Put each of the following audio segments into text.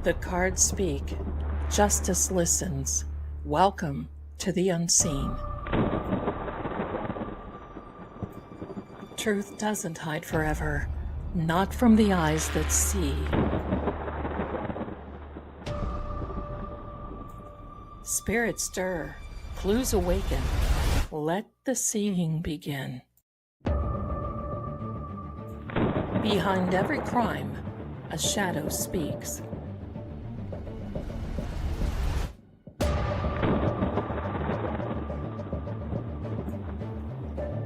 The cards speak. Justice listens. Welcome to the unseen. Truth doesn't hide forever, not from the eyes that see. Spirits stir, clues awaken. Let the seeing begin. Behind every crime, a shadow speaks.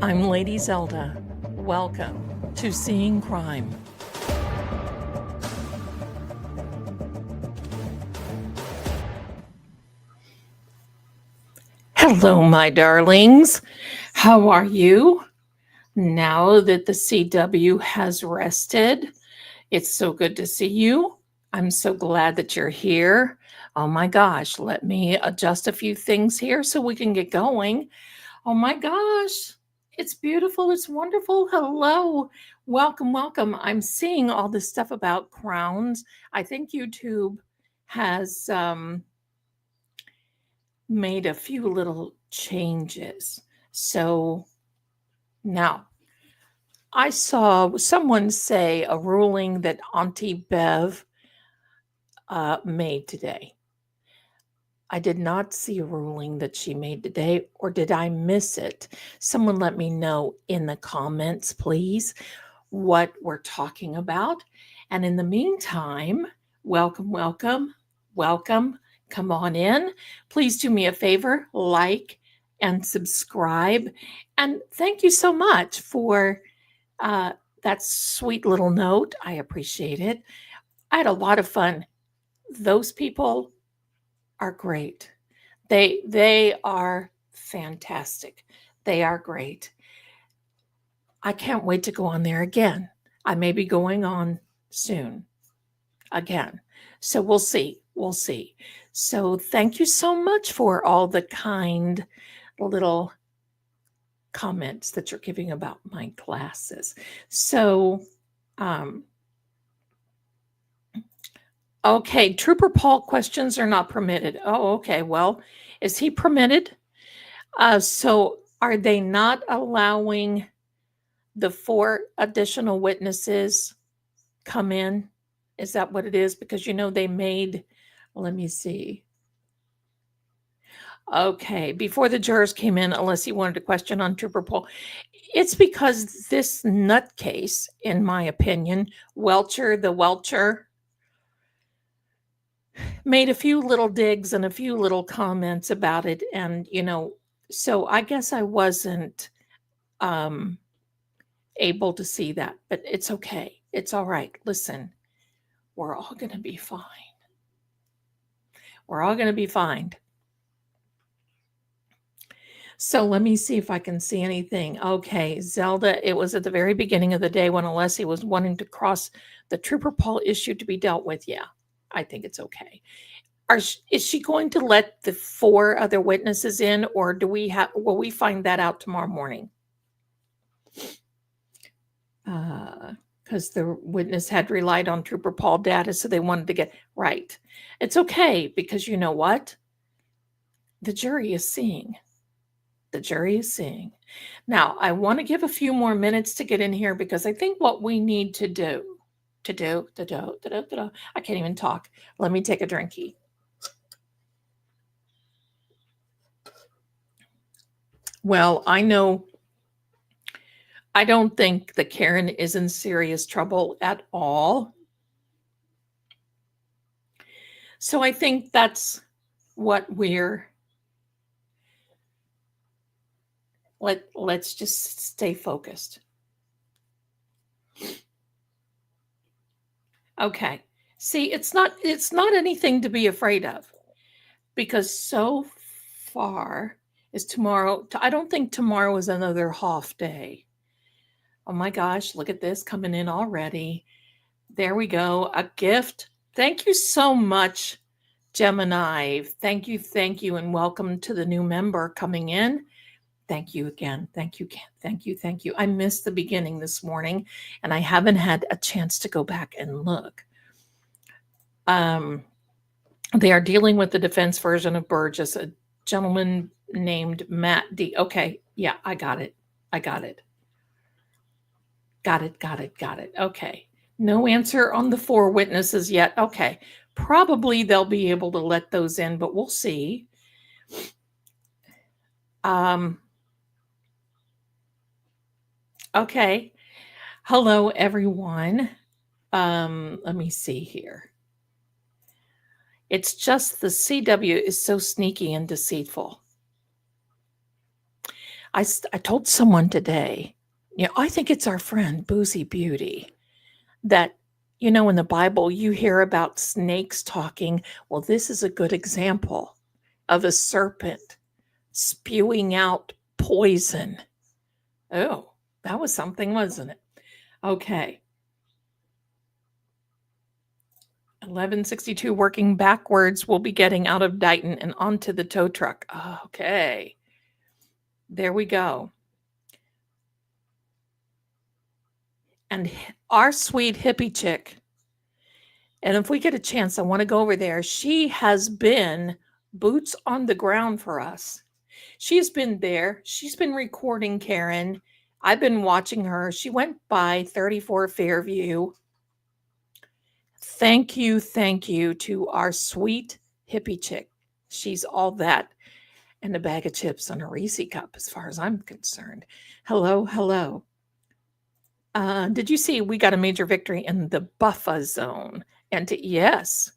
I'm Lady Zelda. Welcome to Seeing Crime. Hello, my darlings. How are you? Now that the CW has rested, it's so good to see you. I'm so glad that you're here. Oh my gosh, let me adjust a few things here so we can get going. Oh my gosh, it's beautiful. It's wonderful. Hello. Welcome, welcome. I'm seeing all this stuff about crowns. I think YouTube has made a few little changes. So now, I saw someone say a ruling that Auntie Bev made today. I did not see a ruling that she made today, or did I miss it? Someone let me know in the comments, please, what we're talking about. And in the meantime, welcome, welcome, welcome. Come on in. Please do me a favor, like and subscribe. And thank you so much for that sweet little note. I appreciate it. I had a lot of fun. Those people are great. They are fantastic. They are great. I can't wait to go on there again. I may be going on soon again. So we'll see. We'll see. So thank you so much for all the kind little comments that you're giving about my classes. So, okay, Trooper Paul, questions are not permitted. Oh, okay. Well, is he permitted? So are they not allowing the 4 additional witnesses come in? Is that what it is? Because, they made, let me see. Okay, before the jurors came in, unless you wanted a question on Trooper Paul, it's because this nutcase, in my opinion, Welcher, the Welcher, made a few little digs and a few little comments about it. And, so I guess I wasn't able to see that, but it's okay. It's all right. Listen, we're all going to be fine. We're all going to be fine. So let me see if I can see anything. Okay, Zelda, it was at the very beginning of the day when Alessi was wanting to cross the Trooper Paul issue to be dealt with. Yeah, I think it's okay. Is she going to let the 4 other witnesses in, or will we find that out tomorrow morning? Because the witness had relied on Trooper Paul data, so they wanted to get right. It's okay, because you know what? The jury is seeing. The jury is seeing. Now, I want to give a few more minutes to get in here, because I think what we need to do, I can't even talk. Let me take a drinky. Well, I don't think that Karen is in serious trouble at all. So I think that's what let's just stay focused. Okay. See, it's not anything to be afraid of, because so far is tomorrow. I don't think tomorrow is another half day. Oh my gosh, look at this coming in already. There we go. A gift. Thank you so much, Gemini. Thank you, and welcome to the new member coming in. Thank you again. Thank you. I missed the beginning this morning, and I haven't had a chance to go back and look. They are dealing with the defense version of Burgess, a gentleman named Matt D. Okay, yeah, I got it. Got it. Okay. No answer on the 4 witnesses yet. Okay. Probably they'll be able to let those in, but we'll see. Okay. Hello, everyone. Let me see here. It's just the CW is so sneaky and deceitful. I told someone today, I think it's our friend Boozy Beauty, that, in the Bible, you hear about snakes talking. Well, this is a good example of a serpent spewing out poison. Oh, that was something, wasn't it? Okay. 1162 working backwards. We'll be getting out of Dighton and onto the tow truck. Okay. There we go. And our sweet hippie chick, and if we get a chance, I want to go over there. She has been boots on the ground for us. She's been there. She's been recording Karen. I've been watching her. She went by 34 Fairview. Thank you to our sweet hippie chick. She's all that and a bag of chips on a Reese cup, as far as I'm concerned. Hello. Did you see we got a major victory in the buffer zone? And yes,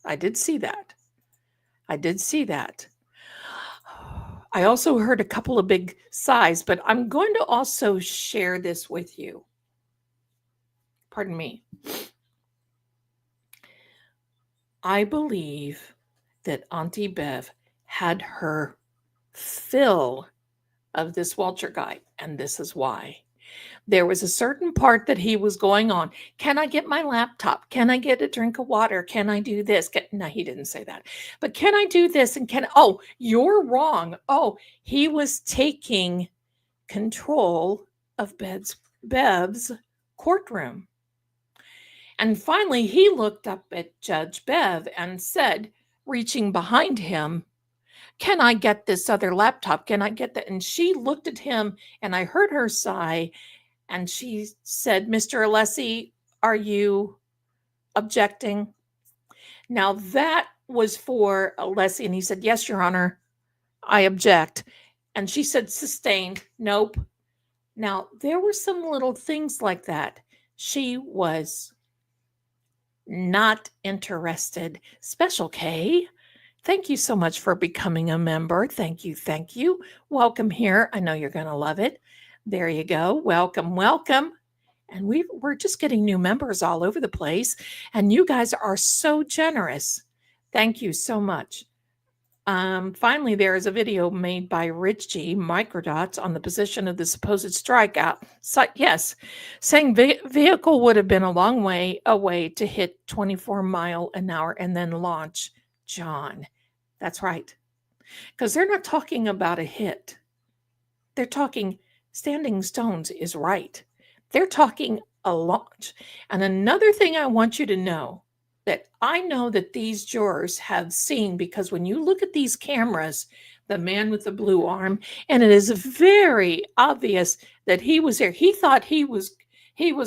I did see that. I also heard a couple of big sighs, but I'm going to also share this with you. Pardon me. I believe that Auntie Bev had her fill of this Walter guy, and this is why. There was a certain part that he was going on. Can I get my laptop? Can I get a drink of water? Can I do this? No, he didn't say that. But can I do this? And oh, you're wrong. Oh, he was taking control of Bev's courtroom. And finally, he looked up at Judge Bev and said, reaching behind him, can I get this other laptop? Can I get that? And she looked at him, and I heard her sigh, and she said, Mr. Alessi, are you objecting? Now, that was for Alessi, and he said, yes, Your Honor, I object. And she said, sustained. Nope. Now, there were some little things like that. She was not interested. Special K, thank you so much for becoming a member. Thank you. Welcome here. I know you're going to love it. There you go. Welcome. And we're just getting new members all over the place. And you guys are so generous. Thank you so much. Finally, there is a video made by Rich G Microdots on the position of the supposed strikeout. So, yes, saying vehicle would have been a long way away to hit 24-mile-an-hour and then launch. John, that's right. Because they're not talking about a hit. They're talking standing stones is right. They're talking a launch. And another thing I want you to know, that I know that these jurors have seen, because when you look at these cameras, the man with the blue arm, and it is very obvious that he was there. He thought he was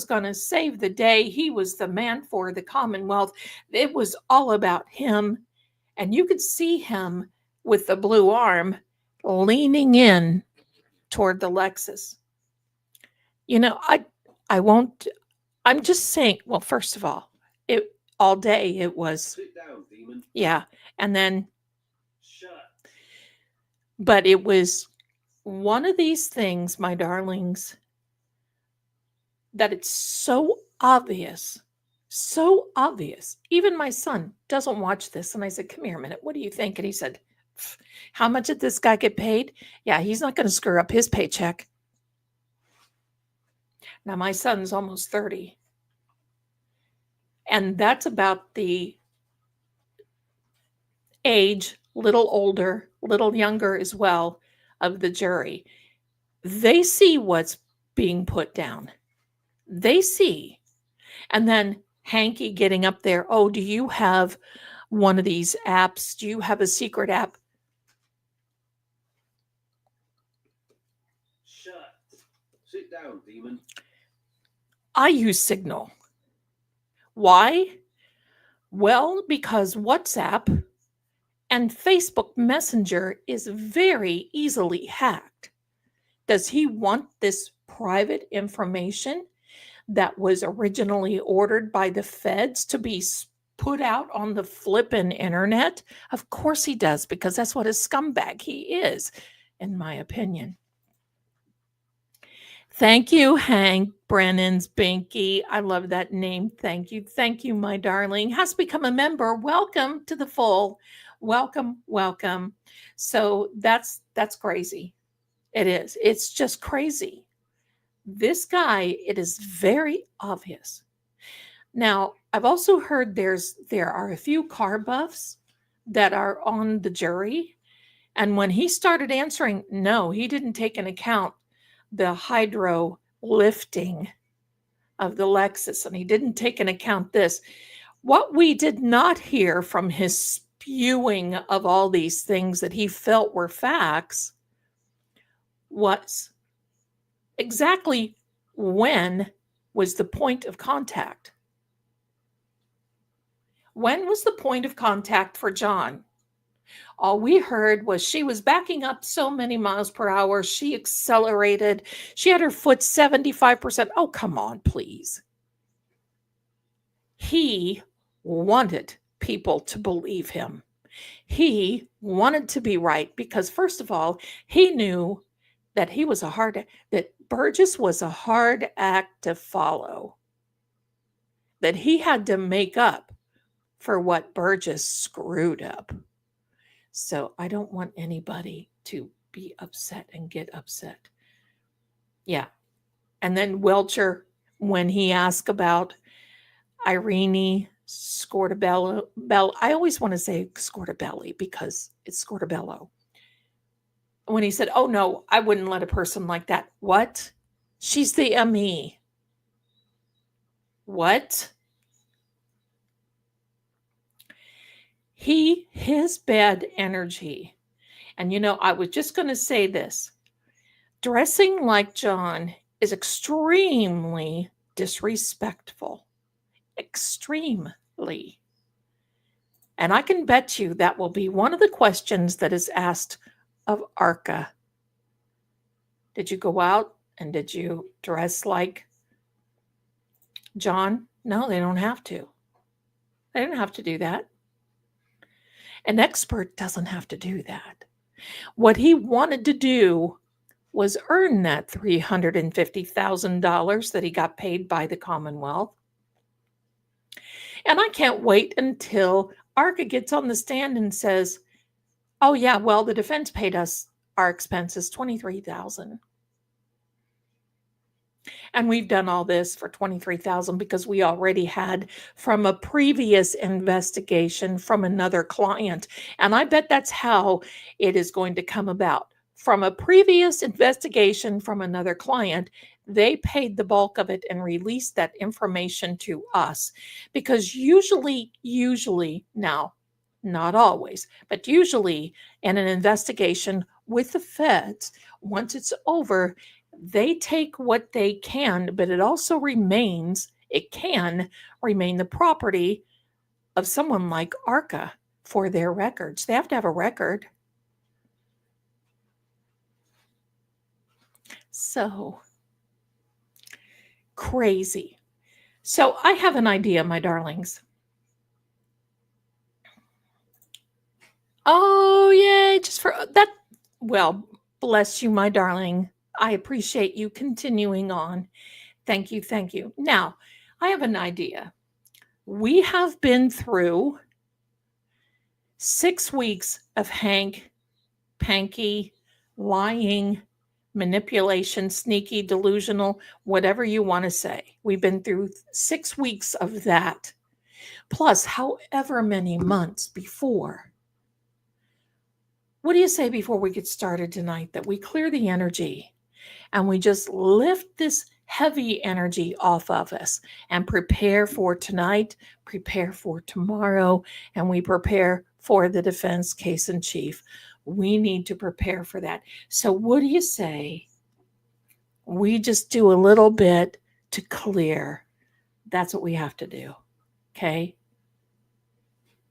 going to save the day. He was the man for the Commonwealth. It was all about him. And you could see him with the blue arm leaning in toward the Lexus. I won't, I'm just saying, well, first of all, all day it was. Sit down, demon. Yeah. And then. Shut. But it was one of these things, my darlings, that it's so obvious. Even my son doesn't watch this. And I said, come here a minute. What do you think? And he said, how much did this guy get paid? Yeah, he's not going to screw up his paycheck. Now, my son's almost 30. And that's about the age, little older, little younger as well, of the jury. They see what's being put down. They see. And then Hanky getting up there. Oh, do you have one of these apps? Do you have a secret app? Shut. Sit down, demon. I use Signal. Why? Well, because WhatsApp and Facebook Messenger is very easily hacked. Does he want this private information that was originally ordered by the feds to be put out on the flippin' internet? Of course he does, because that's what a scumbag he is, in my opinion. Thank you, Hank Brennan's Binky. I love that name. Thank you. Thank you, my darling. Has become a member. Welcome to the full. Welcome, welcome. So that's crazy. It is. It's just crazy. This guy, it is very obvious. Now, I've also heard there are a few car buffs that are on the jury. And when he started answering, no, he didn't take into account the hydro lifting of the Lexus, and he didn't take into account this. What we did not hear from his spewing of all these things that he felt were facts was exactly when was the point of contact. When was the point of contact for John? All we heard was she was backing up so many miles per hour. She accelerated. She had her foot 75%. Oh, come on, please. He wanted people to believe him. He wanted to be right because, first of all, he knew that that Burgess was a hard act to follow, that he had to make up for what Burgess screwed up. So I don't want anybody to be upset and get upset. Yeah. And then Welcher, when he asked about Irene Scortabello, I always want to say Scortabelli because it's Scortabello. When he said, oh no, I wouldn't let a person like that. What? She's the ME. What? His bad energy. And I was just going to say this. Dressing like John is extremely disrespectful. Extremely. And I can bet you that will be one of the questions that is asked of Arca. Did you go out and did you dress like John? No, they don't have to. They don't have to do that. An expert doesn't have to do that. What he wanted to do was earn that $350,000 that he got paid by the Commonwealth. And I can't wait until Arca gets on the stand and says, oh yeah, well, the defense paid us our expenses, $23,000. And we've done all this for $23,000 because we already had from a previous investigation from another client. And I bet that's how it is going to come about. From a previous investigation from another client, they paid the bulk of it and released that information to us. Because usually, now, not always, but usually in an investigation with the feds, once it's over, they take what they can, but it also can remain the property of someone like Arca for their records. They have to have a record. So crazy. So I have an idea, my darlings. Oh, yay, just for that. Well, bless you, my darling. I appreciate you continuing on. Thank you. Thank you. Now, I have an idea. We have been through 6 weeks of Hank, Panky, lying, manipulation, sneaky, delusional, whatever you want to say. We've been through 6 weeks of that, plus however many months before. What do you say before we get started tonight that we clear the energy and we just lift this heavy energy off of us and prepare for tonight, prepare for tomorrow, and we prepare for the defense case in chief. We need to prepare for that. So, what do you say? We just do a little bit to clear. That's what we have to do. Okay?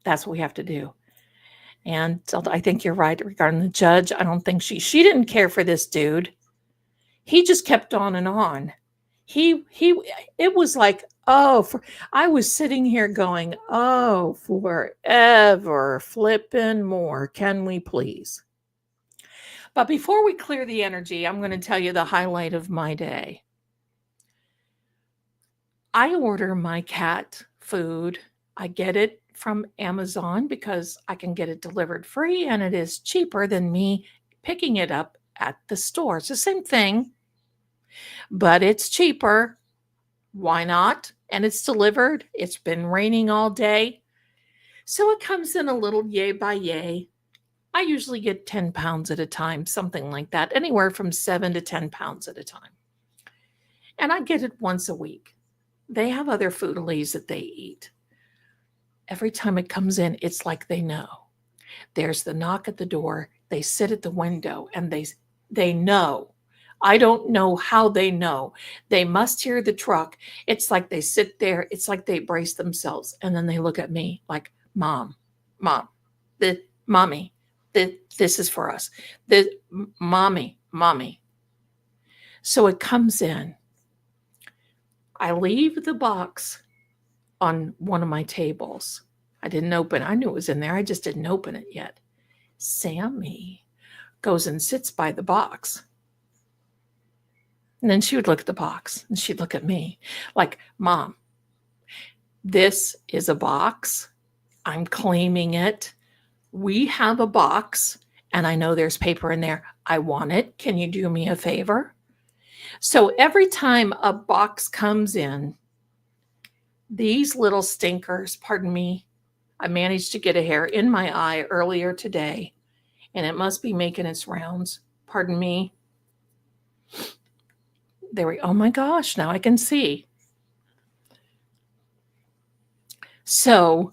That's what we have to do. And Zelda, I think you're right regarding the judge. I don't think she didn't care for this dude. He just kept on and on. He it was like, oh, I was sitting here going, oh, forever flipping more. Can we please? But before we clear the energy, I'm going to tell you the highlight of my day. I order my cat food. I get it from Amazon because I can get it delivered free and it is cheaper than me picking it up at the store. It's the same thing, but it's cheaper. Why not? And it's delivered. It's been raining all day. So it comes in a little yay by yay. I usually get 10 pounds at a time, something like that, anywhere from 7 to 10 pounds at a time. And I get it once a week. They have other foodalies that they eat. Every time it comes in, it's like they know. There's the knock at the door. They sit at the window and they know. I don't know how they know. They must hear the truck. It's like they sit there. It's like they brace themselves. And then they look at me like, Mom, Mommy, this is for us. Mommy. So it comes in. I leave the box on one of my tables. I didn't open it. I knew it was in there. I just didn't open it yet. Sammy goes and sits by the box. And then she would look at the box and she'd look at me like, Mom, this is a box. I'm claiming it. We have a box and I know there's paper in there. I want it. Can you do me a favor? So every time a box comes in, these little stinkers, pardon me, I managed to get a hair in my eye earlier today and it must be making its rounds. Pardon me. Oh my gosh, now I can see. So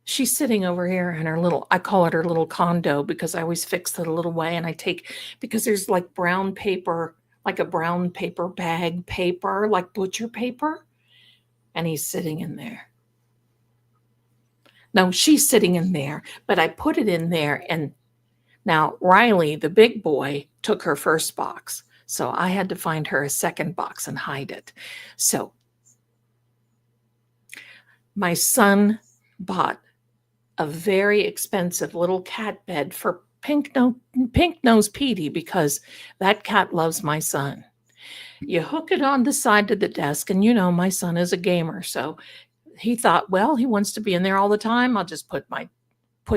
she's sitting over here in her I call it her little condo because I always fix it a little way and because there's like brown paper, like a brown paper bag paper, like butcher paper. And he's sitting in there. No, she's sitting in there, but I put it in there. And now Riley, the big boy, took her first box. So I had to find her a second box and hide it. So my son bought a very expensive little cat bed for Pink Nose Petey because that cat loves my son. You hook it on the side of the desk, and my son is a gamer, so he thought, well, he wants to be in there all the time. I'll just put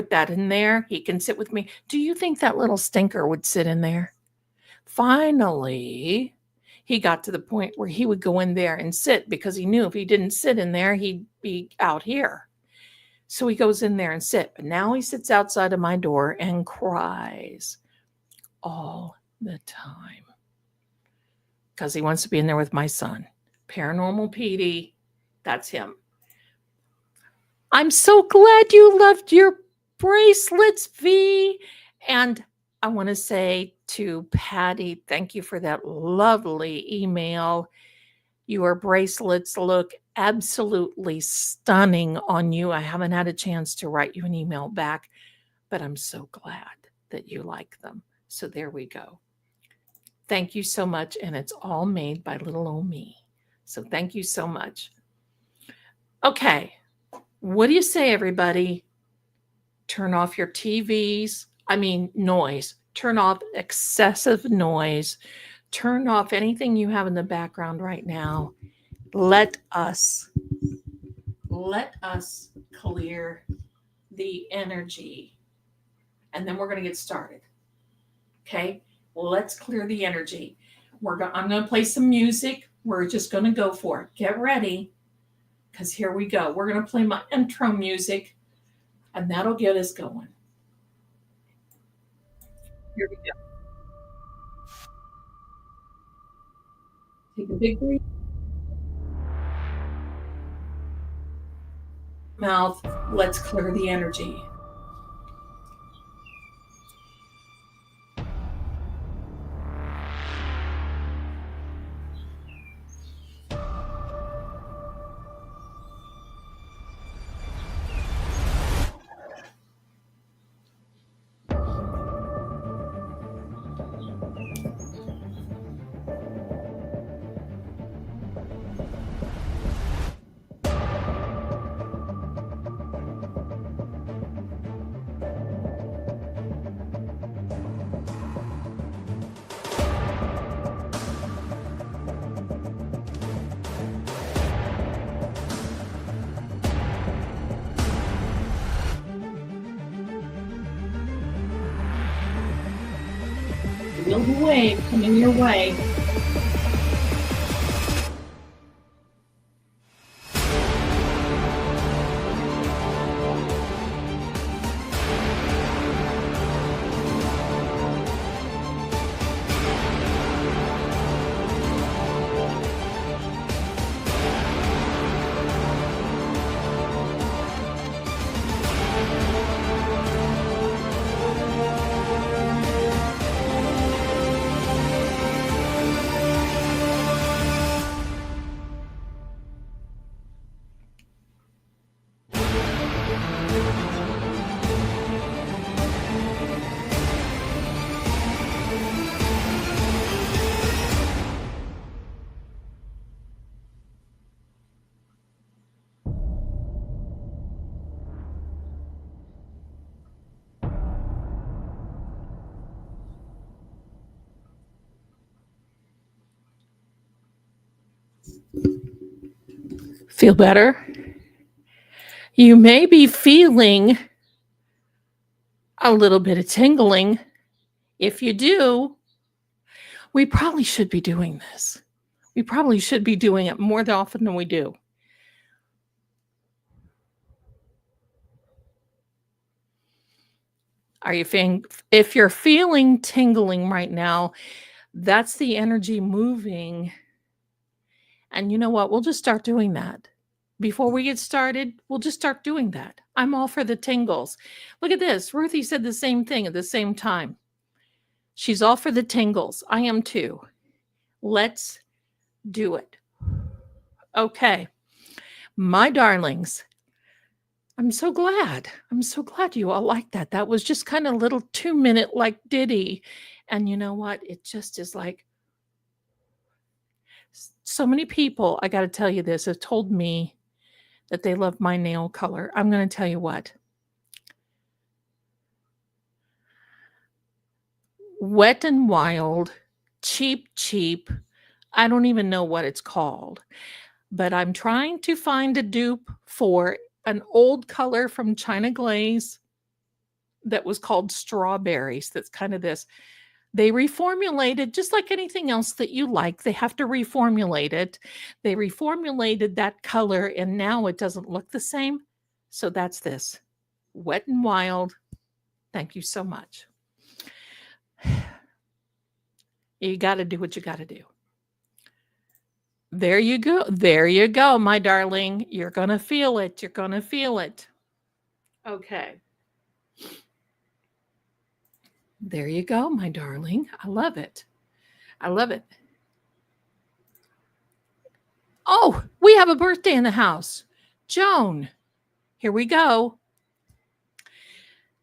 that in there. He can sit with me. Do you think that little stinker would sit in there? Finally, he got to the point where he would go in there and sit because he knew if he didn't sit in there, he'd be out here. So he goes in there and sit. But now he sits outside of my door and cries all the time because he wants to be in there with my son. Paranormal Petey, that's him. I'm so glad you loved your bracelets, V. And I want to say to Patty, thank you for that lovely email. Your bracelets look absolutely stunning on you. I haven't had a chance to write you an email back, but I'm so glad that you like them. So there we go. Thank you so much. And it's all made by little old me. So thank you so much. Okay. What do you say, everybody? Turn off your TVs. Noise. Turn off excessive noise. Turn off anything you have in the background right now. Let us clear the energy. And then we're going to get started. Okay? Let's clear the energy. I'm going to play some music. We're just going to go for it. Get ready. Because here we go. We're going to play my intro music. And that'll get us going. Here we go. Take a big breath. Mouth. Let's clear the energy. Feel the wave coming your way. Feel better? You may be feeling a little bit of tingling. If you do, we probably should be doing this. We probably should be doing it more often than we do. Are you feeling, if you're feeling tingling right now, that's the energy moving. And you know what? We'll just start doing that. Before we get started, we'll just start doing that. I'm all for the tingles. Look at this. Ruthie said the same thing at the same time. She's all for the tingles. I am too. Let's do it. Okay. My darlings, I'm so glad. I'm so glad you all like that. That was just kind of a little 2-minute like ditty. And you know what? It just is like so many people, I got to tell you this, have told me that they love my nail color. I'm going to tell you what. Wet and Wild, cheap. I don't even know what it's called, but I'm trying to find a dupe for an old color from China Glaze that was called Strawberries. That's kind of this. They reformulated, just like anything else that you like, they have to reformulate it. They reformulated that color and now it doesn't look the same. So that's this. Wet and Wild. Thank you so much. You got to do what you got to do. There you go. There you go, my darling. You're going to feel it. You're going to feel it. Okay. There you go, my darling. I love it. I love it. Oh, we have a birthday in the house. Joan, here we go.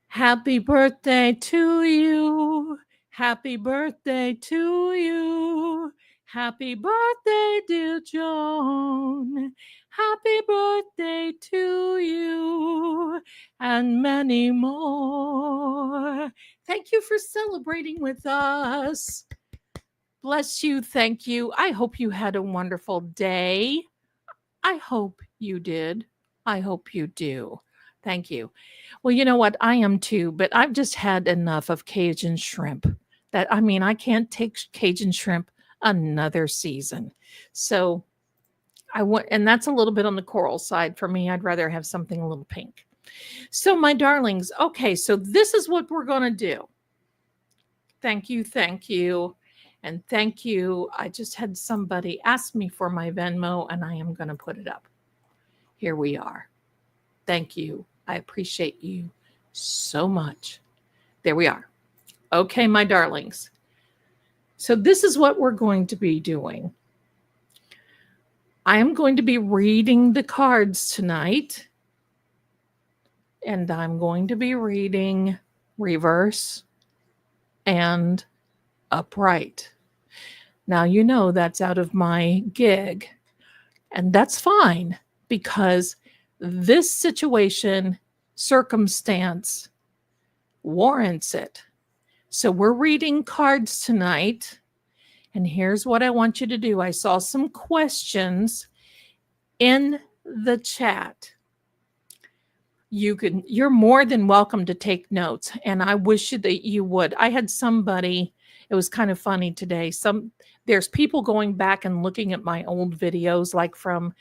Happy birthday to you. Happy birthday to you. Happy birthday, dear Joan. Happy birthday to you and many more. Thank you for celebrating with us. Bless you. Thank you. I hope you had a wonderful day. I hope you did. I hope you do. Thank you. Well, you know what? I am too, but I've just had enough of Cajun shrimp. I can't take Cajun shrimp another season. So I want, and that's a little bit on the coral side for me. I'd rather have something a little pink. So, my darlings, okay, so this is what we're going to do. Thank you. And thank you. I just had somebody ask me for my Venmo, and I am going to put it up. Here we are. Thank you. I appreciate you so much. There we are. Okay, my darlings. So this is what we're going to be doing. I am going to be reading the cards tonight. And I'm going to be reading reverse and upright. Now, you know that's out of my gig. And that's fine because this situation, circumstance warrants it. So we're reading cards tonight. And here's what I want you to do. I saw some questions in the chat. You're more than welcome to take notes. And I wish that you would. I had somebody, it was kind of funny today. There's people going back and looking at my old videos, like from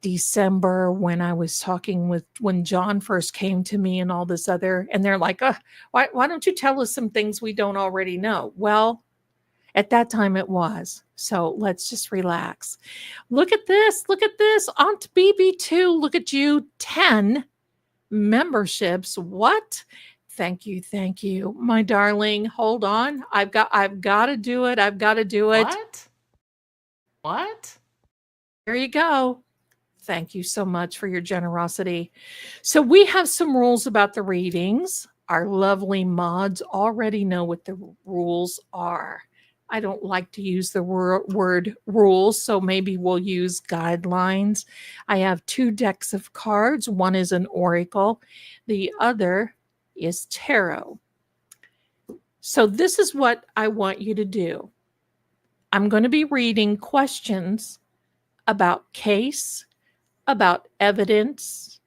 December when I was talking when John first came to me and all this other, and they're like, why don't you tell us some things we don't already know? Well, at that time it was. So let's just relax. Look at this. Look at this. Aunt BB2, look at you. 10 memberships. What? Thank you. Thank you. My darling, hold on. I've got to do it. I've got to do it. What? There you go. Thank you so much for your generosity. So we have some rules about the readings. Our lovely mods already know what the rules are. I don't like to use the word rules, so maybe we'll use guidelines. I have 2 decks of cards. One is an oracle. The other is tarot. So this is what I want you to do. I'm going to be reading questions about case, about evidence,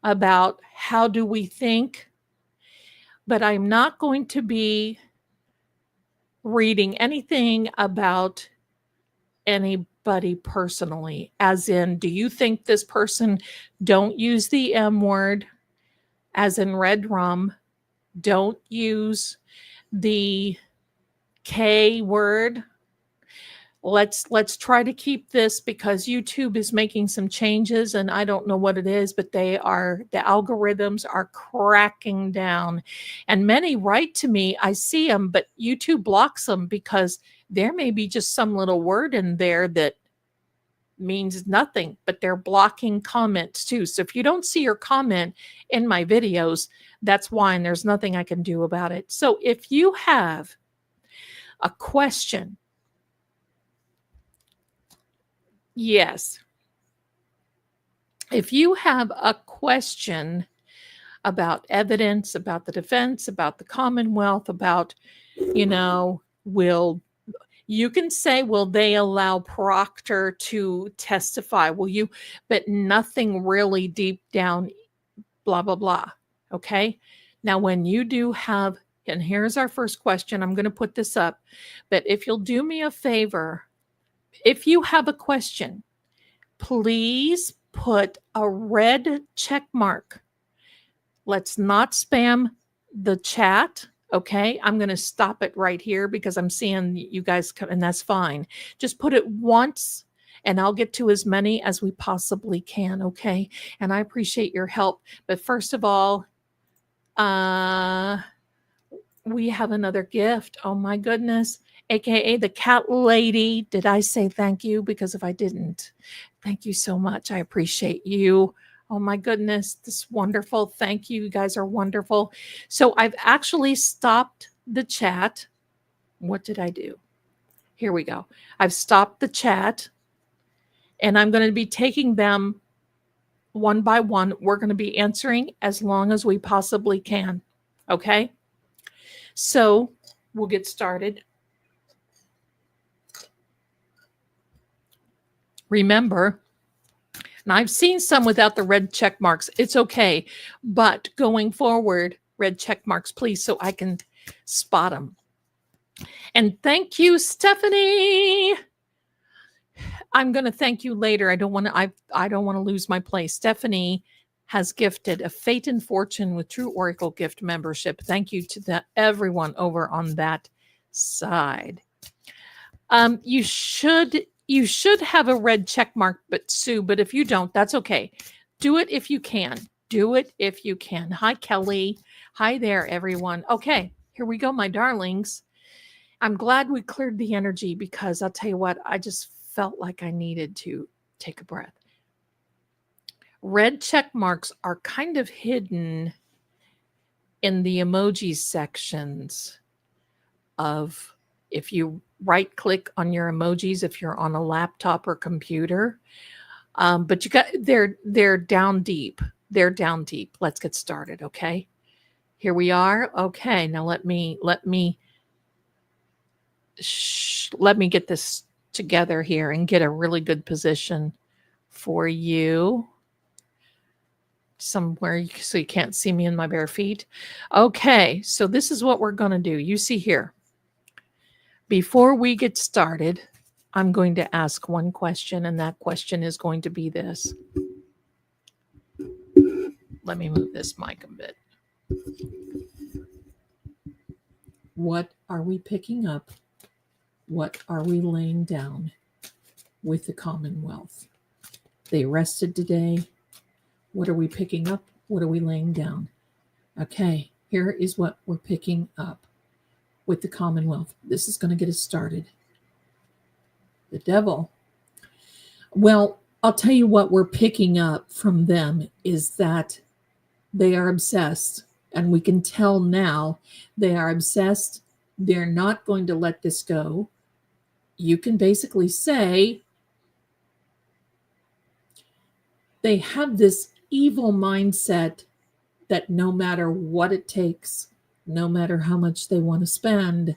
about how do we think, but I'm not going to be reading anything about anybody personally, as in, do you think this person, don't use the M word, as in red rum, don't use the K word. Let's try to keep this, because YouTube is making some changes and I don't know what it is, but the algorithms are cracking down. And many write to me, I see them, but YouTube blocks them because there may be just some little word in there that means nothing, but they're blocking comments too. So if you don't see your comment in my videos, that's why, and there's nothing I can do about it. So if you have a question, yes. If you have a question about evidence, about the defense, about the Commonwealth, about, you can say, will they allow Proctor to testify? But nothing really deep down, blah, blah, blah. Okay. Now, when you do have, and here's our first question, I'm going to put this up, but if you'll do me a favor, if you have a question, please put a red check mark. Let's not spam the chat. Okay, I'm going to stop it right here because I'm seeing you guys come, and that's fine. Just put it once and I'll get to as many as we possibly can. Okay, and I appreciate your help. But first of all, we have another gift. Oh my goodness. AKA the cat lady. Did I say thank you? Because if I didn't, thank you so much. I appreciate you. Oh my goodness, this is wonderful. Thank you. You guys are wonderful. So I've actually stopped the chat. What did I do? Here we go. I've stopped the chat and I'm going to be taking them one by one. We're going to be answering as long as we possibly can. Okay? So we'll get started. Remember, and I've seen some without the red check marks. It's okay. But going forward, red check marks, please, so I can spot them. And thank you, Stephanie. I'm going to thank you later. I don't want to lose my place. Stephanie has gifted a Fate and Fortune with True Oracle gift membership. Thank you to everyone over on that side. You should have a red check mark, but Sue, but if you don't, that's okay. Do it if you can. Do it if you can. Hi, Kelly. Hi there, everyone. Okay, here we go, my darlings. I'm glad we cleared the energy because I'll tell you what, I just felt like I needed to take a breath. Red check marks are kind of hidden in the emojis sections of, if you right click on your emojis, if you're on a laptop or computer, but you got, they're down deep. They're down deep. Let's get started. Okay. Here we are. Okay. Now let me get this together here and get a really good position for you somewhere so you can't see me in my bare feet. Okay. So this is what we're going to do. You see here, before we get started, I'm going to ask one question, and that question is going to be this. Let me move this mic a bit. What are we picking up? What are we laying down with the Commonwealth? They arrested today. What are we picking up? What are we laying down? Okay, here is what we're picking up with the Commonwealth. This is going to get us started. The devil. Well, I'll tell you what we're picking up from them is that they are obsessed, and we can tell now they are obsessed. They're not going to let this go. You can basically say they have this evil mindset that no matter what it takes, no matter how much they want to spend,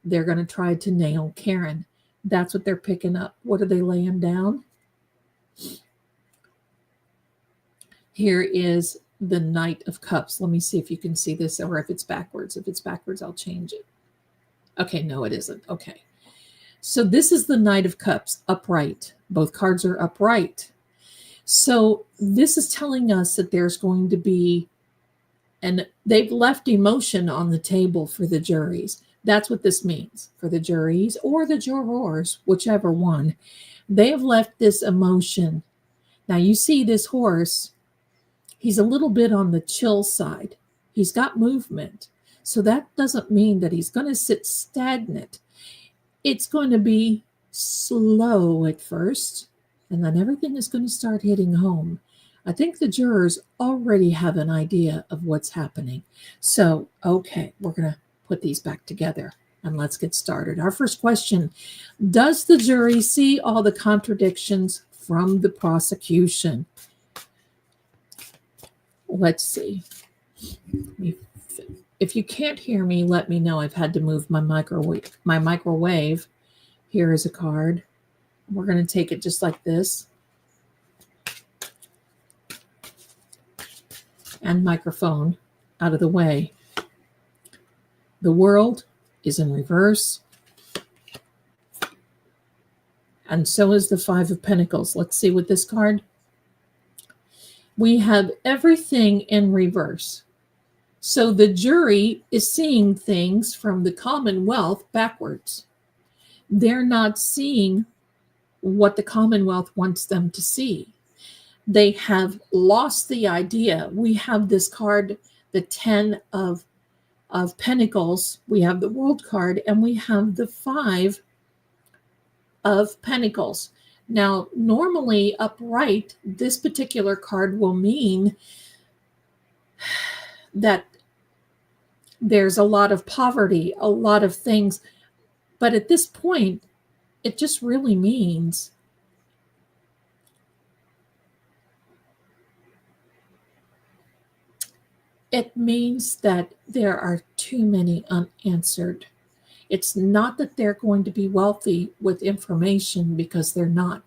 they're going to try to nail Karen. That's what they're picking up. What are they laying down? Here is the Knight of Cups. Let me see if you can see this, or if it's backwards. If it's backwards, I'll change it. Okay, no, it isn't. Okay. So this is the Knight of Cups, upright. Both cards are upright. So this is telling us that there's going to be, and they've left emotion on the table for the juries. That's what this means for the juries or the jurors, whichever one. They have left this emotion. Now you see this horse, he's a little bit on the chill side. He's got movement. So that doesn't mean that he's going to sit stagnant. It's going to be slow at first, and then everything is going to start hitting home. I think the jurors already have an idea of what's happening. So, okay, we're going to put these back together and let's get started. Our first question, does the jury see all the contradictions from the prosecution? Let's see. If you can't hear me, let me know. I've had to move my microwave. Here is a card. We're going to take it just like this. And microphone out of the way. The world is in reverse. And so is the Five of Pentacles. Let's see with this card. We have everything in reverse. So the jury is seeing things from the Commonwealth backwards. They're not seeing what the Commonwealth wants them to see. They have lost the idea. We have this card, the 10 of Pentacles. We have the World card, and we have the 5 of Pentacles. Now, normally upright, this particular card will mean that there's a lot of poverty, a lot of things. But at this point, it just really means that there are too many unanswered. It's not that they're going to be wealthy with information, because they're not.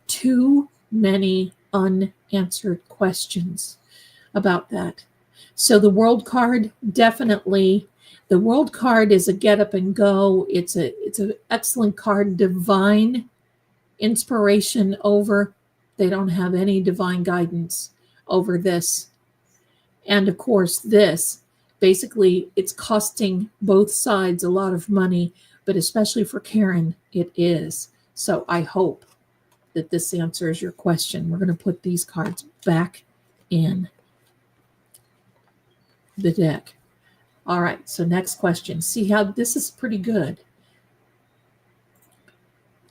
Too many unanswered questions about that. So the World card, definitely. The World card is a get up and go. It's an excellent card. Divine inspiration over. They don't have any divine guidance over this. And of course, this, basically, it's costing both sides a lot of money. but especially for Karen, it is. So I hope that this answers your question. We're going to put these cards back in the deck. All right, so next question. See how this is pretty good.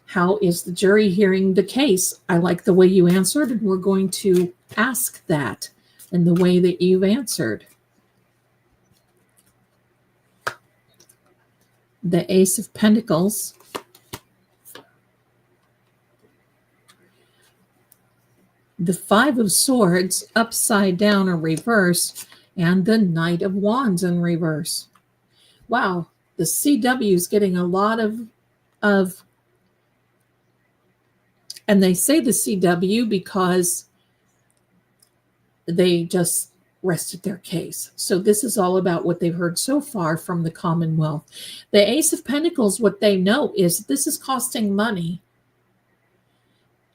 How is the jury hearing the case? I like the way you answered, and we're going to ask that in the way that you've answered. The Ace of Pentacles, the Five of Swords upside down or reverse, and the Knight of Wands in reverse. Wow, the CW is getting a lot of, and they say the CW because they just rested their case. So this is all about what they've heard so far from the Commonwealth. The Ace of Pentacles, what they know is this is costing money.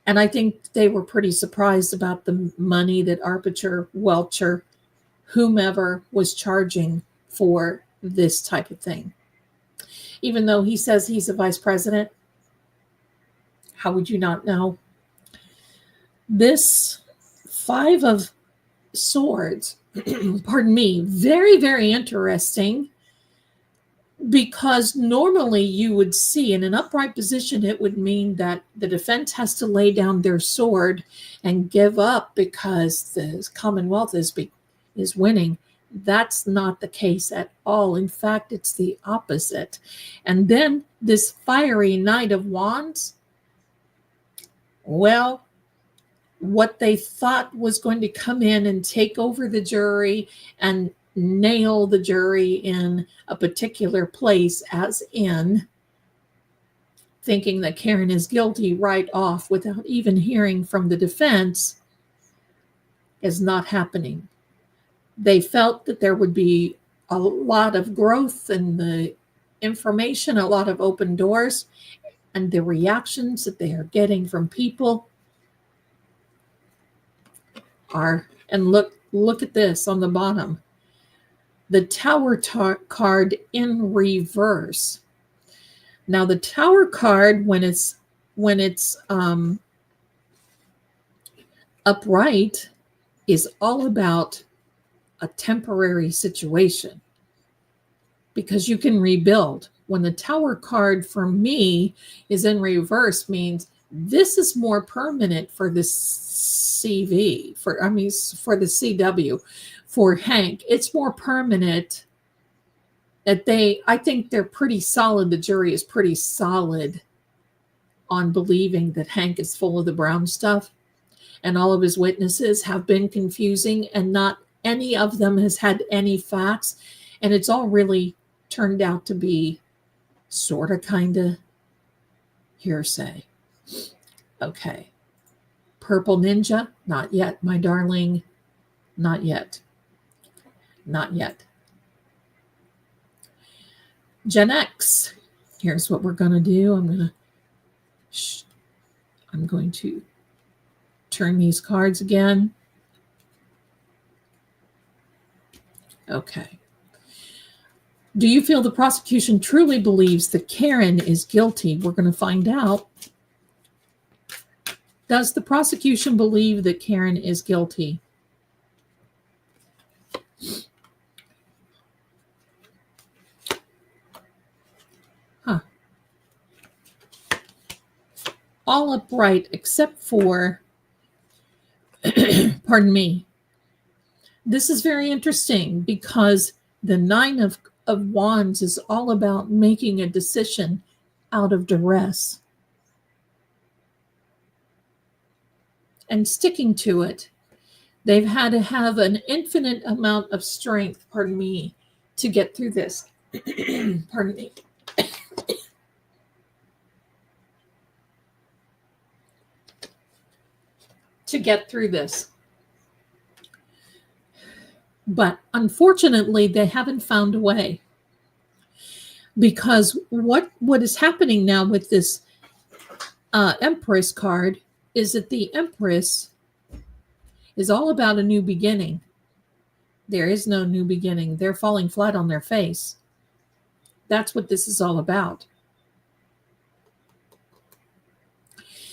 And I think they were pretty surprised about the money that Arbiter, Welcher, whomever was charging for this type of thing. Even though he says he's a vice president, how would you not know? This Five of Swords, pardon me, very, very interesting, because normally you would see in an upright position, it would mean that the defense has to lay down their sword and give up because the Commonwealth is winning. That's not the case at all. In fact, it's the opposite. And then this fiery Knight of Wands, well, what they thought was going to come in and take over the jury and nail the jury in a particular place, as in thinking that Karen is guilty right off without even hearing from the defense, is not happening. They felt that there would be a lot of growth in the information, a lot of open doors, and the reactions that they are getting from people are, and look at this on the bottom, the Tower card in reverse. Now the Tower card, when it's upright, is all about a temporary situation because you can rebuild. When the Tower card for me is in reverse, means this is more permanent for the CV, for the CW. For Hank, it's more permanent that I think they're pretty solid. The jury is pretty solid on believing that Hank is full of the brown stuff, and all of his witnesses have been confusing, and not any of them has had any facts, and it's all really turned out to be sort of kind of hearsay. Okay. Purple Ninja, not yet, my darling. Not yet. Not yet. Gen X, here's what we're going to do. I'm going to turn these cards again. Okay. Do you feel the prosecution truly believes that Karen is guilty? We're going to find out. Does the prosecution believe that Karen is guilty? Huh. All upright except for, pardon me. This is very interesting because the Nine of Wands is all about making a decision out of duress and sticking to it. They've had to have an infinite amount of strength, pardon me, to get through this. Pardon me. To get through this. But unfortunately, they haven't found a way. Because what is happening now with this Empress card is that the Empress is all about a new beginning. There is no new beginning. They're falling flat on their face. That's what this is all about.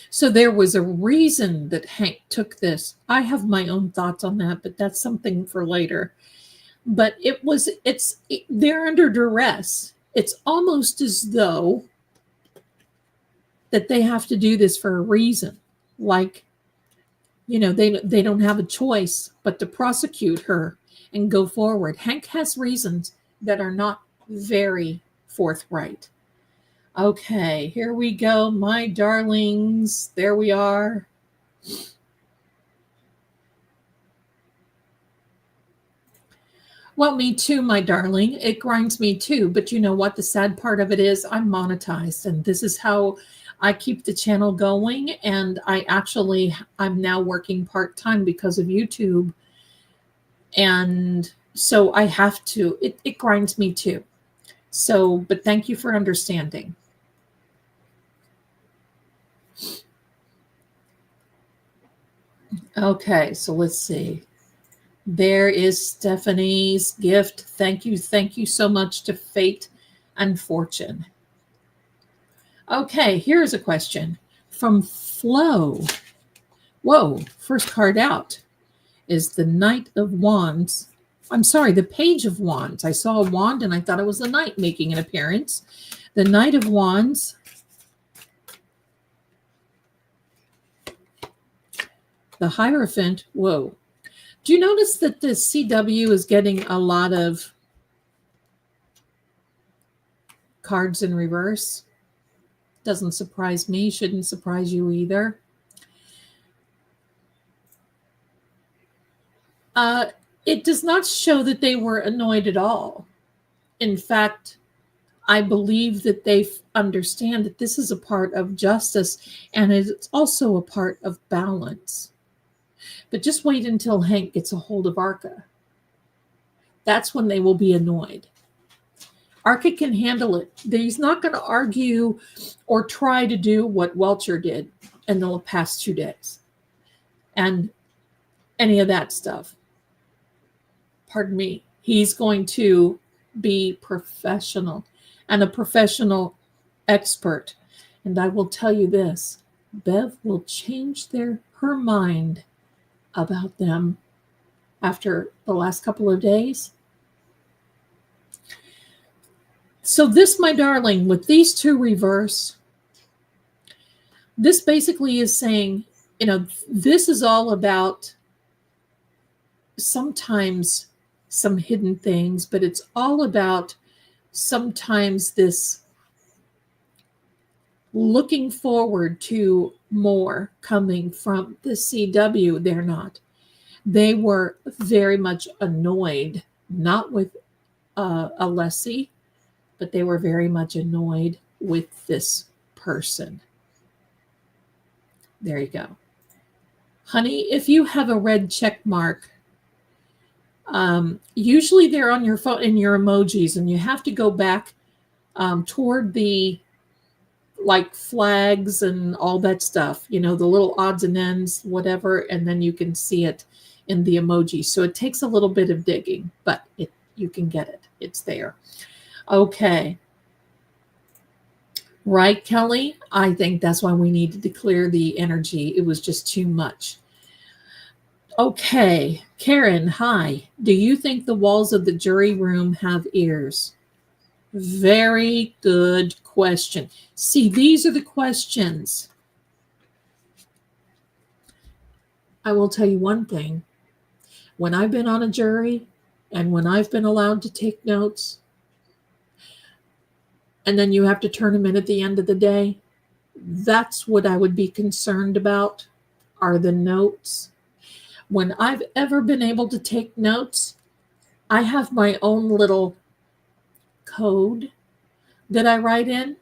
So there was a reason that Hank took this. I have my own thoughts on that, but that's something for later. But they're under duress. It's almost as though that they have to do this for a reason. Like, they don't have a choice but to prosecute her and go forward. Hank has reasons that are not very forthright. Okay, here we go, my darlings. There we are. Well, me too, my darling. It grinds me too. But you know what? The sad part of it is I'm monetized, and this is how I keep the channel going. And I'm now working part-time because of YouTube. And so I have to, it grinds me too. So, but thank you for understanding. Okay, so let's see. There is Stephanie's gift. Thank you so much to Fate and Fortune. Okay, here's a question from Flo. Whoa, first card out is the Knight of Wands. I'm sorry, the Page of Wands. I saw a wand and I thought it was the knight making an appearance. The Knight of Wands. The Hierophant. Whoa. Do you notice that the CW is getting a lot of cards in reverse? Doesn't surprise me. Shouldn't surprise you either. It does not show that they were annoyed at all. In fact, I believe that they understand that this is a part of justice and it's also a part of balance. But just wait until Hank gets a hold of Arca. That's when they will be annoyed. Arca can handle it. He's not going to argue or try to do what Welcher did in the past 2 days. And any of that stuff. Pardon me. He's going to be professional and a professional expert. And I will tell you this. Bev will change her mind about them after the last couple of days. So this, my darling, with these 2 reverse, this basically is saying, this is all about sometimes some hidden things, but it's all about sometimes this looking forward to more coming from the CW. They're not. They were very much annoyed, not with Alessi, but they were very much annoyed with this person. There you go. Honey, if you have a red check mark, usually they're on your phone in your emojis, and you have to go back toward the like flags and all that stuff, the little odds and ends, whatever, and then you can see it in the emoji. So it takes a little bit of digging, but you can get it. It's there. Okay. Right, Kelly? I think that's why we needed to clear the energy. It was just too much. Okay. Karen, hi. Do you think the walls of the jury room have ears? Very good question. See, these are the questions. I will tell you one thing. When I've been on a jury and when I've been allowed to take notes, and then you have to turn them in at the end of the day, that's what I would be concerned about, are the notes. When I've ever been able to take notes, I have my own little code that I write in.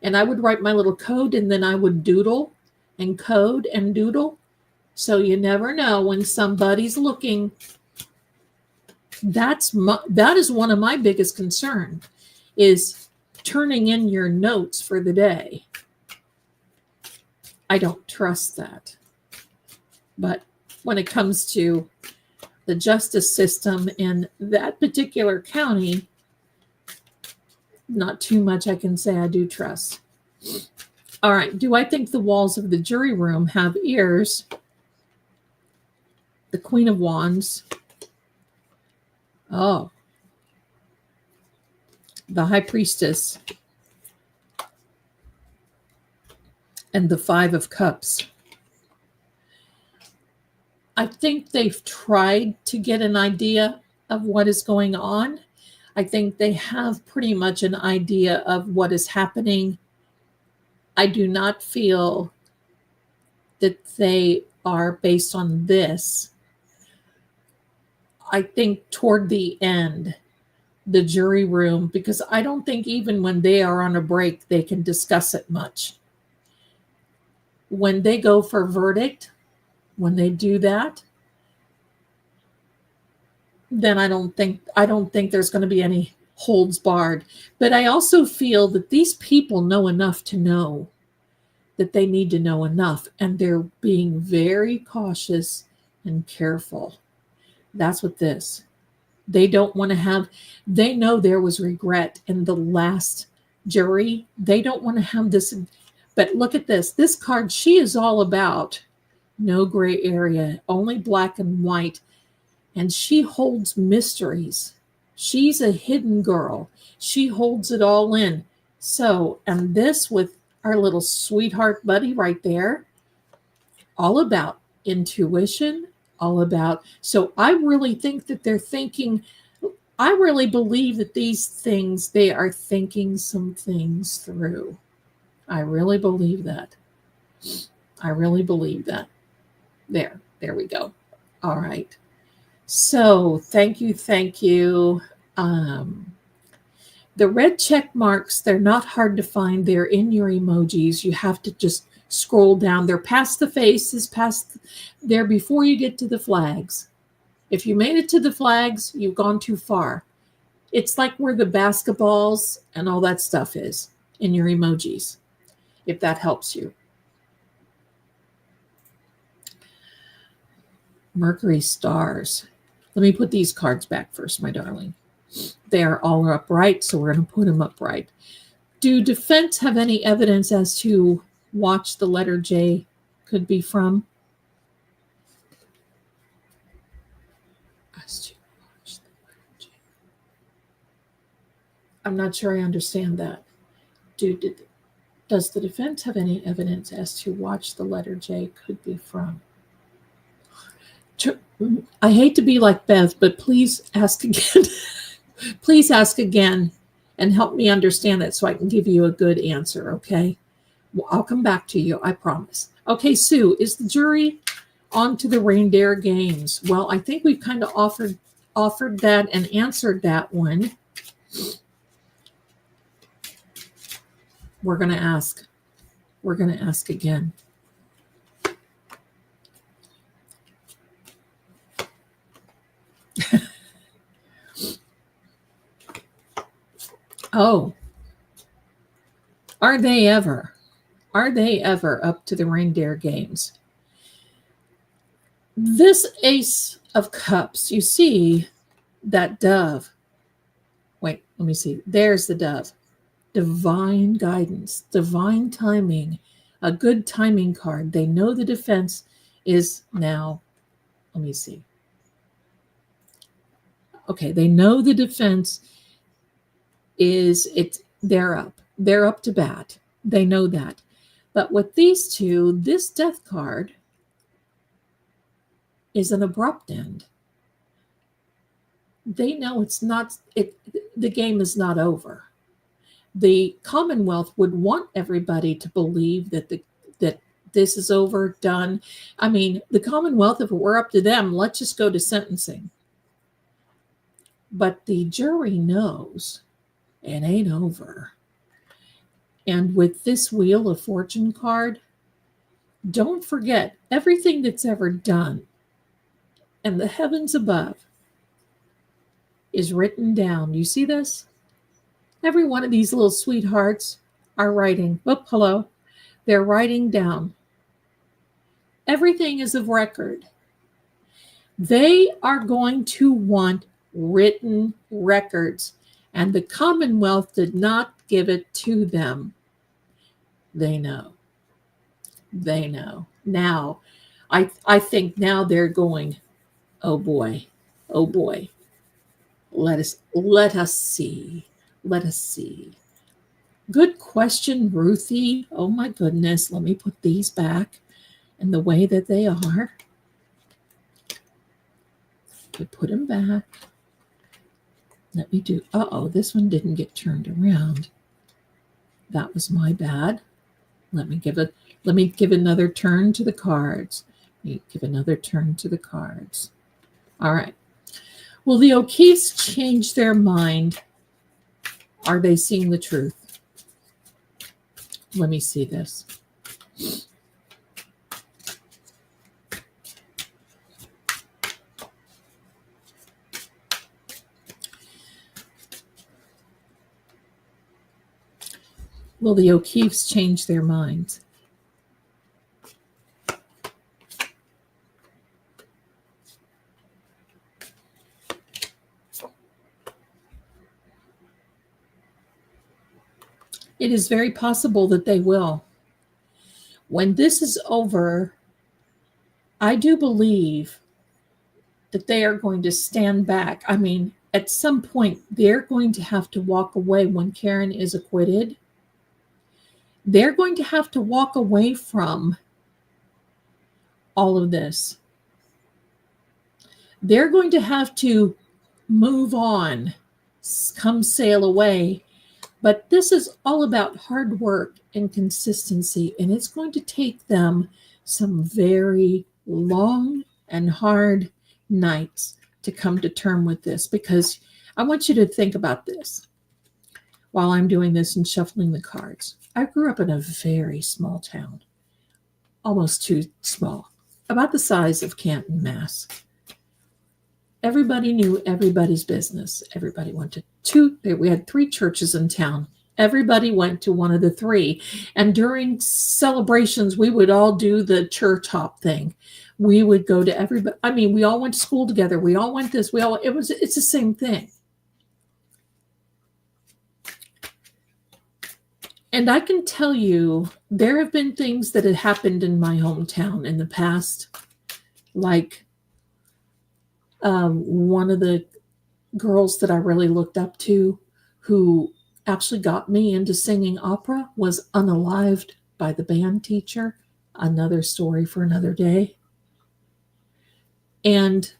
And I would write my little code, and then I would doodle and code and doodle. So you never know when somebody's looking. That is one of my biggest concerns, is turning in your notes for the day. I don't trust that. But when it comes to the justice system in that particular county, not too much I can say I do trust. All right. Do I think the walls of the jury room have ears? The Queen of Wands. Oh. The High Priestess. And the Five of Cups. I think they've tried to get an idea of what is going on. I think they have pretty much an idea of what is happening. I do not feel that they are based on this. I think toward the end, the jury room, because I don't think even when they are on a break, they can discuss it much. When they go for verdict, when they do that, then I don't think there's going to be any holds barred. But I also feel that these people know enough to know that they need to know enough, and they're being very cautious and careful. That's what this. They don't want to have, they know there was regret in the last jury. They don't want to have this. But look at this. This card, she is all about no gray area, only black and white. And she holds mysteries. She's a hidden girl. She holds it all in. So, and this with our little sweetheart buddy right there, all about intuition, all about. So I really think that they're thinking, I really believe that these things, they are thinking some things through. I really believe that. I really believe that. There we go. All right. So thank you. The red check marks, they're not hard to find. They're in your emojis. You have to just scroll down. They're past the faces, they're before you get to the flags. If you made it to the flags, you've gone too far. It's like where the basketballs and all that stuff is in your emojis, if that helps you. Mercury stars. Let me put these cards back first, my darling. They are all upright, so we're going to put them upright. Do defense have any evidence as to watch the letter J could be from? As to watch the letter J. I'm not sure I understand that. Does the defense have any evidence as to watch the letter J could be from? I hate to be like Bev, but please ask again. Please ask again and help me understand that so I can give you a good answer, okay? Well, I'll come back to you, I promise. Okay, Sue, is the jury on to the reindeer games? Well, I think we've kind of offered that and answered that one. We're going to ask. We're going to ask again. Oh, are they ever up to the reindeer games? This Ace of Cups, you see that dove. Wait, let me see. There's the dove. Divine guidance, divine timing, a good timing card. They know the defense is now. Let me see. Okay, they know the defense they're up to bat. They know that. But with these two, this death card is an abrupt end. They know the game is not over. The Commonwealth would want everybody to believe that this is over, done. I mean, the Commonwealth, if it were up to them, let's just go to sentencing. But the jury knows it ain't over. And with this Wheel of Fortune card, don't forget everything that's ever done and the heavens above is written down. You see this? Every one of these little sweethearts are writing. Oh, hello. They're writing down. Everything is of record. They are going to want written records, and the Commonwealth did not give it to them. They know. They know. Now, I think now they're going, oh boy, oh boy. Let us see. Let us see. Good question, Ruthie. Oh my goodness. Let me put these back in the way that they are. I put them back. Let me do. Uh-oh, this one didn't get turned around. That was my bad. Let me give another turn to the cards. Let me give another turn to the cards. All right. Will the O'Keefes change their mind? Are they seeing the truth? Let me see this. Will the O'Keefes change their minds? It is very possible that they will. When this is over, I do believe that they are going to stand back. I mean, at some point, they're going to have to walk away when Karen is acquitted. They're going to have to walk away from all of this. They're going to have to move on, come sail away. But this is all about hard work and consistency, and it's going to take them some very long and hard nights to come to term with this, because I want you to think about this while I'm doing this and shuffling the cards. I grew up in a very small town, almost too small, about the size of Canton, Mass. Everybody knew everybody's business. Everybody went to we had 3 churches in town. Everybody went to one of the 3. And during celebrations, we would all do the church hop thing. We would go to everybody. I mean, we all went to school together. We all went this. It's the same thing. And I can tell you, there have been things that had happened in my hometown in the past, like one of the girls that I really looked up to, who actually got me into singing opera, was unalived by the band teacher. Another story for another day. And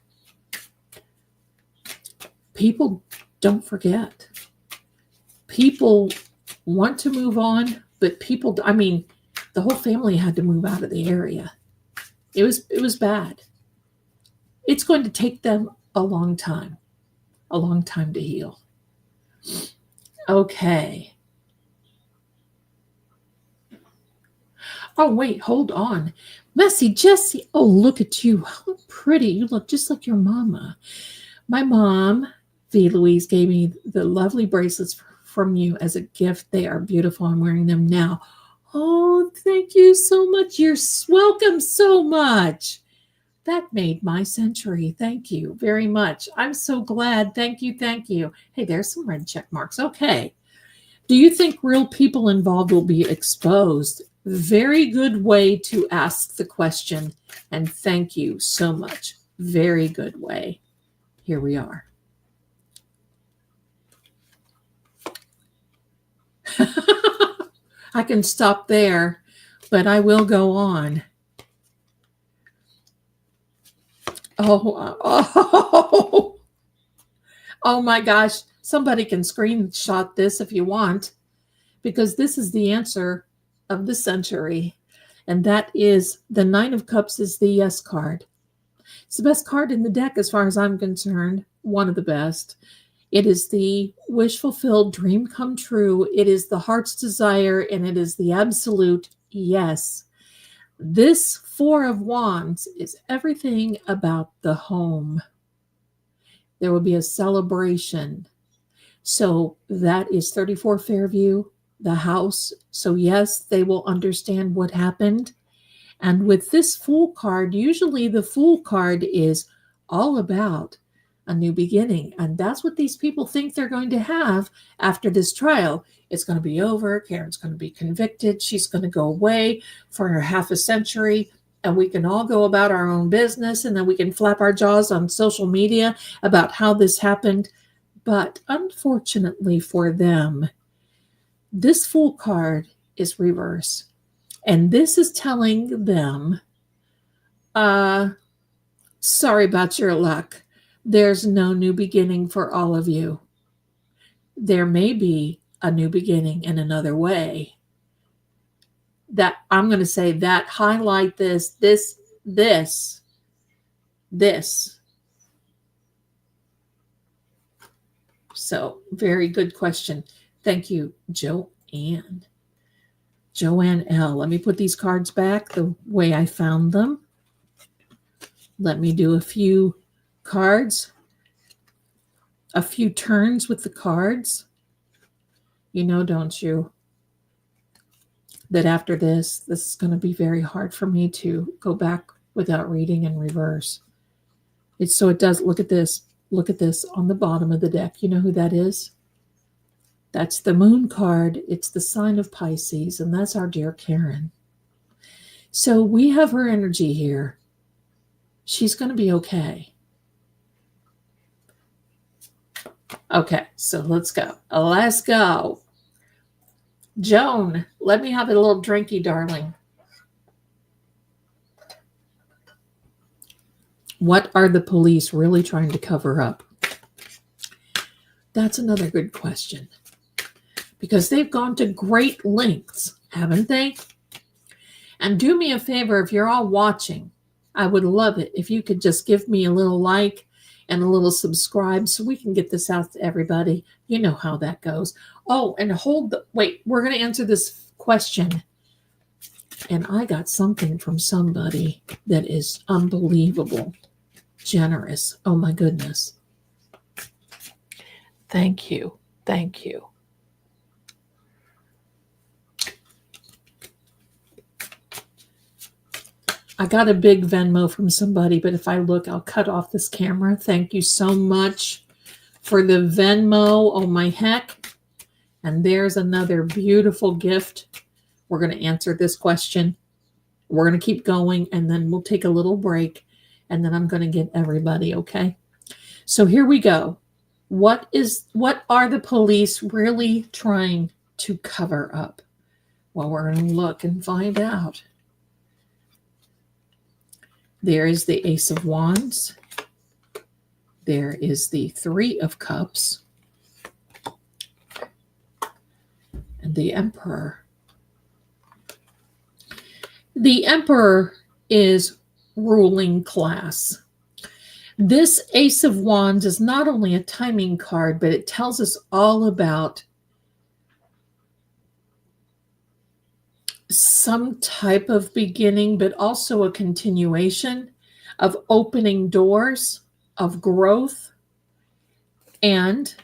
people don't forget. People want to move on, but the whole family had to move out of the area. It was bad. It's going to take them a long time to heal. Okay. Oh, wait, hold on. Messy Jessie. Oh, look at you. How pretty. You look just like your mama. My mom, V. Louise, gave me the lovely bracelets from you as a gift. They are beautiful. I'm wearing them now. Oh, thank you so much. You're welcome so much. That made my century. Thank you very much. I'm so glad. Thank you. Thank you. Hey, there's some red check marks. Okay. Do you think real people involved will be exposed? Very good way to ask the question. And thank you so much. Very good way. Here we are. I can stop there, but I will go on. Oh my gosh. Somebody can screenshot this if you want, because this is the answer of the century. And that is the 9 of Cups is the yes card. It's the best card in the deck as far as I'm concerned. One of the best. It is the wish fulfilled, dream come true. It is the heart's desire, and it is the absolute yes. This 4 of Wands is everything about the home. There will be a celebration. So that is 34 Fairview, the house. So yes, they will understand what happened. And with this Fool card, usually the Fool card is all about a new beginning. And that's what these people think they're going to have after this trial. It's going to be over. Karen's going to be convicted. She's going to go away for half a century. And we can all go about our own business. And then we can flap our jaws on social media about how this happened. But unfortunately for them, this Fool card is reverse. And this is telling them, sorry about your luck. There's no new beginning for all of you. There may be a new beginning in another way. That I'm going to say that highlight this. So very good question. Thank you, Joanne. Joanne L. Let me put these cards back the way I found them. Let me do a few cards, a few turns with the cards. You know, don't you, that after this is going to be very hard for me to go back without reading in reverse. So it does. Look at this. Look at this on the bottom of the deck. You know who that is? That's the Moon card. It's the sign of Pisces, and that's our dear Karen. So we have her energy here. She's going to be okay. Okay, so let's go. Let's go. Joan, let me have a little drinky, darling. What are the police really trying to cover up? That's another good question. Because they've gone to great lengths, haven't they? And do me a favor, if you're all watching, I would love it if you could just give me a little like and a little subscribe so we can get this out to everybody. You know how that goes. Oh, and wait, we're going to answer this question. And I got something from somebody that is unbelievable, generous. Oh my goodness. Thank you. Thank you. I got a big Venmo from somebody, but if I look, I'll cut off this camera. Thank you so much for the Venmo. Oh, my heck. And there's another beautiful gift. We're going to answer this question. We're going to keep going, and then we'll take a little break, and then I'm going to get everybody, okay? So here we go. What are the police really trying to cover up? Well, we're going to look and find out. There is the Ace of Wands. There is the Three of Cups. And the Emperor. The Emperor is ruling class. This Ace of Wands is not only a timing card, but it tells us all about some type of beginning, but also a continuation of opening doors, of growth. And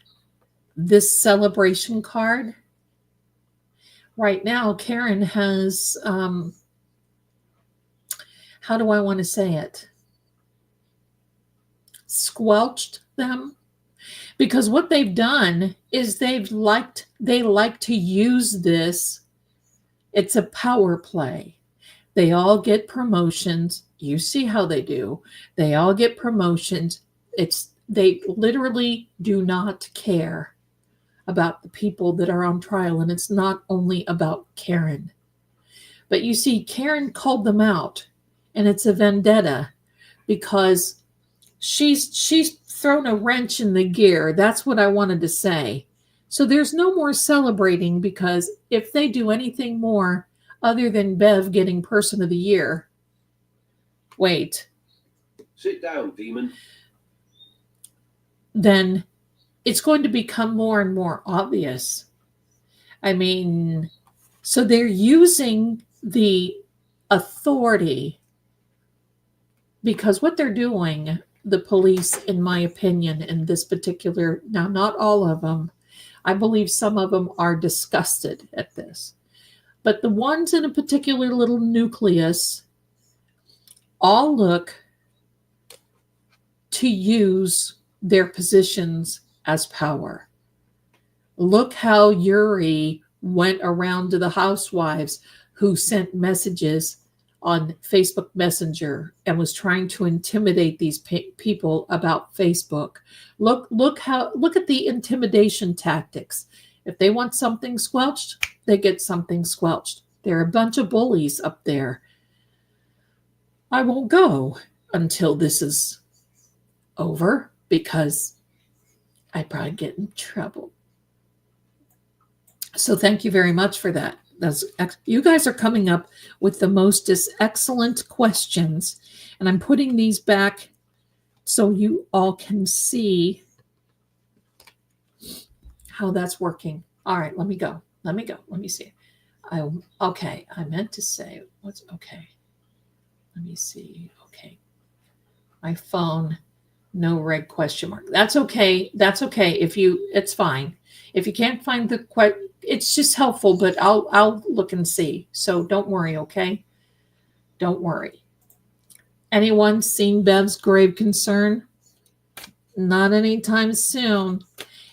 this celebration card, right now, Karen has, how do I want to say it? Squelched them. Because what they've done is they like to use this. It's a power play. They all get promotions. You see how they do. They all get promotions. They literally do not care about the people that are on trial. And it's not only about Karen. But you see, Karen called them out. And it's a vendetta because she's thrown a wrench in the gear. That's what I wanted to say. So there's no more celebrating, because if they do anything more other than Bev getting Person of the Year, wait. Sit down, demon. Then it's going to become more and more obvious. I mean, so they're using the authority, because what they're doing, the police, in my opinion, in this particular, now not all of them, I believe some of them are disgusted at this. But the ones in a particular little nucleus all look to use their positions as power. Look how Yuri went around to the housewives who sent messages on Facebook Messenger and was trying to intimidate these people about Facebook. Look at the intimidation tactics. If they want something squelched, they get something squelched. They're a bunch of bullies up there. I won't go until this is over because I'd probably get in trouble. So thank you very much for that. You guys are coming up with the most excellent questions, and I'm putting these back so you all can see how that's working. All right, let me go. Let me see. Okay, I meant to say what's okay. Let me see. Okay. My phone, no red question mark. That's okay. That's okay. It's fine. If you can't find the question, it's just helpful, but I'll look and see. So don't worry, okay? Don't worry. Anyone seen Bev's grave concern? Not anytime soon.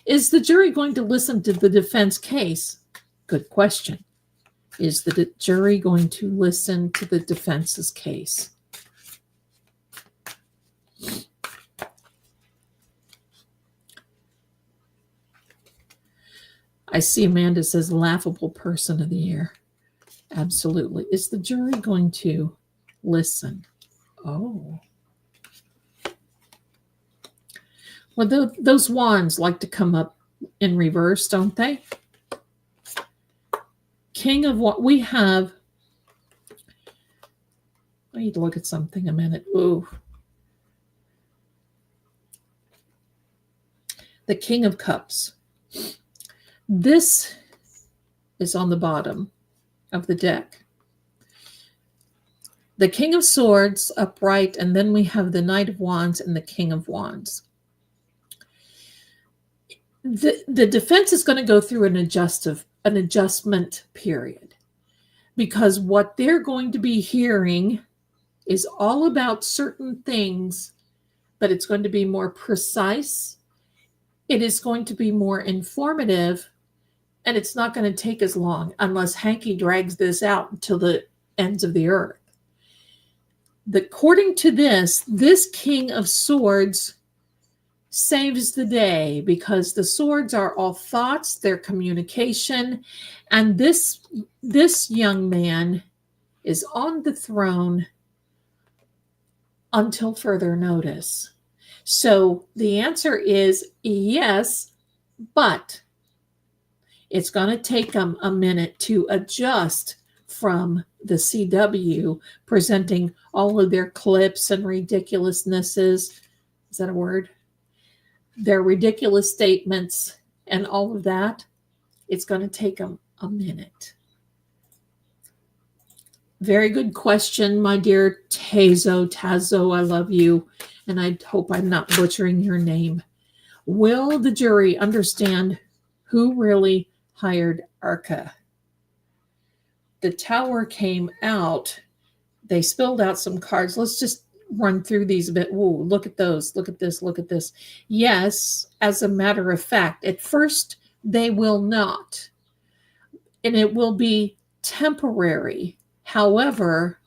Is the jury going to listen to the defense case? Good question. Is the jury going to listen to the defense's case? I see Amanda says laughable person of the year. Absolutely. Is the jury going to listen? Oh. Well, those wands like to come up in reverse, don't they? King of what we have. I need to look at something a minute. Ooh. The King of Cups. This is on the bottom of the deck. The King of Swords upright, and then we have the Knight of Wands and the King of Wands. The defense is going to go through an adjustment period, because what they're going to be hearing is all about certain things, but it's going to be more precise. It is going to be more informative, and it's not going to take as long unless Hanky drags this out until the ends of the earth. According to this King of Swords saves the day, because the swords are all thoughts, their communication, and this young man is on the throne until further notice. So the answer is yes, but it's going to take them a minute to adjust from the CW presenting all of their clips and ridiculousnesses. Is that a word? Their ridiculous statements and all of that. It's going to take them a minute. Very good question, my dear Tazo. I love you, and I hope I'm not butchering your name. Will the jury understand who really hired Arca? The tower came out. They spilled out some cards. Let's just run through these a bit. Whoa, look at those. Look at this. Look at this. Yes, as a matter of fact, at first they will not. And it will be temporary. However,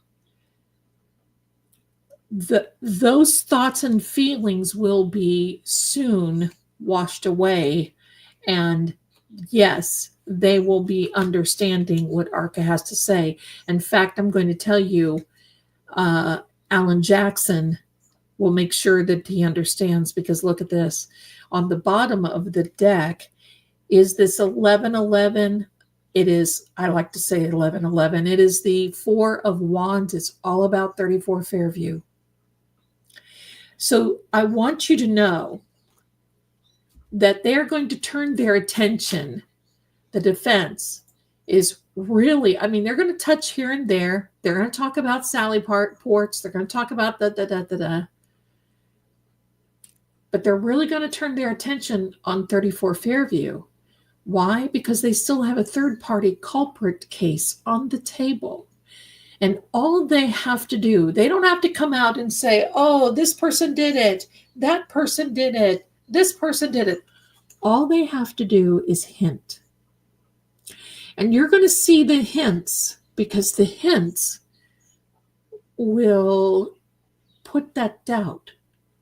those thoughts and feelings will be soon washed away. And yes, they will be understanding what Arca has to say. In fact, I'm going to tell you, Alan Jackson will make sure that he understands, because look at this. On the bottom of the deck is this 1111. It is, I like to say 1111. It is the Four of Wands. It's all about 34 Fairview. So I want you to know that they're going to turn their attention. The defense is really, I mean, they're going to touch here and there. They're going to talk about Sally ports. They're going to talk about da. But they're really going to turn their attention on 34 Fairview. Why? Because they still have a third-party culprit case on the table. And all they have to do, they don't have to come out and say, oh, this person did it, that person did it. this person did it. All they have to do is hint. And you're going to see the hints, because the hints will put that doubt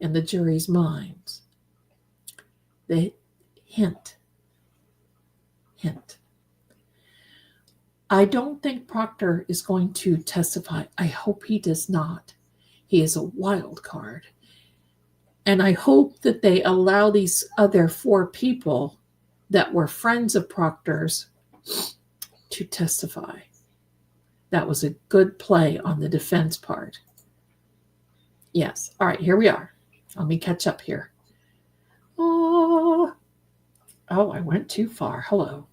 in the jury's minds. The hint. I don't think Proctor is going to testify. I hope he does not. He is a wild card. And I hope that they allow these other 4 people that were friends of Proctor's to testify. That was a good play on the defense part. Yes. All right, here we are. Let me catch up here. Oh, I went too far. Hello.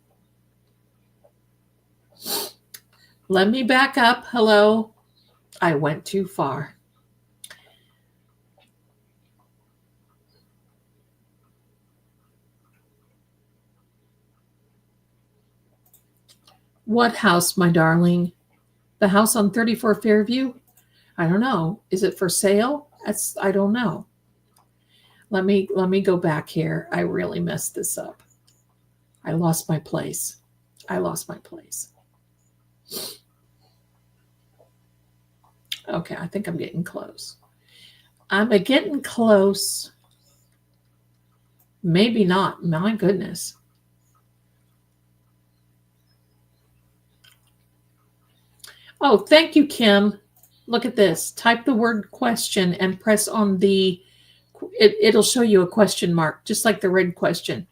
Let me back up. Hello. I went too far. What house, my darling? The house on 34 Fairview? I don't know. Is it for sale? I don't know. Let me go back here. I really messed this up. I lost my place. Okay, I think I'm getting close. Maybe not. My goodness. Oh, thank you, Kim. Look at this. Type the word question and press on it'll show you a question mark, just like the red question.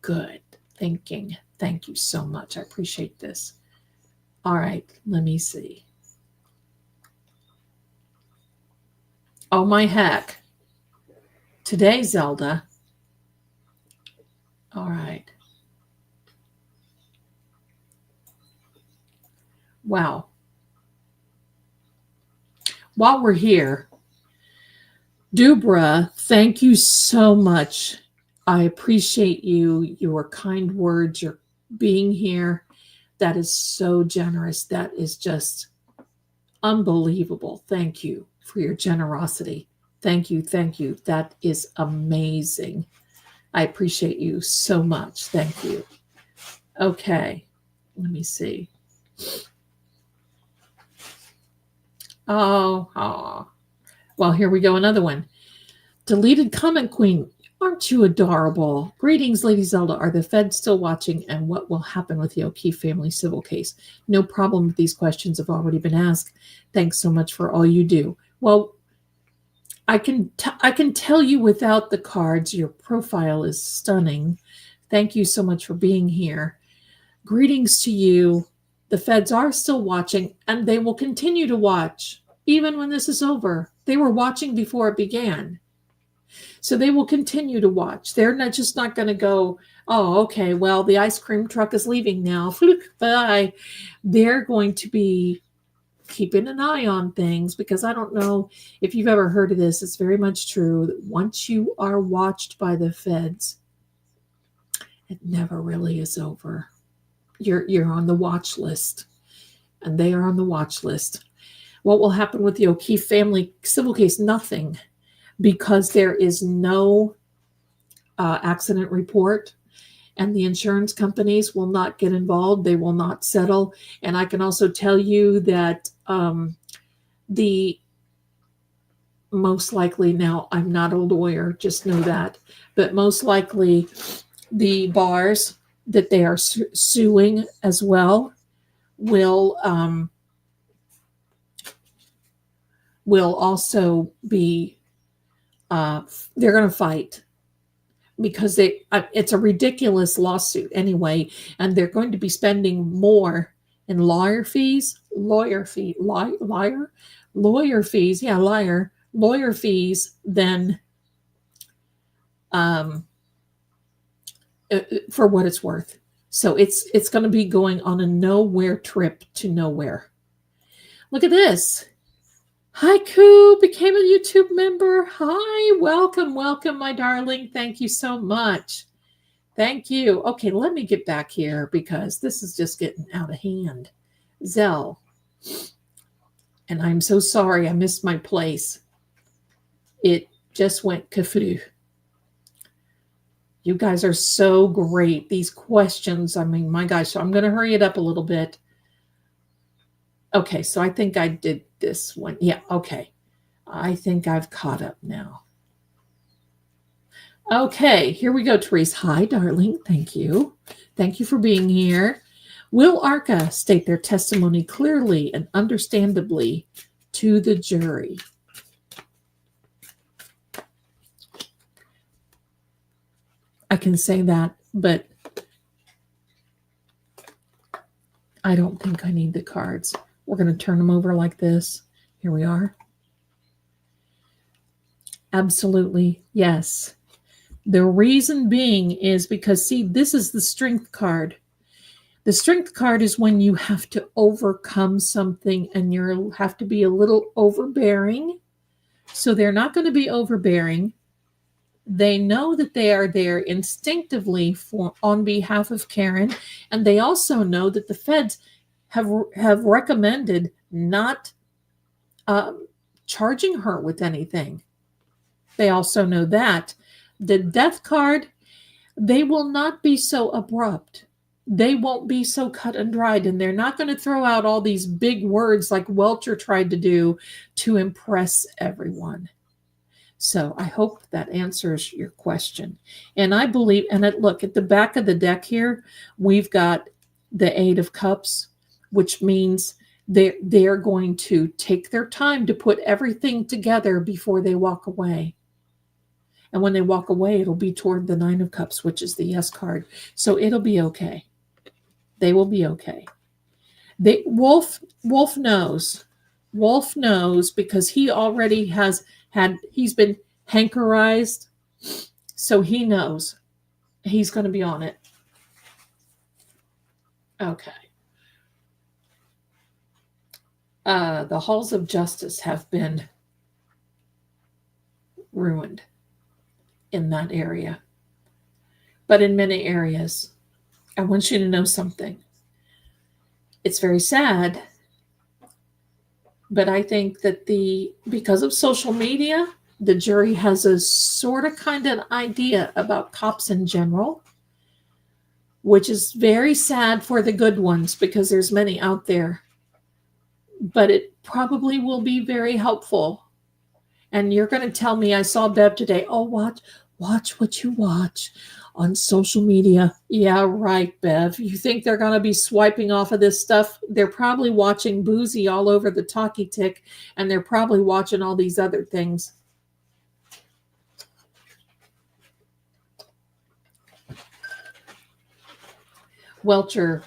Good thinking. Thank you so much. I appreciate this. All right, let me see. Oh, my heck. Today, Zelda. All right. Wow. While we're here, Dubra, thank you so much. I appreciate your kind words, your being here. That is so generous. That is just unbelievable. Thank you for your generosity. Thank you. That is amazing. I appreciate you so much. Thank you. Okay, let me see. Oh. Well, here we go. Another one. Deleted comment queen. Aren't you adorable? Greetings, Lady Zelda. Are the feds still watching, and what will happen with the O'Keefe family civil case? No problem. These questions have already been asked. Thanks so much for all you do. Well, I can tell you without the cards, your profile is stunning. Thank you so much for being here. Greetings to you. The feds are still watching, and they will continue to watch even when this is over. They were watching before it began. So they will continue to watch. They're not going to go, oh, okay, well, the ice cream truck is leaving now. Bye. They're going to be keeping an eye on things, because I don't know if you've ever heard of this. It's very much true that once you are watched by the feds, it never really is over. You're on the watch list, and they are on the watch list. What will happen with the O'Keefe family civil case? Nothing, because there is no accident report, and the insurance companies will not get involved. They will not settle. And I can also tell you that the most likely, now I'm not a lawyer, just know that, but most likely the bars that they are suing as well will also be they're going to fight, because it's a ridiculous lawsuit anyway, and they're going to be spending more in lawyer fees than for what it's worth. So it's going to be going on a nowhere trip to nowhere. Look at this. Haiku became a YouTube member. Hi, welcome, my darling. Thank you so much. Thank you. Okay, let me get back here, because this is just getting out of hand. Zell. And I'm so sorry I missed my place. It just went kafoo. You guys are so great. These questions, I mean, my gosh, so I'm going to hurry it up a little bit. Okay, so I think I did this one. Yeah, okay. I think I've caught up now. Okay, here we go, Therese. Hi, darling. Thank you. Thank you for being here. Will Arca state their testimony clearly and understandably to the jury? I can say that, but I don't think I need the cards. We're going to turn them over like this. Here we are. Absolutely, yes. The reason being is because, see, this is the strength card. The strength card is when you have to overcome something and you have to be a little overbearing. So they're not going to be overbearing. They know that they are there instinctively on behalf of Karen, and they also know that the feds have recommended not charging her with anything. They also know that. The death card, they will not be so abrupt. They won't be so cut and dried, and they're not going to throw out all these big words like Welcher tried to do to impress everyone. So I hope that answers your question. And I believe, and look, at the back of the deck here, we've got the Eight of Cups, which means they're going to take their time to put everything together before they walk away. And when they walk away, it'll be toward the Nine of Cups, which is the yes card. So it'll be okay. They will be okay. Wolf knows. Wolf knows because he already he's been hankerized. So he knows. He's going to be on it. Okay. The halls of justice have been ruined in that area. But in many areas, I want you to know something. It's very sad, but I think that because of social media, the jury has a sort of kind of idea about cops in general, which is very sad for the good ones because there's many out there. But it probably will be very helpful. And you're going to tell me, I saw Bev today, oh, watch what you watch on social media. Yeah, right, Bev. You think they're going to be swiping off of this stuff? They're probably watching Boozy all over the Talkie Tick, and they're probably watching all these other things. Welcher,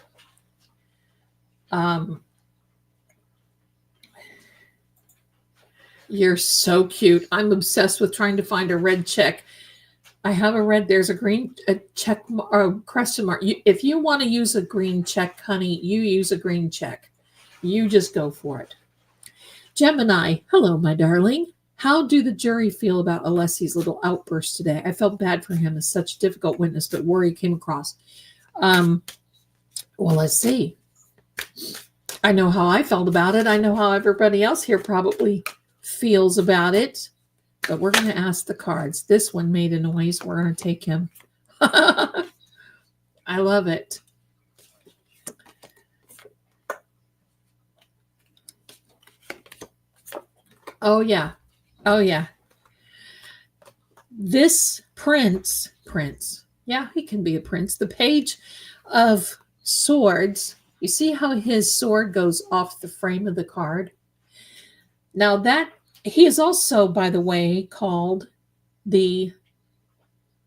you're so cute. I'm obsessed with trying to find a red check. I have a red. There's a check or question mark. If you want to use a green check, honey, you use a green check. You just go for it. Gemini, hello, my darling. How do the jury feel about Alessi's little outburst today? I felt bad for him as such a difficult witness, but worry came across. Well, let's see. I know how I felt about it. I know how everybody else here probably feels about it. But we're going to ask the cards. This one made a noise. We're going to take him. I love it. Oh, yeah. Oh, yeah. This prince. Yeah, he can be a prince. The Page of Swords. You see how his sword goes off the frame of the card? Now he is also, by the way, called the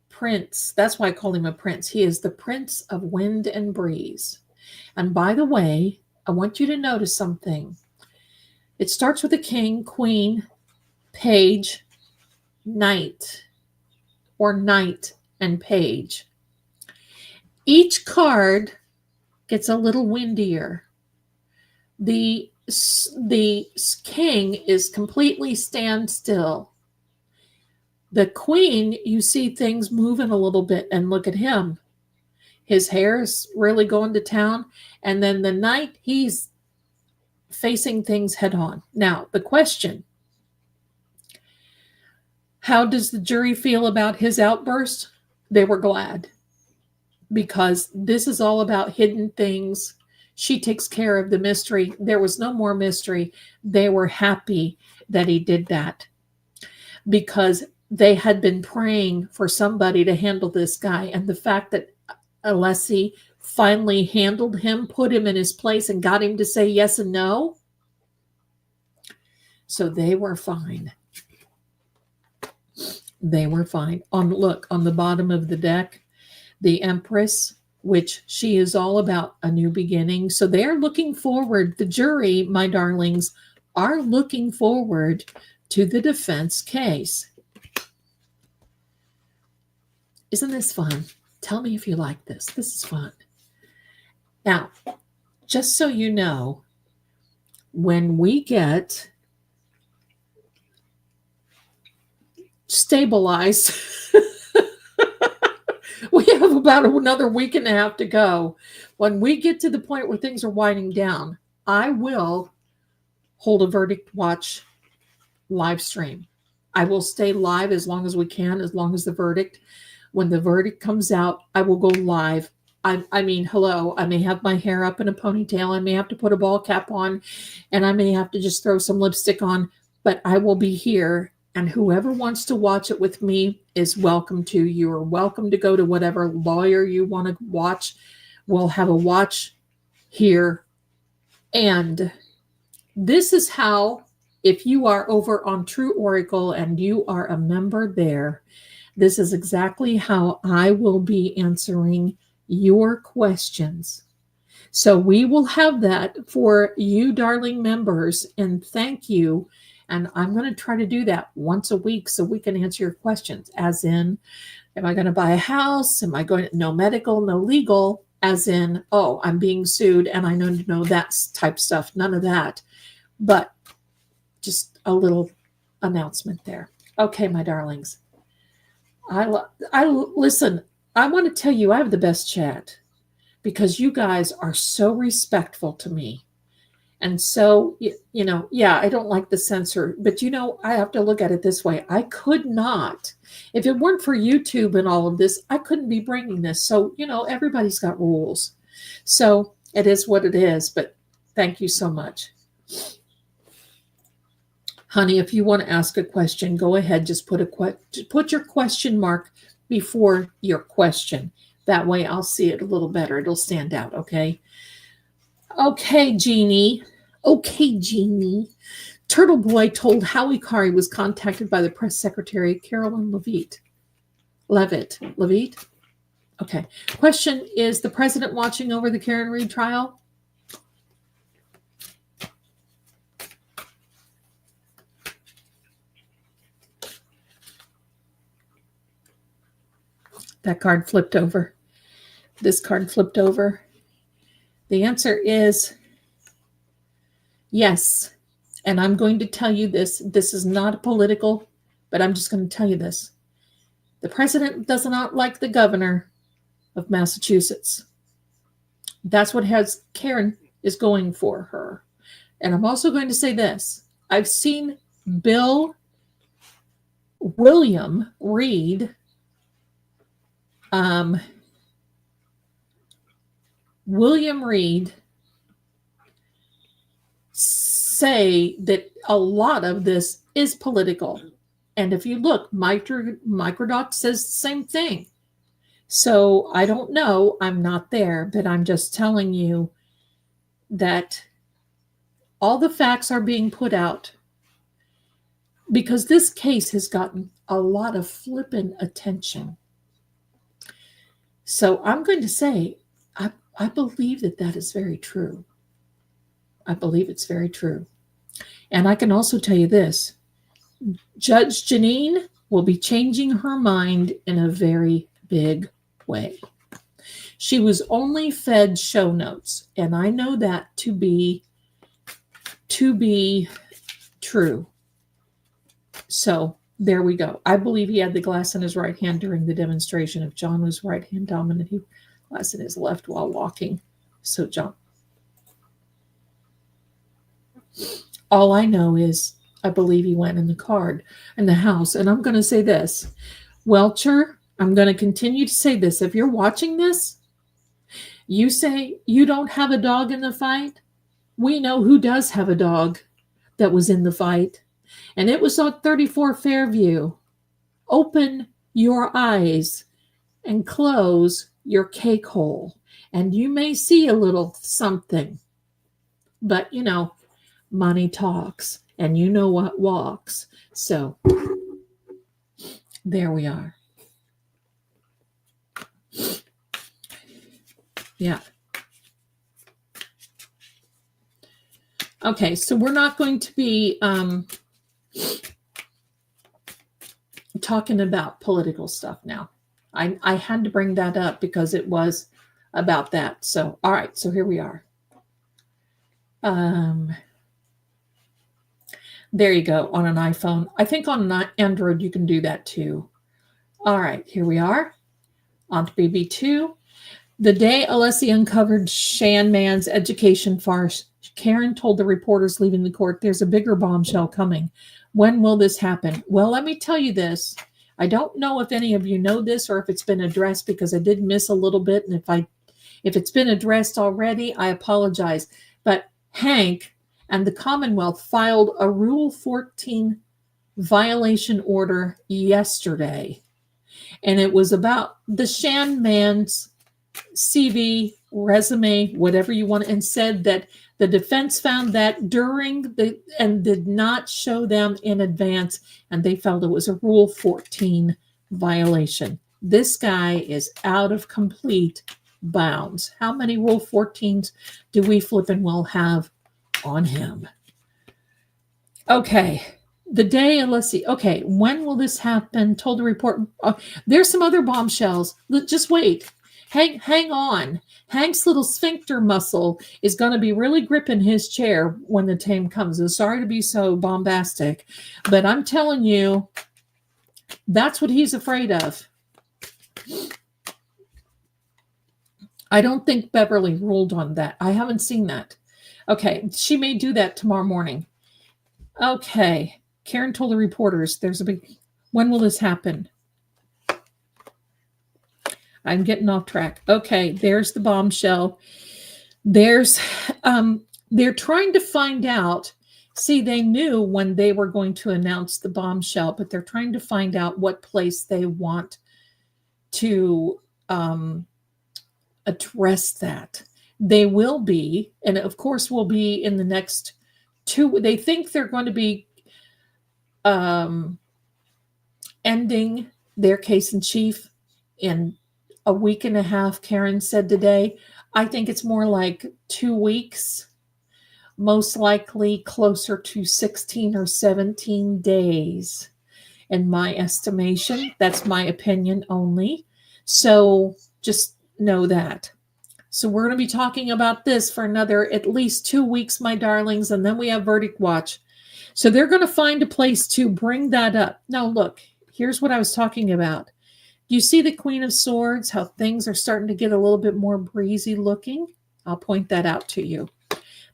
Prince. That's why I call him a prince. He is the Prince of Wind and Breeze. And by the way, I want you to notice something. It starts with a king, queen, page, knight, or knight and page. Each card gets a little windier. The king is completely standstill. The queen, you see things moving a little bit, and look at him. His hair is really going to town. And then the knight, he's facing things head on. Now, the question, how does the jury feel about his outburst? They were glad because this is all about hidden things. She takes care of the mystery. There was no more mystery. They were happy that he did that because they had been praying for somebody to handle this guy. And the fact that Alessi finally handled him, put him in his place, and got him to say yes and no. So they were fine. They were fine. Look, on the bottom of the deck, the Empress, which she is all about a new beginning. So they're looking forward. The jury, my darlings, are looking forward to the defense case. Isn't this fun? Tell me if you like this. This is fun. Now, just so you know, when we get stabilized, we have about another week and a half to go. When we get to the point where things are winding down, I will hold a verdict watch live stream. I will stay live as long as we can, as long as the verdict. When the verdict comes out, I will go live. I mean, hello, I may have my hair up in a ponytail. I may have to put a ball cap on, and I may have to just throw some lipstick on, but I will be here. And whoever wants to watch it with me is welcome to. You are welcome to go to whatever lawyer you want to watch. We'll have a watch here. And this is how, if you are over on True Oracle and you are a member there, this is exactly how I will be answering your questions. So we will have that for you, darling members, and thank you. And I'm going to try to do that once a week so we can answer your questions, as in, am I going to buy a house? Am I going to, no medical, no legal, as in, oh, I'm being sued and I know that type stuff. None of that. But just a little announcement there. Okay, my darlings. Listen, I want to tell you, I have the best chat because you guys are so respectful to me. And so, yeah, I don't like the censor, but I have to look at it this way. I could not, if it weren't for YouTube and all of this, I couldn't be bringing this. So, everybody's got rules. So it is what it is, but thank you so much. Honey, if you want to ask a question, go ahead. Just put your question mark before your question. That way I'll see it a little better. It'll stand out, okay? Okay, Jeannie. Okay, Jeannie. Turtle Boy told Howie Kari was contacted by the press secretary, Carolyn Levitt. Levitt? Okay. Question, is the president watching over the Karen Read trial? That card flipped over. This card flipped over. The answer is yes. And I'm going to tell you this. This is not political, but I'm just going to tell you this. The president does not like the governor of Massachusetts. That's what Karen is going for her. And I'm also going to say this. I've seen William Reed say that a lot of this is political. And if you look, Microdot says the same thing. So I don't know. I'm not there, but I'm just telling you that all the facts are being put out because this case has gotten a lot of flippin' attention. So I'm going to say, I believe that is very true. I believe it's very true. And I can also tell you this. Judge Janine will be changing her mind in a very big way. She was only fed show notes, and I know that to be true. So there we go. I believe he had the glass in his right hand during the demonstration. If John was right hand dominant, he glass in his left while walking. So John. All I know is I believe he went in the house. And I'm going to say this. Welcher, I'm going to continue to say this. If you're watching this, you say you don't have a dog in the fight. We know who does have a dog that was in the fight, and it was on 34 Fairview. Open your eyes and close your cake hole, and you may see a little something. But, money talks, and you know what walks. So there we are. Yeah. Okay, so we're not going to be talking about political stuff now. I had to bring that up because it was about that. So, all right, so here we are. There you go, on an iPhone. I think on an Android you can do that too. All right, here we are. On to BB2. The day Alessi uncovered Shan Man's education farce, Karen told the reporters leaving the court, there's a bigger bombshell coming. When will this happen? Well, let me tell you this. I don't know if any of you know this or if it's been addressed, because I did miss a little bit. And if it's been addressed already, I apologize. But Hank and the Commonwealth filed a Rule 14 violation order yesterday. And it was about the Shan Man's CV, resume, whatever you want, and said that the defense found that and did not show them in advance, and they felt it was a Rule 14 violation. This guy is out of complete bounds. How many Rule 14s do we flippin' well have on him? Okay. The day Alessi, okay, when will this happen? Told the report. There's some other bombshells. Just wait. Hang on. Hank's little sphincter muscle is going to be really gripping his chair when the time comes. I'm sorry to be so bombastic, but I'm telling you, that's what he's afraid of. I don't think Beverly ruled on that. I haven't seen that. Okay, she may do that tomorrow morning. Okay, Karen told the reporters, when will this happen? I'm getting off track. Okay, there's the bombshell. They're trying to find out. See, they knew when they were going to announce the bombshell, but they're trying to find out what place they want to address that. They will be, and of course will be in the next they think they're going to be ending their case in chief in a week and a half, Karen said today. I think it's more like 2 weeks, most likely closer to 16 or 17 days, in my estimation. That's my opinion only. So just know that. So we're going to be talking about this for another at least 2 weeks, my darlings, and then we have verdict watch. So they're going to find a place to bring that up. Now, look, here's what I was talking about. You see the Queen of Swords, how things are starting to get a little bit more breezy looking? I'll point that out to you.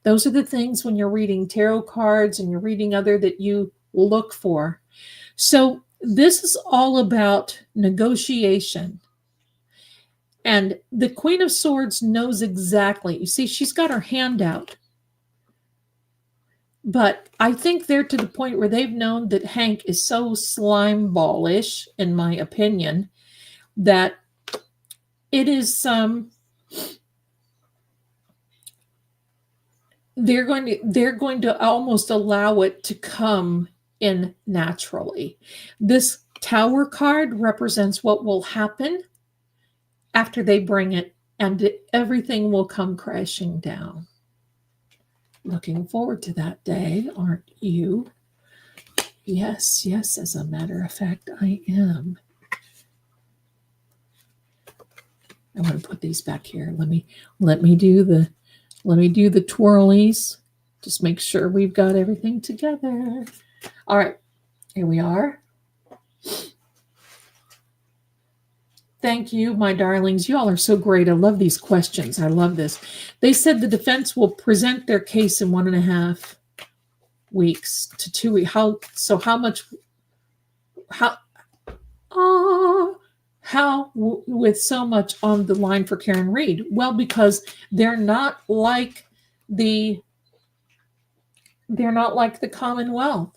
Those are the things when you're reading tarot cards and you're reading other that you look for. So this is all about negotiation. And the Queen of Swords knows exactly. You see, she's got her hand out. But I think they're to the point where they've known that Hank is so slime ballish, in my opinion, that it is they're going to almost allow it to come in naturally. This Tower card represents what will happen after they bring it, and everything will come crashing down. Looking forward to that day, aren't you? Yes, as a matter of fact, I am. I'm going to put these back here. Let me do the twirlies. Just make sure we've got everything together. All right, here we are. Thank you, my darlings. You all are so great. I love these questions. I love this. They said the defense will present their case in 1.5 weeks to 2 weeks. How much? How with so much on the line for Karen Reed? Well, because they're not like the Commonwealth,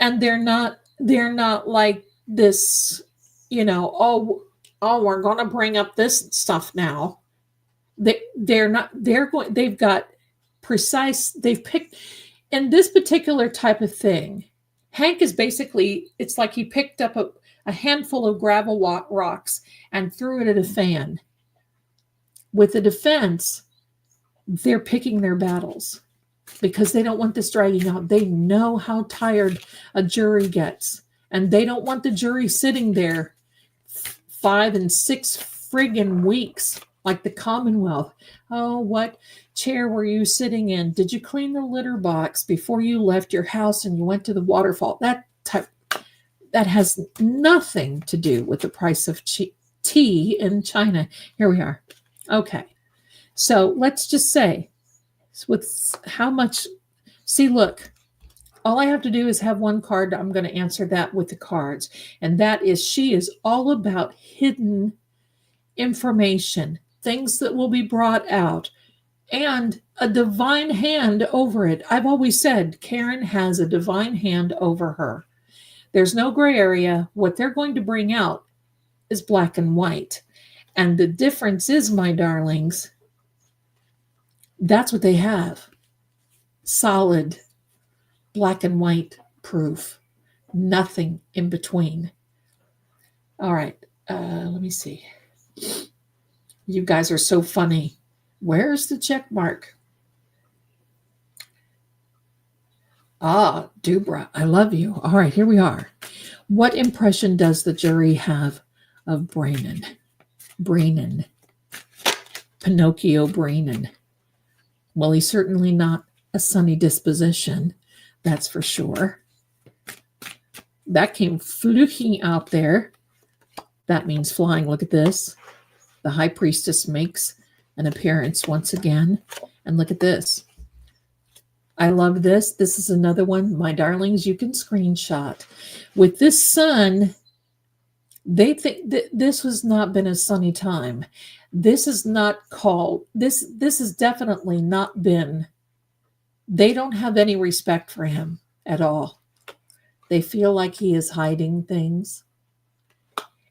and they're not like this, we're going to bring up this stuff now. They're not, they've got precise, they've picked in this particular type of thing. Hank is basically, it's like he picked up a handful of gravel rocks and threw it at a fan. With the defense, they're picking their battles because they don't want this dragging out. They know how tired a jury gets, and they don't want the jury sitting there 5 and 6 friggin' weeks like the Commonwealth. Oh, what chair were you sitting in? Did you clean the litter box before you left your house and you went to the waterfall? That has nothing to do with the price of tea in China. Here we are. Okay. So let's just say, with how much, see, look, all I have to do is have one card. I'm going to answer that with the cards. And that is, she is all about hidden information, things that will be brought out, and a divine hand over it. I've always said Karen has a divine hand over her. There's no gray area. What they're going to bring out is black and white. And the difference is, my darlings, that's what they have. Solid black and white proof. Nothing in between. All right. Let me see. You guys are so funny. Where's the check mark? Ah, Dubra, I love you. All right, here we are. What impression does the jury have of Braynon? Pinocchio Braynon. Well, he's certainly not a sunny disposition, that's for sure. That came fluking out there. That means flying. Look at this. The high priestess makes an appearance once again. And look at this. I love this. This is another one. My darlings, you can screenshot. With this sun, they think that this has not been a sunny time. This is not called, this has definitely not been, they don't have any respect for him at all. They feel like he is hiding things.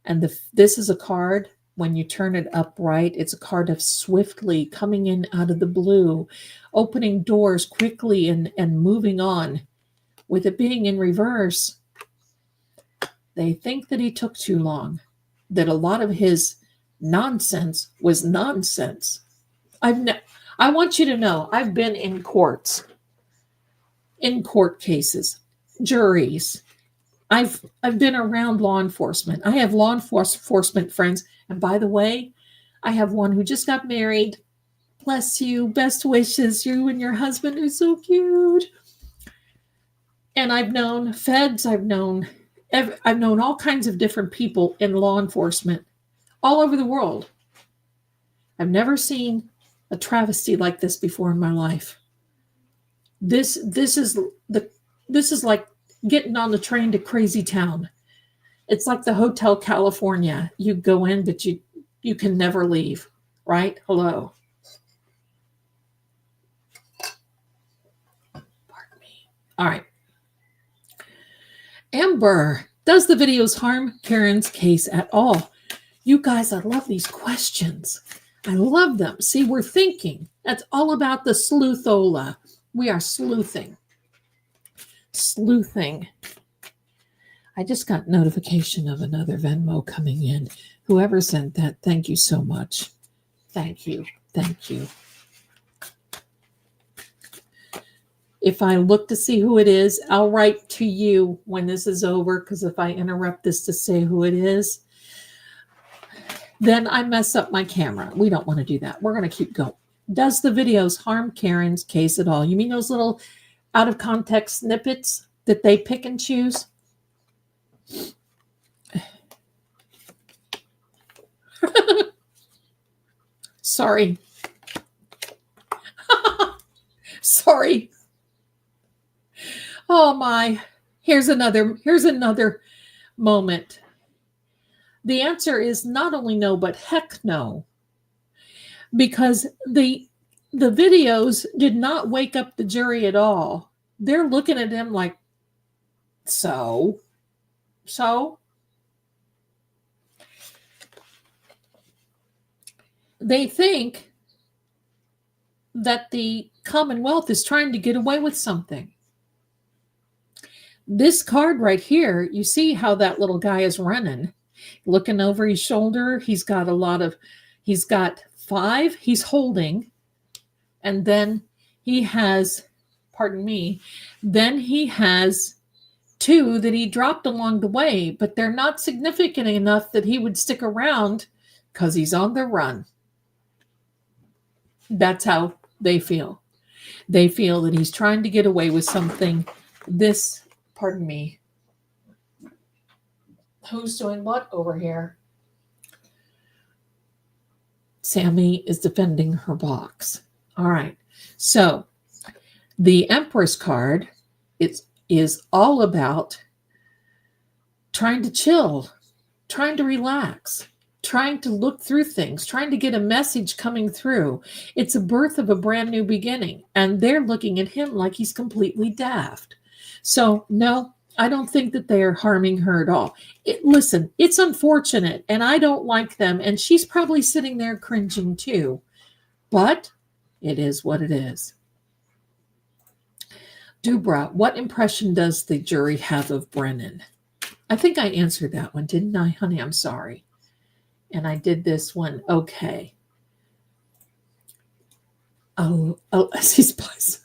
And this is a card. When you turn it upright, it's a card of swiftly coming in out of the blue, opening doors quickly and moving on. With it being in reverse, they think that he took too long, that a lot of his nonsense was nonsense. I want you to know, I've been in court cases, juries. I've been around law enforcement. I have law enforcement friends. And by the way, I have one who just got married. Bless you. Best wishes. You and your husband are so cute. And I've known feds. I've known all kinds of different people in law enforcement all over the world. I've never seen a travesty like this before in my life. This is like getting on the train to Crazy Town. It's like the Hotel California. You go in, but you can never leave, right? Hello. Pardon me. All right. Amber, does the videos harm Karen's case at all? You guys, I love these questions. I love them. See, we're thinking. That's all about the sleuthola. We are sleuthing. I just got notification of another Venmo coming in. Whoever sent that, thank you so much. Thank you. If I look to see who it is, I'll write to you when this is over, because if I interrupt this to say who it is, then I mess up my camera. We don't want to do that. We're going to keep going. Does the videos harm Karen's case at all? You mean those little out of context snippets that they pick and choose? Sorry. Sorry. Oh my. Here's another moment. The answer is not only no, but heck no. Because the videos did not wake up the jury at all. They're looking at him like, so? They think that the Commonwealth is trying to get away with something. This card right here, you see how that little guy is running, looking over his shoulder. He's got 5 he's holding, and then he has, then he has 2 that he dropped along the way, but they're not significant enough that he would stick around because he's on the run. That's how they feel. They feel that he's trying to get away with something. Who's doing what over here? Sammy is defending her box. All right. So the Empress card is all about trying to chill, trying to relax, trying to look through things, trying to get a message coming through. It's a birth of a brand new beginning, and they're looking at him like he's completely daft. So no, I don't think that they are harming her at all. Listen, it's unfortunate, and I don't like them, and she's probably sitting there cringing too, but it is what it is. Dubra, what impression does the jury have of Brennan? I think I answered that one, didn't I, honey? I'm sorry. And I did this one. Okay. Oh, she's plus.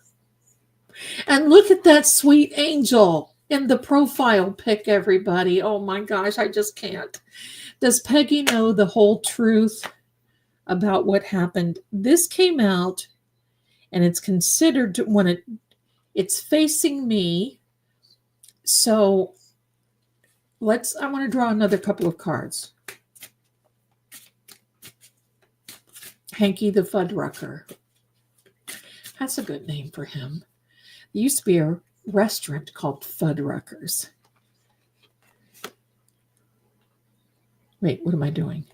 And look at that sweet angel in the profile pic, everybody. Oh my gosh, I just can't. Does Peggy know the whole truth about what happened? This came out, and it's considered when it's facing me. So I want to draw another couple of cards. Hanky the Fuddrucker. That's a good name for him. There used to be a restaurant called Fuddruckers. Wait, what am I doing?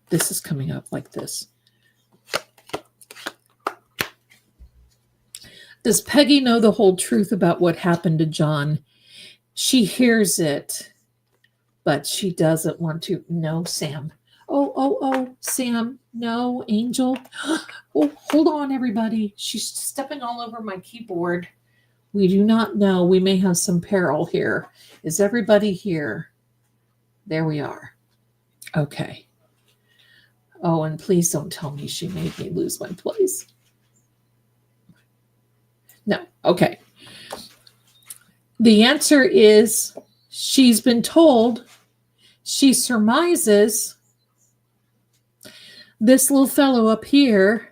This is coming up like this. Does Peggy know the whole truth about what happened to John? She hears it, but she doesn't want to. No, Sam. Oh, Sam. No, Angel. Oh, hold on, everybody. She's stepping all over my keyboard. We do not know. We may have some peril here. Is everybody here? There we are. Okay. Oh, and please don't tell me she made me lose my place. No. Okay. The answer is she's been told, she surmises this little fellow up here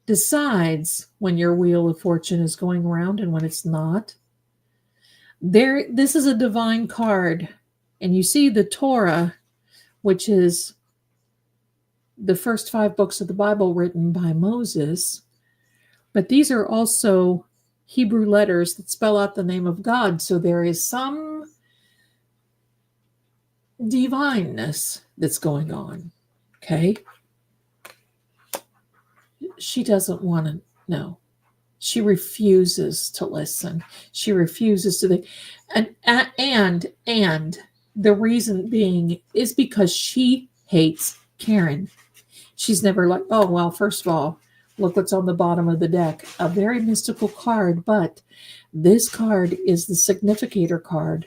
decides when your wheel of fortune is going around and when it's not. This is a divine card, and you see the Torah, which is the first 5 books of the Bible written by Moses, but these are also Hebrew letters that spell out the name of God. So there is some divineness that's going on. Okay. She doesn't want to know. She refuses to listen. She refuses to think. And the reason being is because she hates Karen. She's never like, oh, well, first of all, look what's on the bottom of the deck. A very mystical card, but this card is the significator card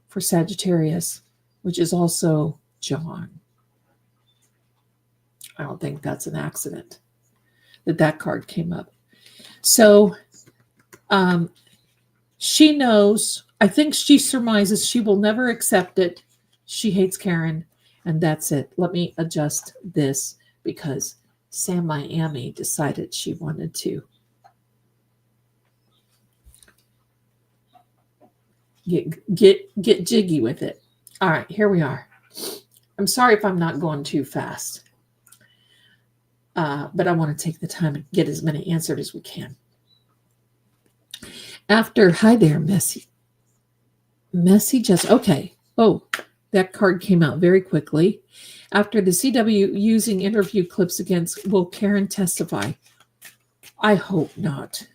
for Sagittarius, which is also John. I don't think that's an accident that card came up. So she knows, I think she surmises she will never accept it. She hates Karen, and that's it. Let me adjust this because Sam Miami decided she wanted to get jiggy with it. All right, here we are. I'm sorry if I'm not going too fast. But I want to take the time and get as many answered as we can. Hi there, Messy just, okay. Oh, That card came out very quickly. After the CW using interview clips against, will Karen testify? I hope not.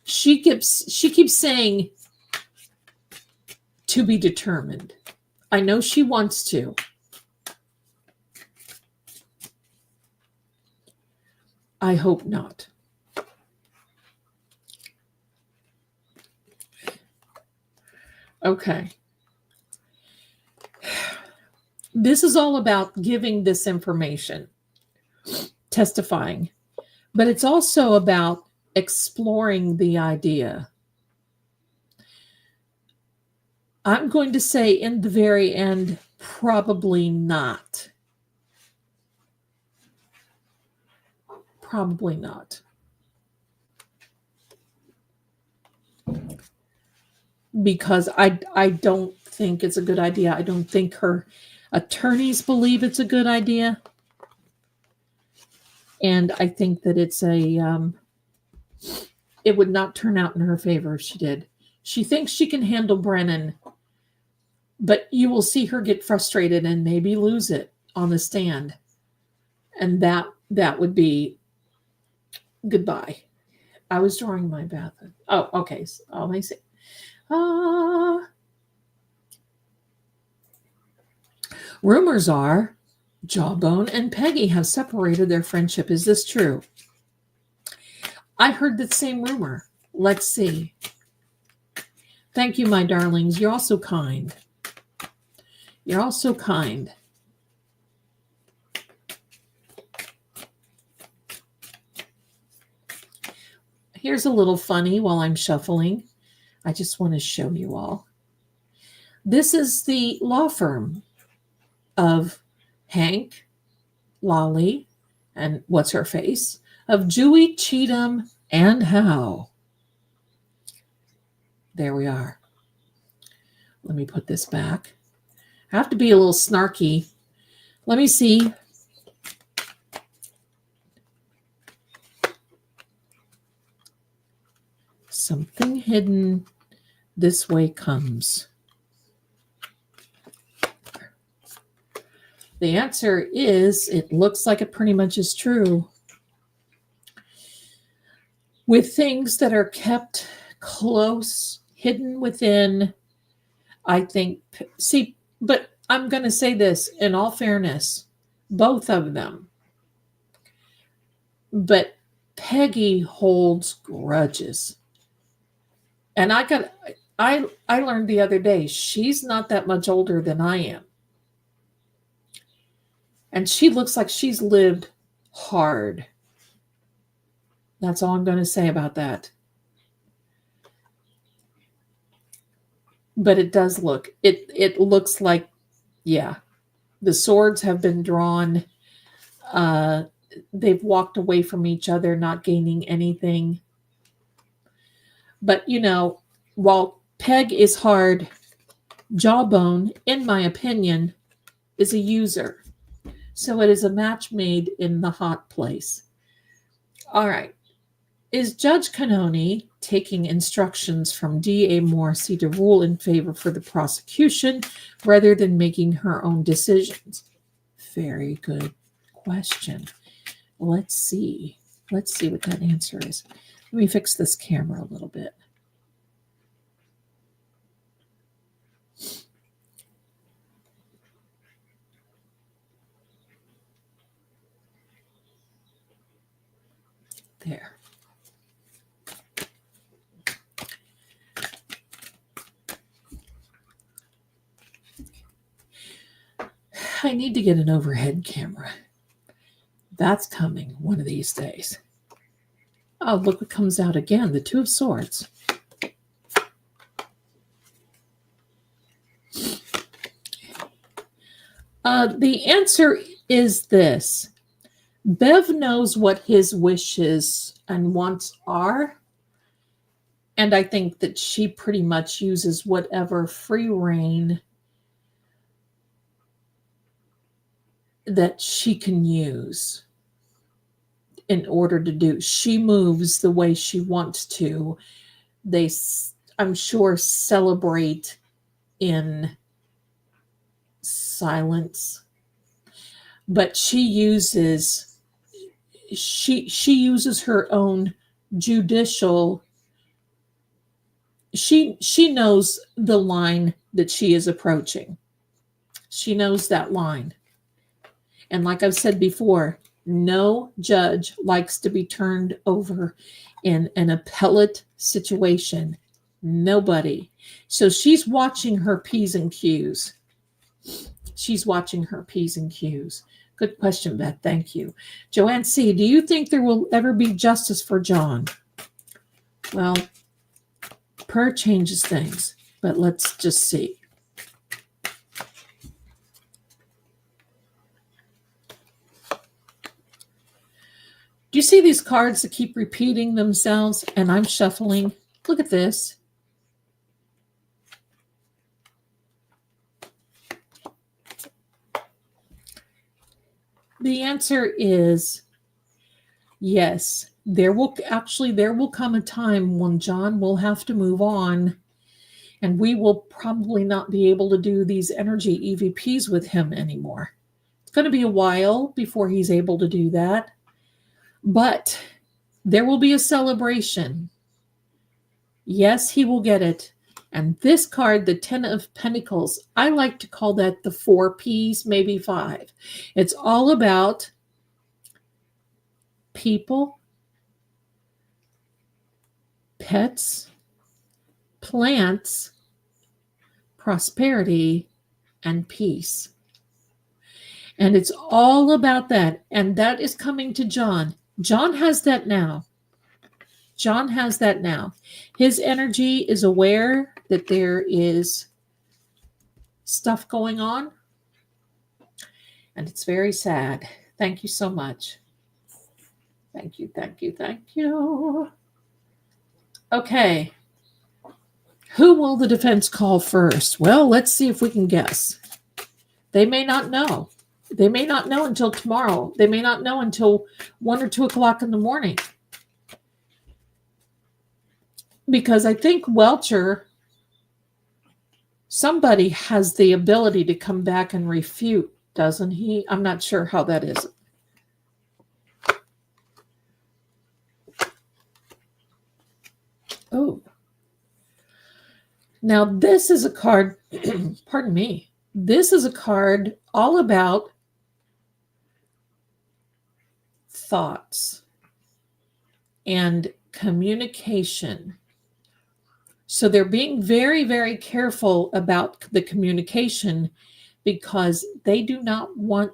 She keeps saying to be determined. I know she wants to. I hope not. Okay. This is all about giving this information, testifying, but it's also about exploring the idea. I'm going to say in the very end, probably not. Probably not. Because I don't think it's a good idea. I don't think her attorneys believe it's a good idea. And I think that it's it would not turn out in her favor if she did. She thinks she can handle Brennan, but you will see her get frustrated and maybe lose it on the stand. And that would be goodbye. I was drawing my bath. Oh, okay. So, let me see. Rumors are Jawbone and Peggy have separated their friendship. Is this true? I heard the same rumor. Let's see. Thank you, my darlings. You're all so kind. You're all so kind. Here's a little funny while I'm shuffling. I just want to show you all. This is the law firm of Hank, Lolly, and what's her face, of Dewey, Cheatham, and Howe. There we are. Let me put this back. I have to be a little snarky. Let me see. Something hidden this way comes. The answer is, it looks like it pretty much is true. With things that are kept close, hidden within, I think, see, but I'm going to say this in all fairness, both of them. But Peggy holds grudges. And I learned the other day, she's not that much older than I am. And she looks like she's lived hard. That's all I'm going to say about that. But it does look, it looks like, yeah, the swords have been drawn. They've walked away from each other, not gaining anything. But, you know, while Peg is hard, Jawbone, in my opinion, is a user. So it is a match made in the hot place. All right. Is Judge Cannoni taking instructions from D.A. Morrissey to rule in favor for the prosecution rather than making her own decisions? Very good question. Let's see. Let's see what that answer is. Let me fix this camera a little bit. There. I need to get an overhead camera. That's coming one of these days. Oh, look what comes out again. The Two of Swords. The answer is this. Bev knows what his wishes and wants are. And I think that she pretty much uses whatever free reign that she can use in order to do. She moves the way she wants to. They, I'm sure, celebrate in silence, but she uses her own judicial. She knows the line that she is approaching. She knows that line. And like I've said before, no judge likes to be turned over in an appellate situation. Nobody. So she's watching her P's and Q's. She's watching her P's and Q's. Good question, Beth. Thank you. Joanne C., do you think there will ever be justice for John? Well, prayer changes things, but let's just see. Do you see these cards that keep repeating themselves? And I'm shuffling. Look at this. The answer is yes. There will come a time when John will have to move on, and we will probably not be able to do these energy EVPs with him anymore. It's going to be a while before he's able to do that. But there will be a celebration. Yes, he will get it. And this card, the 10 of Pentacles, I like to call that the 4 Ps, maybe 5. It's all about people, pets, plants, prosperity, and peace. And it's all about that. And that is coming to John. John has that now. John has that now. His energy is aware that there is stuff going on. And it's very sad. Thank you so much. Thank you, thank you, thank you. Okay. Who will the defense call first? Well, let's see if we can guess. They may not know. They may not know until tomorrow. They may not know until 1 or 2 o'clock in the morning. Because I think Welcher, somebody has the ability to come back and refute, doesn't he? I'm not sure how that is. Oh. Now this is a card, pardon me. This is a card all about thoughts and communication. So they're being very, very careful about the communication because they do not want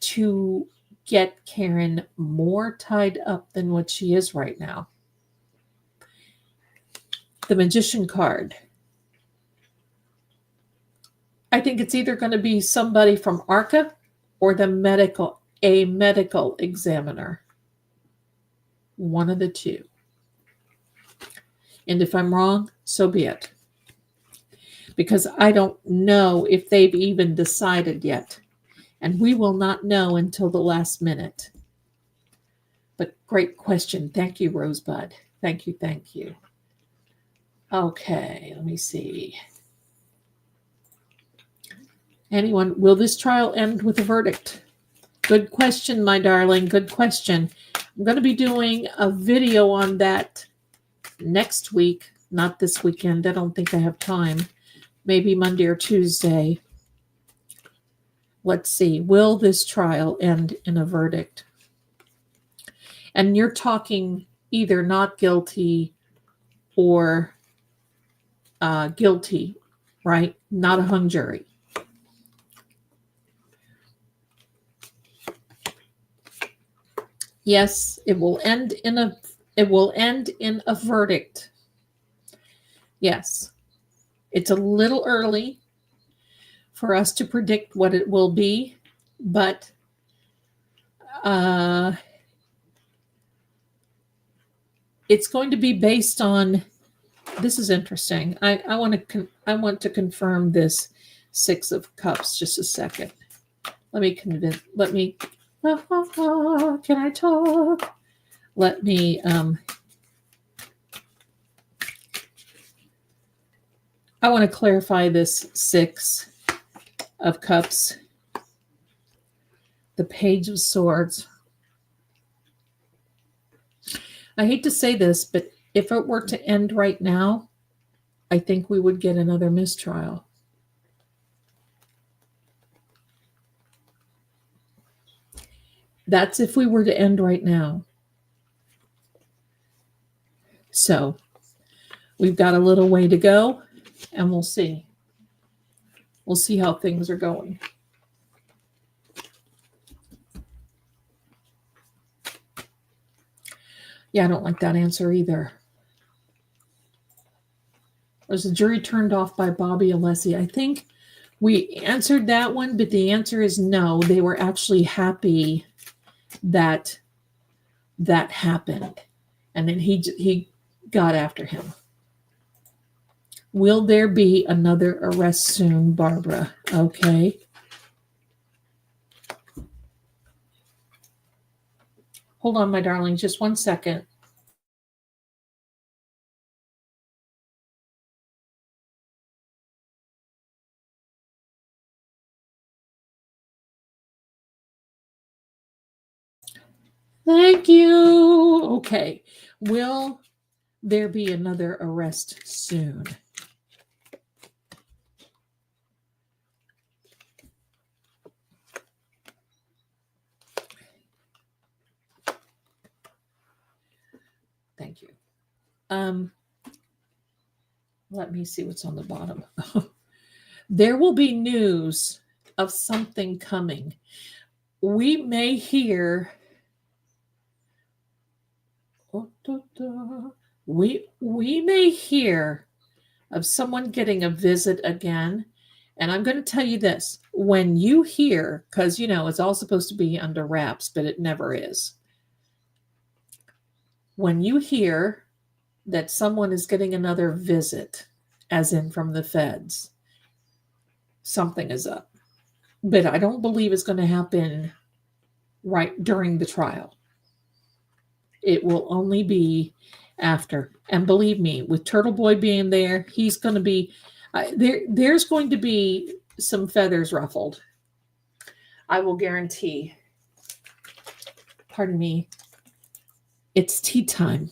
to get Karen more tied up than what she is right now. The Magician card. I think it's either going to be somebody from ARCA or a medical examiner. One of the two. And if I'm wrong, so be it. Because I don't know if they've even decided yet. And we will not know until the last minute. But great question. Thank you, Rosebud. Thank you, thank you. Okay, let me see. Anyone, will this trial end with a verdict? Good question, my darling. Good question. I'm going to be doing a video on that next week, not this weekend. I don't think I have time. Maybe Monday or Tuesday. Let's see. Will this trial end in a verdict? And you're talking either not guilty or guilty, right? Not a hung jury. Yes, it will end in a verdict. Yes. It's a little early for us to predict what it will be, but it's going to be based on, this is interesting. I want to confirm this 6 of Cups just a second. Can I talk? Let me I want to clarify this 6 of Cups, the Page of Swords. I hate to say this, but if it were to end right now, I think we would get another mistrial. That's if we were to end right now. So we've got a little way to go, and we'll see. We'll see how things are going. Yeah, I don't like that answer either. Was the jury turned off by Bobby Alessi? I think we answered that one, but the answer is no. They were actually happy that that happened. And then he got after him. Will there be another arrest soon, Barbara? Okay. Hold on, my darling, just 1 second. Thank you. Okay. Will there be another arrest soon? Thank you. Let me see what's on the bottom. There will be news of something coming. We may hear we may hear of someone getting a visit again. And I'm going to tell you this. When you hear, because, you know, it's all supposed to be under wraps, but it never is. When you hear that someone is getting another visit, as in from the feds, something is up. But I don't believe it's going to happen right during the trial. It will only be after. And believe me, with Turtle Boy being there, he's going to be, there's going to be some feathers ruffled. I will guarantee. Pardon me. It's tea time.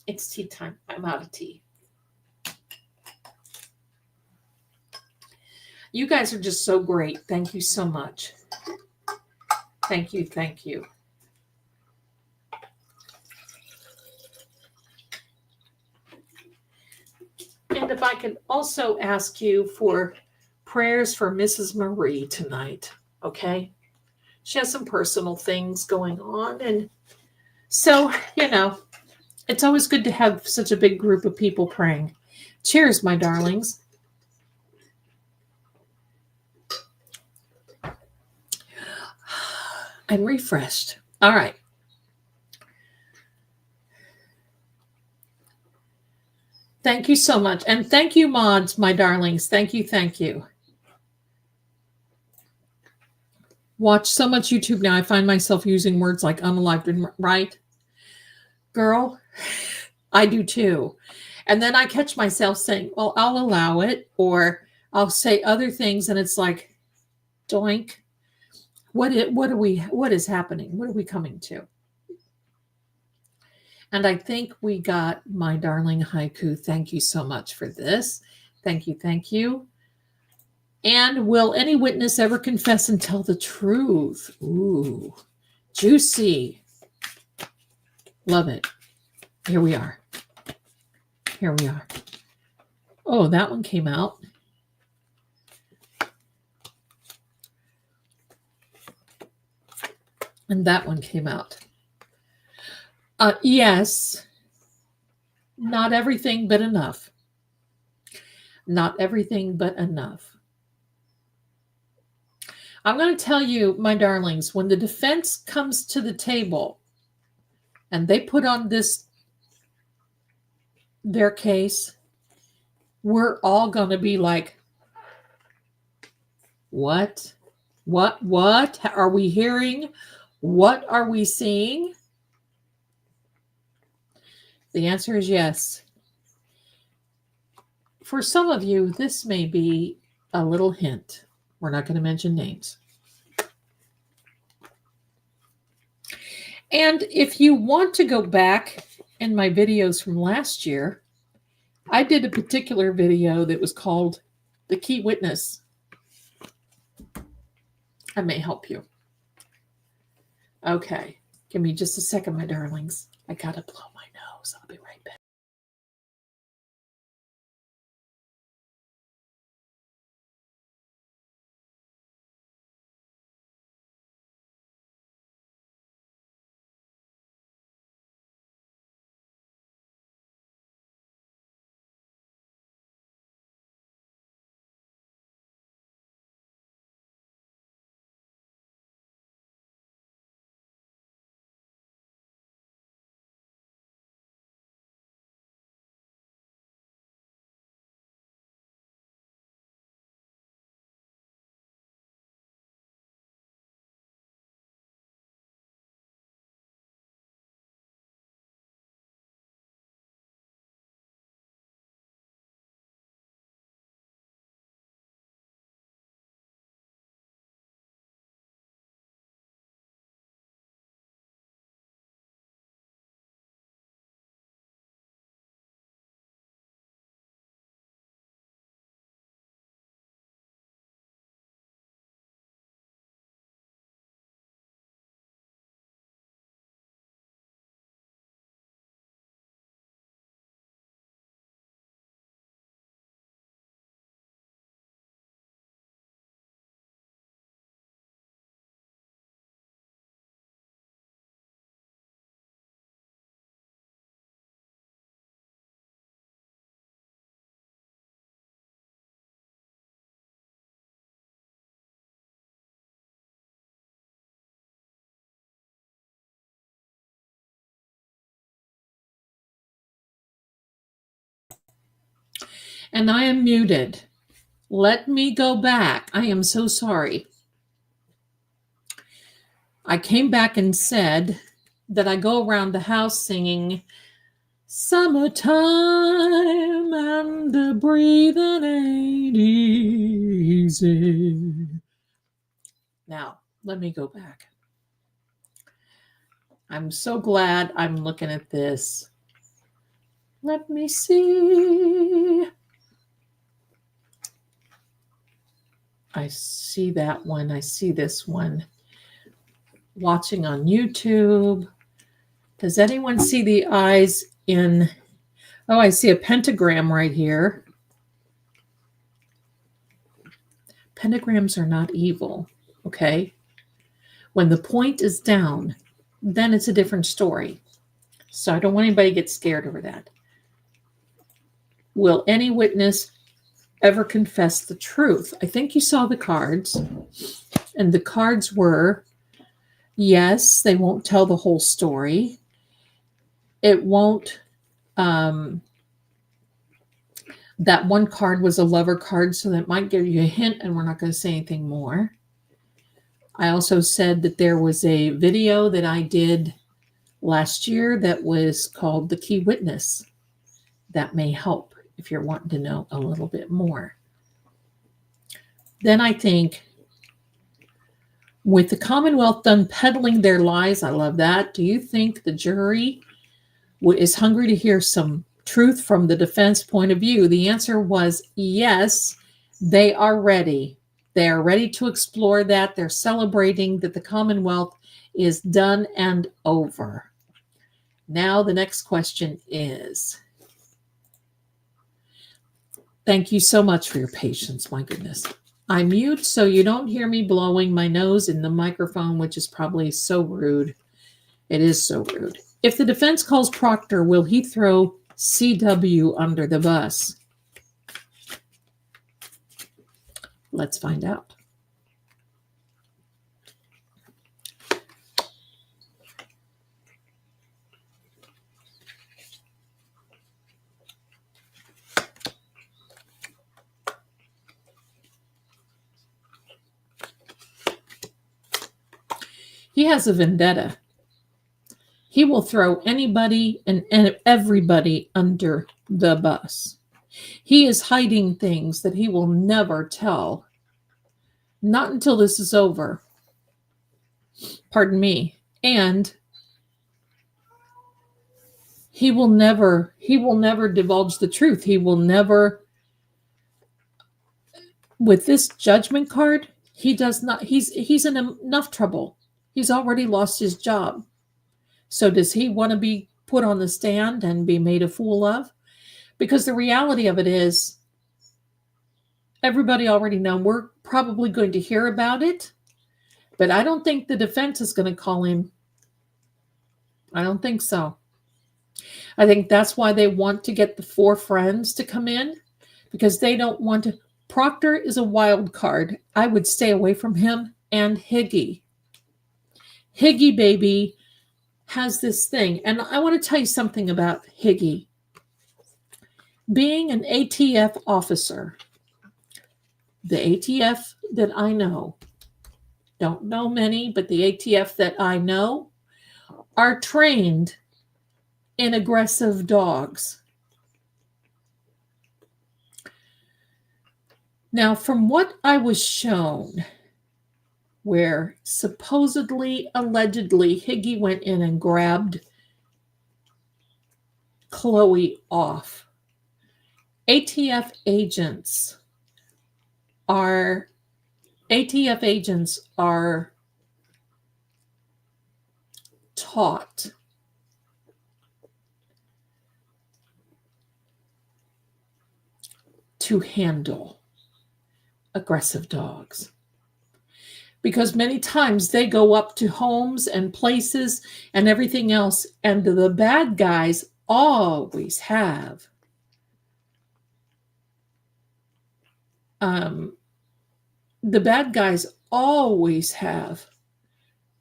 It's tea time. I'm out of tea. You guys are just so great. Thank you so much. Thank you. Thank you. And if I could also ask you for prayers for Mrs. Marie tonight, okay? She has some personal things going on. And so, you know, it's always good to have such a big group of people praying. Cheers, my darlings. I'm refreshed. All right. Thank you so much. And thank you, mods, my darlings. Thank you. Thank you. Watch so much YouTube now. I find myself using words like unalived, right? Girl, I do too. And then I catch myself saying, well, I'll allow it. Or I'll say other things. And it's like, doink. What is happening? What are we coming to? And I think we got my darling haiku. Thank you so much for this. Thank you. Thank you. And will any witness ever confess and tell the truth? Ooh, juicy. Love it. Here we are. Here we are. Oh, that one came out. And that one came out. Yes. Not everything, but enough. Not everything, but enough. I'm going to tell you, my darlings, when the defense comes to the table and they put on their case, we're all going to be like, what? What are we hearing? What are we seeing? The answer is yes. For some of you, this may be a little hint. We're not going to mention names. And if you want to go back in my videos from last year, I did a particular video that was called The Key Witness. I may help you. Okay, give me just a second, my darlings. I gotta blow my nose. I'll be right back. And I am muted. Let me go back. I am so sorry. I came back and said that I go around the house singing "Summertime and the breathing ain't easy." Now, let me go back. I'm so glad I'm looking at this. Let me see. I see that one. I see this one. Watching on YouTube. Does anyone see the eyes in... Oh, I see a pentagram right here. Pentagrams are not evil, okay? When the point is down, then it's a different story. So I don't want anybody to get scared over that. Will any witness ever confess the truth? I think you saw the cards. And the cards were, yes, they won't tell the whole story. It won't... that one card was a lover card, so that might give you a hint, and we're not going to say anything more. I also said that there was a video that I did last year that was called The Key Witness. That may help if you're wanting to know a little bit more. Then I think, with the Commonwealth done peddling their lies, I love that. Do you think the jury is hungry to hear some truth from the defense point of view? The answer was yes, they are ready. They are ready to explore that. They're celebrating that the Commonwealth is done and over. Now the next question is, thank you so much for your patience. My goodness. I mute so you don't hear me blowing my nose in the microphone, which is probably so rude. It is so rude. If the defense calls Proctor, will he throw CW under the bus? Let's find out. He has a vendetta. He will throw anybody and everybody under the bus. He is hiding things that he will never tell. Not until this is over. Pardon me. And he will never divulge the truth. He will never, with this judgment card, he does not, he's in enough trouble. He's already lost his job. So does he want to be put on the stand and be made a fool of? Because the reality of it is, everybody already knows. We're probably going to hear about it, but I don't think the defense is going to call him. I don't think so. I think that's why they want to get the 4 friends to come in, because they don't want to. Proctor is a wild card. I would stay away from him, and Higgy. Higgy baby has this thing, and I want to tell you something about Higgy. Being an ATF officer, the ATF that I know, don't know many, but the ATF that I know are trained in aggressive dogs. Now, from what I was shown, where supposedly, allegedly, Higgy went in and grabbed Chloe off, ATF agents are taught to handle aggressive dogs, because many times they go up to homes and places and everything else, and the bad guys always have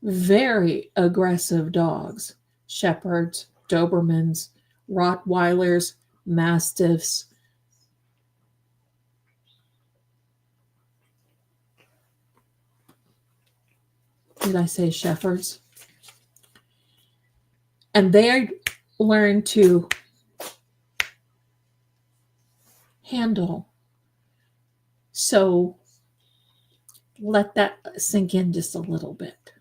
very aggressive dogs: shepherds, Dobermans, Rottweilers, Mastiffs. Did I say shepherds? And they learn to handle. So let that sink in just a little bit.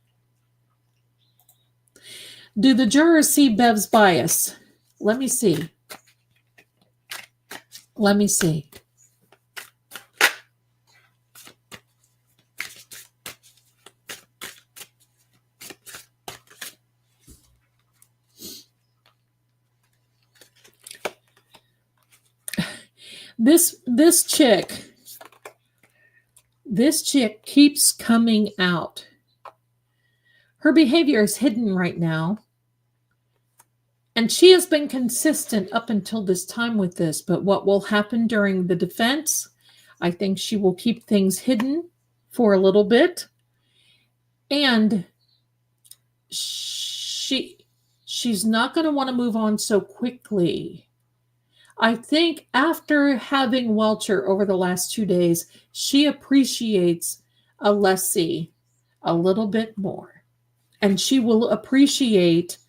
Do the jurors see Bev's bias? Let me see. This chick keeps coming out. Her behavior is hidden right now. And she has been consistent up until this time with this. But what will happen during the defense, I think she will keep things hidden for a little bit. And she's not going to want to move on so quickly. I think after having Welcher over the last 2 days, she appreciates Alessi a little bit more. And she will appreciate,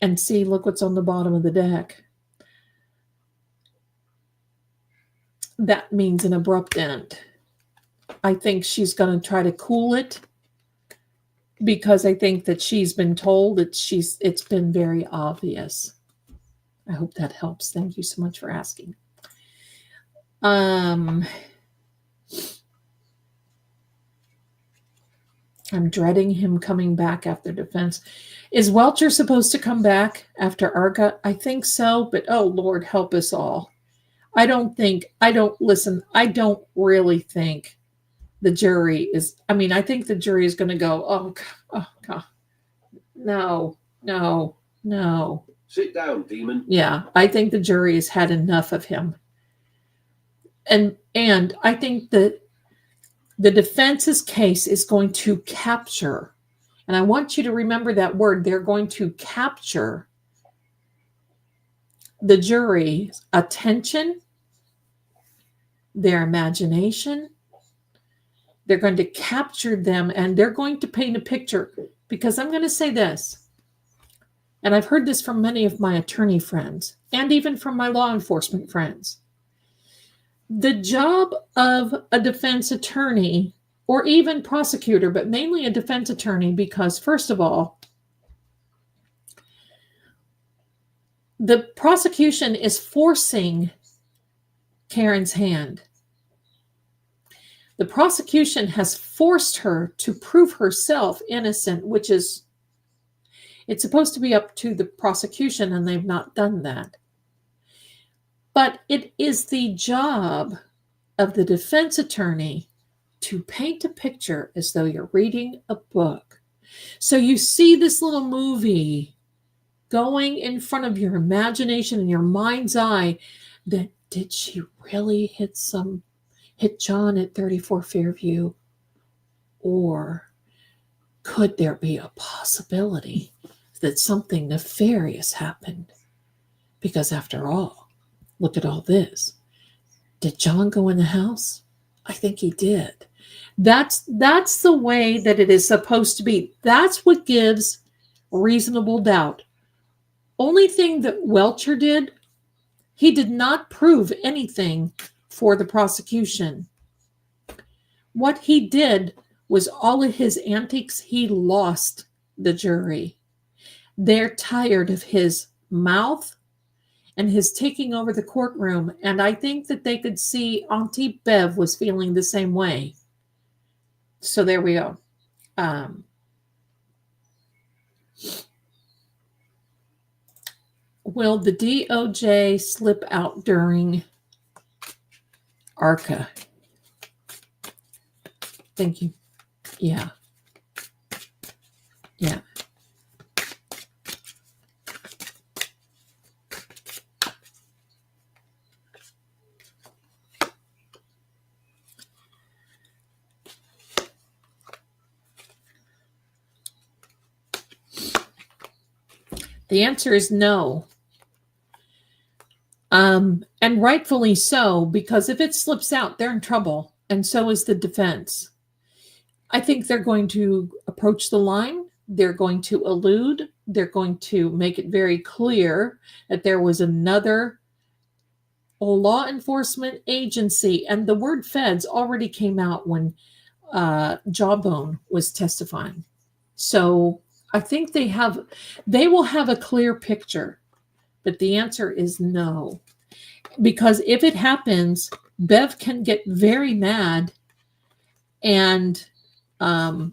and see, look what's on the bottom of the deck. That means an abrupt end. I think she's going to try to cool it, because I think that she's been told that it's been very obvious. I hope that helps. Thank you so much for asking. I'm dreading him coming back after defense. Is Welcher supposed to come back after Arca? I think so, but oh Lord, help us all. I don't really think the jury is, I think the jury is going to go, oh God, no. Sit down, demon. Yeah, I think the jury has had enough of him. And I think that the defense's case is going to capture, and I want you to remember that word, they're going to capture the jury's attention, their imagination. They're going to capture them, and they're going to paint a picture. Because I'm going to say this, and I've heard this from many of my attorney friends, and even from my law enforcement friends. The job of a defense attorney, or even prosecutor, but mainly a defense attorney, because first of all, the prosecution is forcing Karen's hand. The prosecution has forced her to prove herself innocent, which is, it's supposed to be up to the prosecution, and they've not done that. But it is the job of the defense attorney to paint a picture as though you're reading a book. So you see this little movie going in front of your imagination and your mind's eye, that did she really hit John at 34 Fairview? Or could there be a possibility that something nefarious happened? Because after all, look at all this. Did John go in the house? I think he did. That's the way that it is supposed to be. That's what gives reasonable doubt. Only thing that Welcher did, he did not prove anything for the prosecution. What he did was all of his antics, he lost the jury. They're tired of his mouth and his taking over the courtroom. And I think that they could see Auntie Bev was feeling the same way. So there we go. Will the DOJ slip out during ARCA? Thank you. Yeah. Yeah. The answer is no. And rightfully so, because if it slips out, they're in trouble, and so is the defense. I think they're going to approach the line. They're going to allude. They're going to make it very clear that there was another law enforcement agency, and the word feds already came out when Jawbone was testifying. So I think they will have a clear picture, but the answer is no. Because if it happens, Bev can get very mad, and I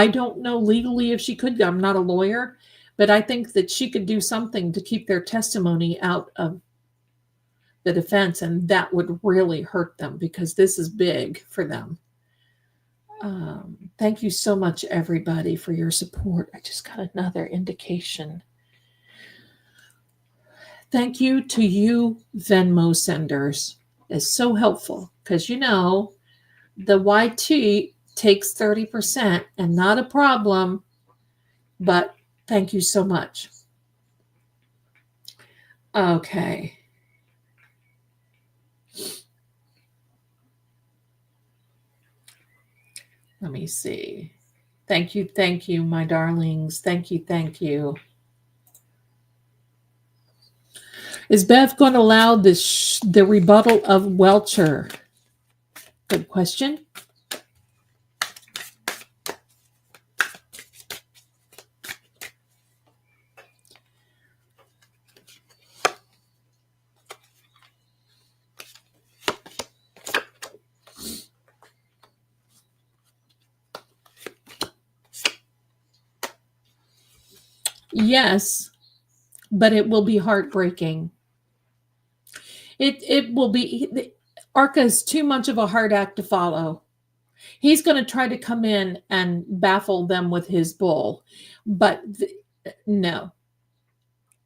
don't know legally if she could. I'm not a lawyer, but I think that she could do something to keep their testimony out of the defense, and that would really hurt them because this is big for them. Thank you so much, everybody, for your support. I just got another indication. Thank you to you Venmo senders. It's so helpful because, you know, the YT takes 30% and not a problem, but thank you so much. Okay. Let me see. Thank you, my darlings. Thank you. Is Bev going to allow the rebuttal of Welcher? Good question. Yes, but it will be heartbreaking. It will be. ARCA is too much of a hard act to follow. He's going to try to come in and baffle them with his bull, but no.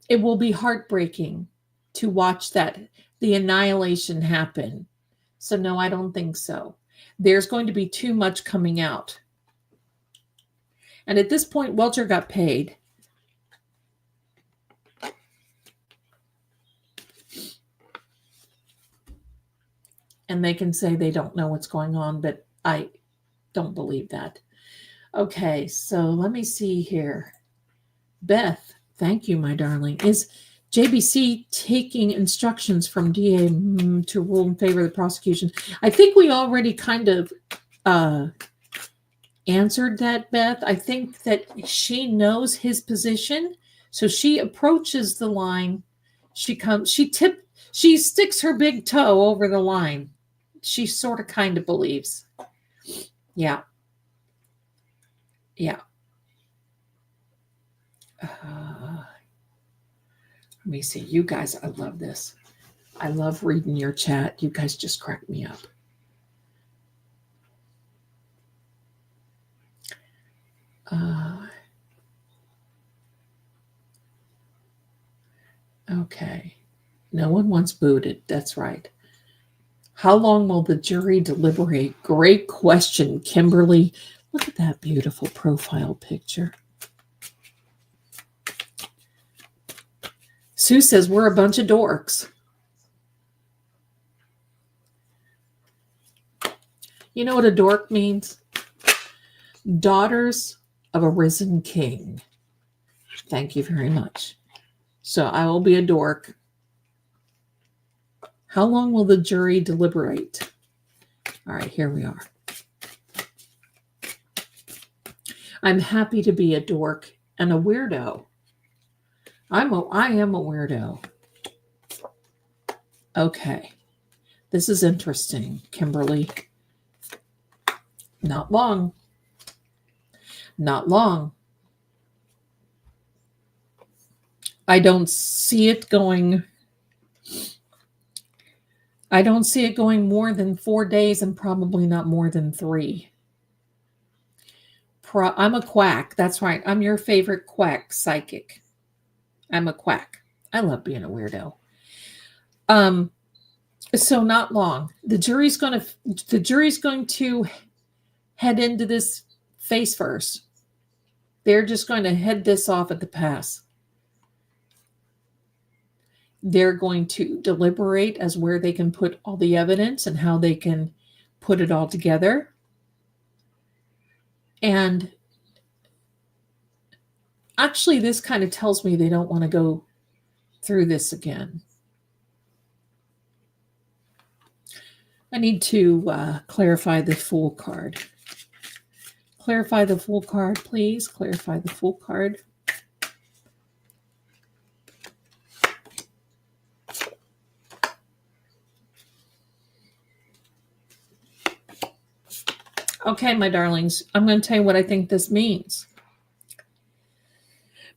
It will be heartbreaking to watch the annihilation happen. So no, I don't think so. There's going to be too much coming out. And at this point, Welcher got paid. And they can say they don't know what's going on, but I don't believe that. Okay, so let me see here. Beth, thank you, my darling. Is JBC taking instructions from DA to rule in favor of the prosecution. I think we already kind of answered that, Beth. I think that she knows his position, so she approaches the line. She sticks her big toe over the line. She sort of kind of believes. Yeah. Let me see. You guys, I love this. I love reading your chat. You guys just crack me up. Okay. No one wants booted. That's right. How long will the jury deliberate? Great question, Kimberly. Look at that beautiful profile picture. Sue says we're a bunch of dorks. You know what a dork means? Daughters of a risen king. Thank you very much. So I will be a dork. How long will the jury deliberate? All right, here we are. I'm happy to be a dork and a weirdo. I am a weirdo. Okay. This is interesting, Kimberly. Not long. Not long. I don't see it going more than 4 days and probably not more than 3. I'm a quack. That's right. I'm your favorite quack psychic. I'm a quack. I love being a weirdo. So not long. The jury's going to head into this face first. They're just going to head this off at the pass. They're going to deliberate as where they can put all the evidence and how they can put it all together. And actually, this kind of tells me they don't want to go through this again. I need to clarify the Fool card. Clarify the Fool card, please. Clarify the Fool card. Okay, my darlings, I'm going to tell you what I think this means.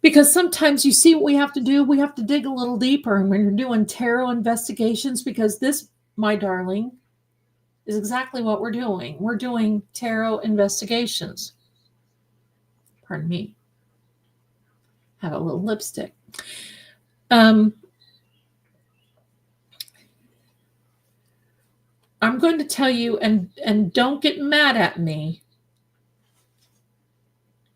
Because sometimes you see what we have to do. We have to dig a little deeper. And when you're doing tarot investigations, because this, my darling, is exactly what we're doing. We're doing tarot investigations. Pardon me. Have a little lipstick. I'm going to tell you, and don't get mad at me.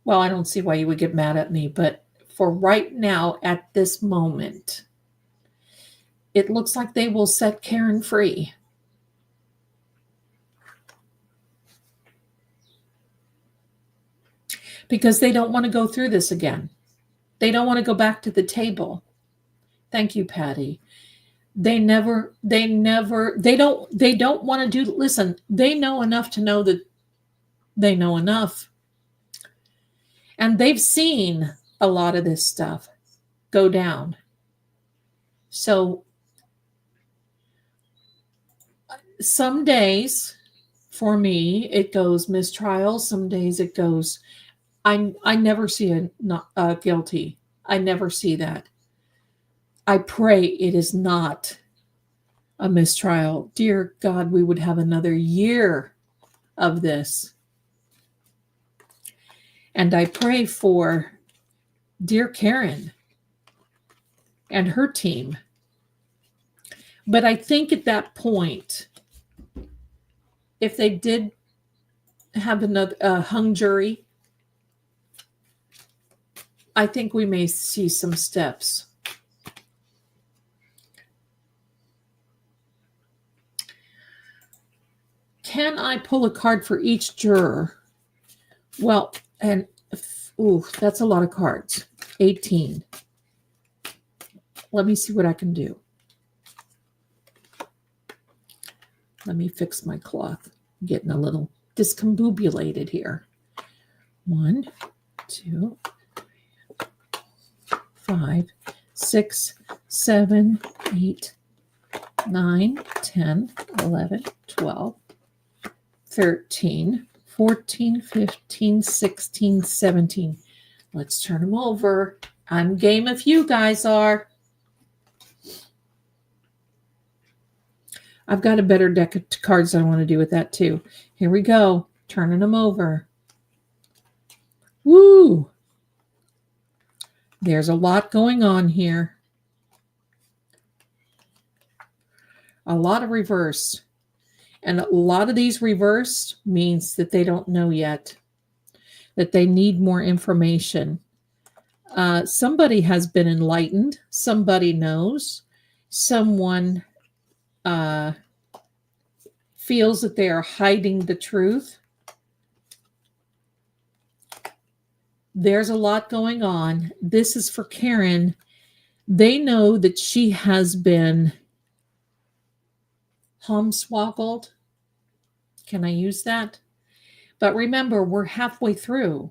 Well, I don't see why you would get mad at me, but for right now, at this moment, it looks like they will set Karen free. Because they don't want to go through this again. They don't want to go back to the table. Thank you, Patty. They don't want to do, listen, they know enough to know that they know enough. And they've seen a lot of this stuff go down. So some days for me, it goes mistrial. Some days it goes, I never see a not guilty. I never see that. I pray it is not a mistrial. Dear God, we would have another year of this. And I pray for dear Karen and her team. But I think at that point, if they did have another hung jury, I think we may see some steps. Can I pull a card for each juror? Well, and that's a lot of cards. 18. Let me see what I can do. Let me fix my cloth. I'm getting a little discombobulated here. 1, 2, 5, 6, 7, 8, 9, 10, 11, 12, 13, 14, 15, 16, 17. Let's turn them over. I'm game if you guys are. I've got a better deck of cards I want to do with that too. Here we go. Turning them over. Woo! There's a lot going on here. A lot of reverse. And a lot of these reversed means that they don't know yet, that they need more information. Somebody has been enlightened. Somebody knows. Someone feels that they are hiding the truth. There's a lot going on. This is for Karen. They know that she has been homswoggled. Can I use that? But remember, we're halfway through.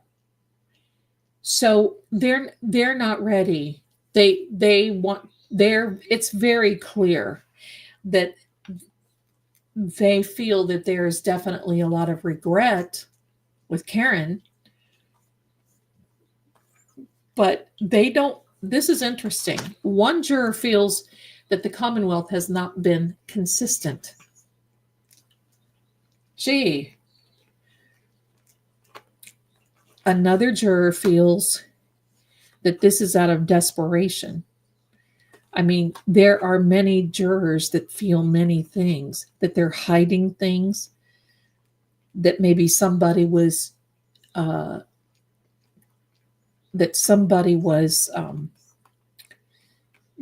So they're not ready. It's very clear that they feel that there is definitely a lot of regret with Karen. But they don't. This is interesting. One juror feels that the Commonwealth has not been consistent. Gee. Another juror feels that this is out of desperation. I mean, there are many jurors that feel many things, that they're hiding things, that maybe somebody was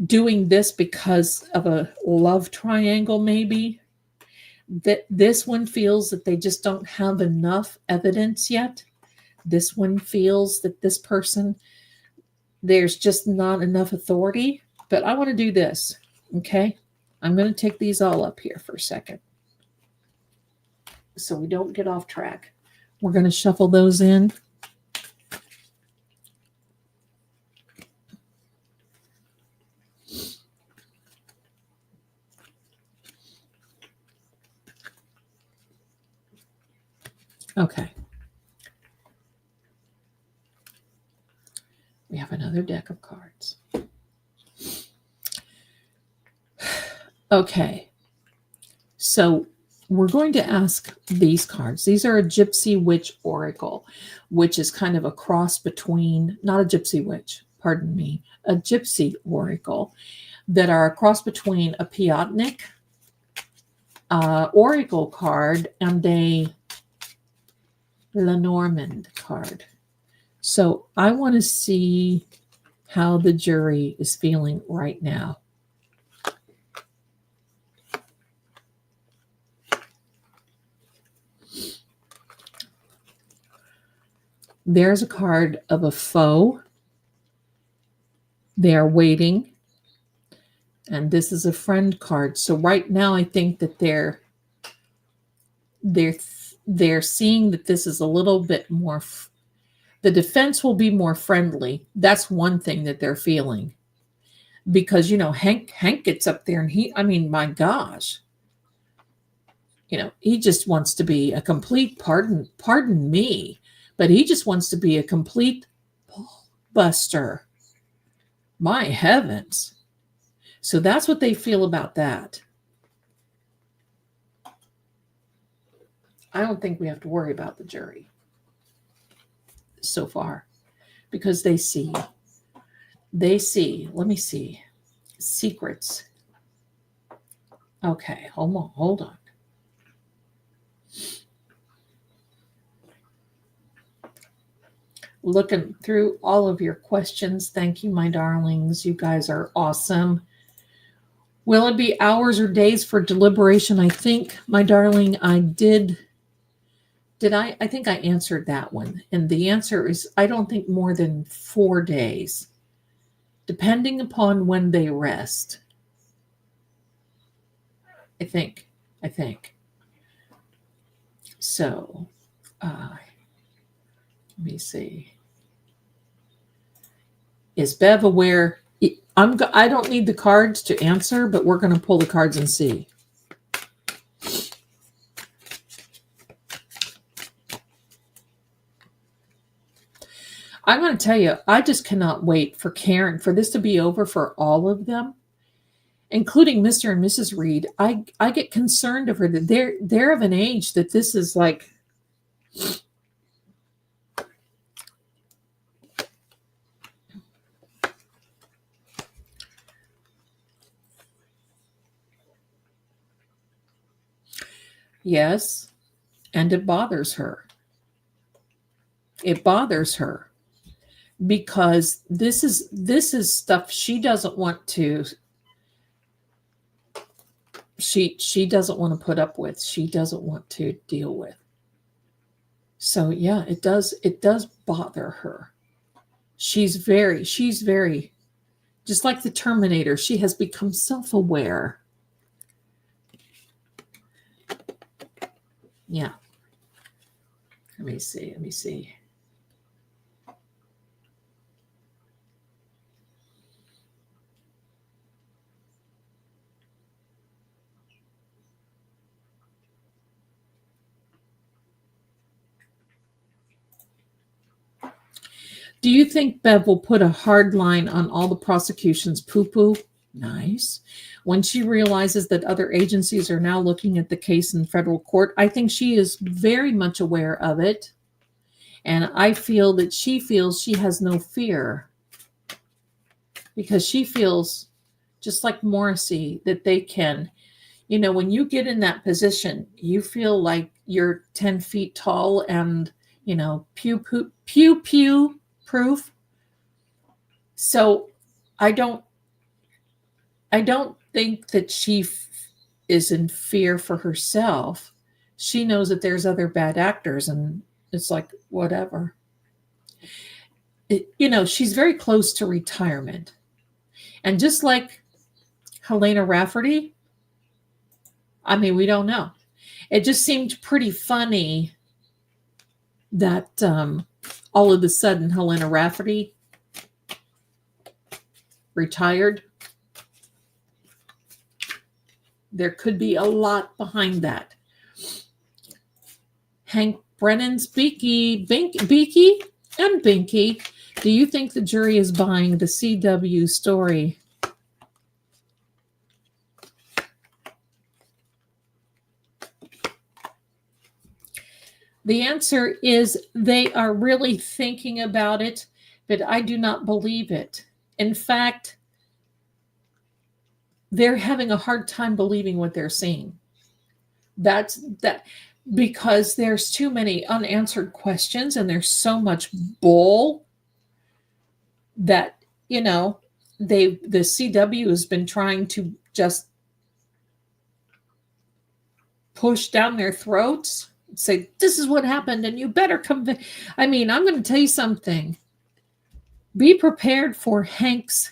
doing this because of a love triangle, maybe. That this one feels that they just don't have enough evidence yet. This one feels that this person, there's just not enough authority. But I want to do this, okay? I'm going to take these all up here for a second so we don't get off track. We're going to shuffle those in. Okay. We have another deck of cards. Okay. So we're going to ask these cards. These are a Gypsy Witch Oracle, which is kind of a cross between, not a Gypsy Witch, pardon me, a Gypsy Oracle that are a cross between a Piotnik Oracle card and a Lenormand card. So I want to see how the jury is feeling right now. There's a card of a foe. They are waiting. And this is a friend card. So right now I think that they're seeing that this is a little bit more, the defense will be more friendly. That's one thing that they're feeling. Because, you know, Hank gets up there and my gosh. You know, he just wants to be a complete, pardon me, but he just wants to be a complete buster. My heavens. So that's what they feel about that. I don't think we have to worry about the jury so far because they see, let me see, secrets. Okay, hold on. Looking through all of your questions. Thank you, my darlings. You guys are awesome. Will it be hours or days for deliberation? I think, my darling, I did I think I answered that one. And the answer is, I don't think more than 4 days. depending upon when they rest. I think. So, let me see. Is Bev aware? I don't need the cards to answer, but we're going to pull the cards and see. I'm going to tell you, I just cannot wait for Karen, for this to be over for all of them, including Mr. and Mrs. Reed. I get concerned over that. They're of an age that this is like, yes, and it bothers her. It bothers her because this is stuff she doesn't want to. She doesn't want to put up with. She doesn't want to deal with. So yeah, it does bother her. She's very, just like the Terminator, she has become self-aware. Yeah. Let me see. Do you think Bev will put a hard line on all the prosecution's poo-poo? Nice. When she realizes that other agencies are now looking at the case in federal court, I think she is very much aware of it. And I feel that she feels she has no fear because she feels, just like Morrissey, that they can, when you get in that position, you feel like you're 10 feet tall and, pew proof. So I don't think that she is in fear for herself. She knows that there's other bad actors and it's like, whatever. She's very close to retirement. And just like Helena Rafferty, we don't know. It just seemed pretty funny that all of a sudden Helena Rafferty retired. There could be a lot behind that. Hank Brennan's Beaky, and Binky. Do you think the jury is buying the CW story? The answer is they are really thinking about it, but I do not believe it. In fact, they're having a hard time believing what they're seeing. That's because there's too many unanswered questions and there's so much bull that, the CW has been trying to just push down their throats, say, this is what happened and you better come. I'm going to tell you something. Be prepared for Hank's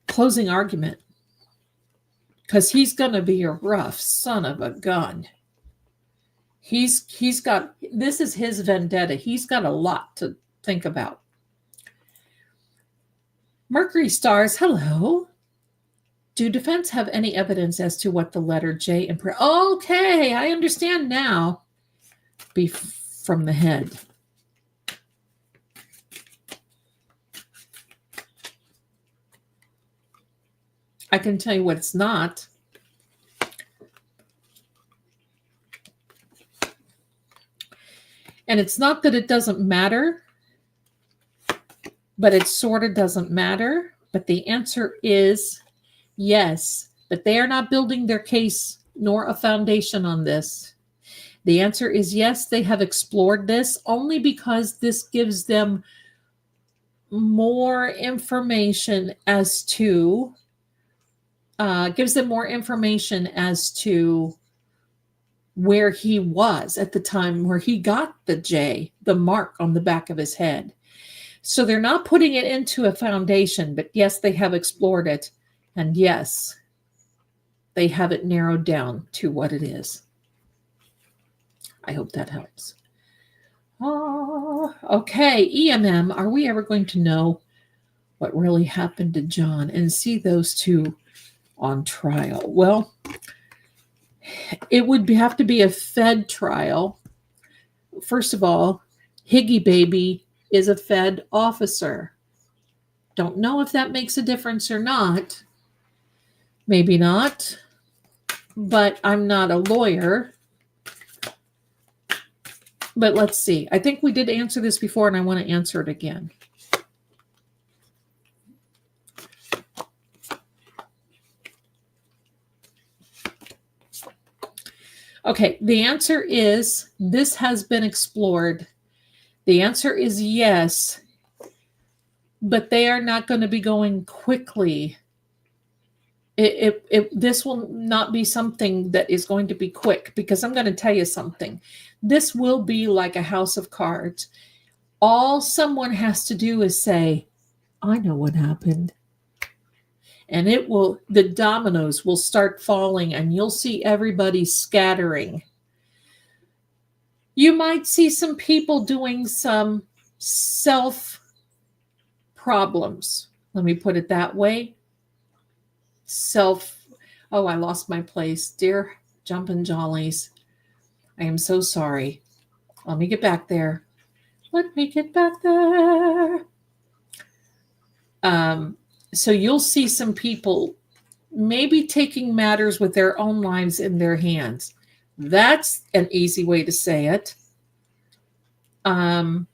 closing argument, because he's going to be a rough son of a gun. He's got, this is his vendetta. He's got a lot to think about. Mercury Stars, hello. Do defense have any evidence as to what the letter J implies? Okay, I understand now. Be from the head. I can tell you what it's not. And it's not that it doesn't matter, but it sort of doesn't matter. But the answer is yes, but they are not building their case nor a foundation on this. The answer is yes, they have explored this only because this gives them more information as to where he was at the time where he got the J, the mark on the back of his head. So they're not putting it into a foundation, but yes, they have explored it. And yes, they have it narrowed down to what it is. I hope that helps. Oh, okay, EMM, are we ever going to know what really happened to John and see those two on trial? Well, it would have to be a Fed trial. First of all, Higgy Baby is a Fed officer. Don't know if that makes a difference or not. Maybe not. But I'm not a lawyer. But let's see. I think we did answer this before, and I want to answer it again. Okay, the answer is this has been explored. The answer is yes, but they are not going to be going quickly. This will not be something that is going to be quick, because I'm going to tell you something. This will be like a house of cards. All someone has to do is say, I know what happened. And the dominoes will start falling, and you'll see everybody scattering. You might see some people doing some self problems. Let me put it that way. I lost my place. Dear Jumpin' Jollies, I am so sorry. Let me get back there. So you'll see some people maybe taking matters with their own lives in their hands. That's an easy way to say it. Let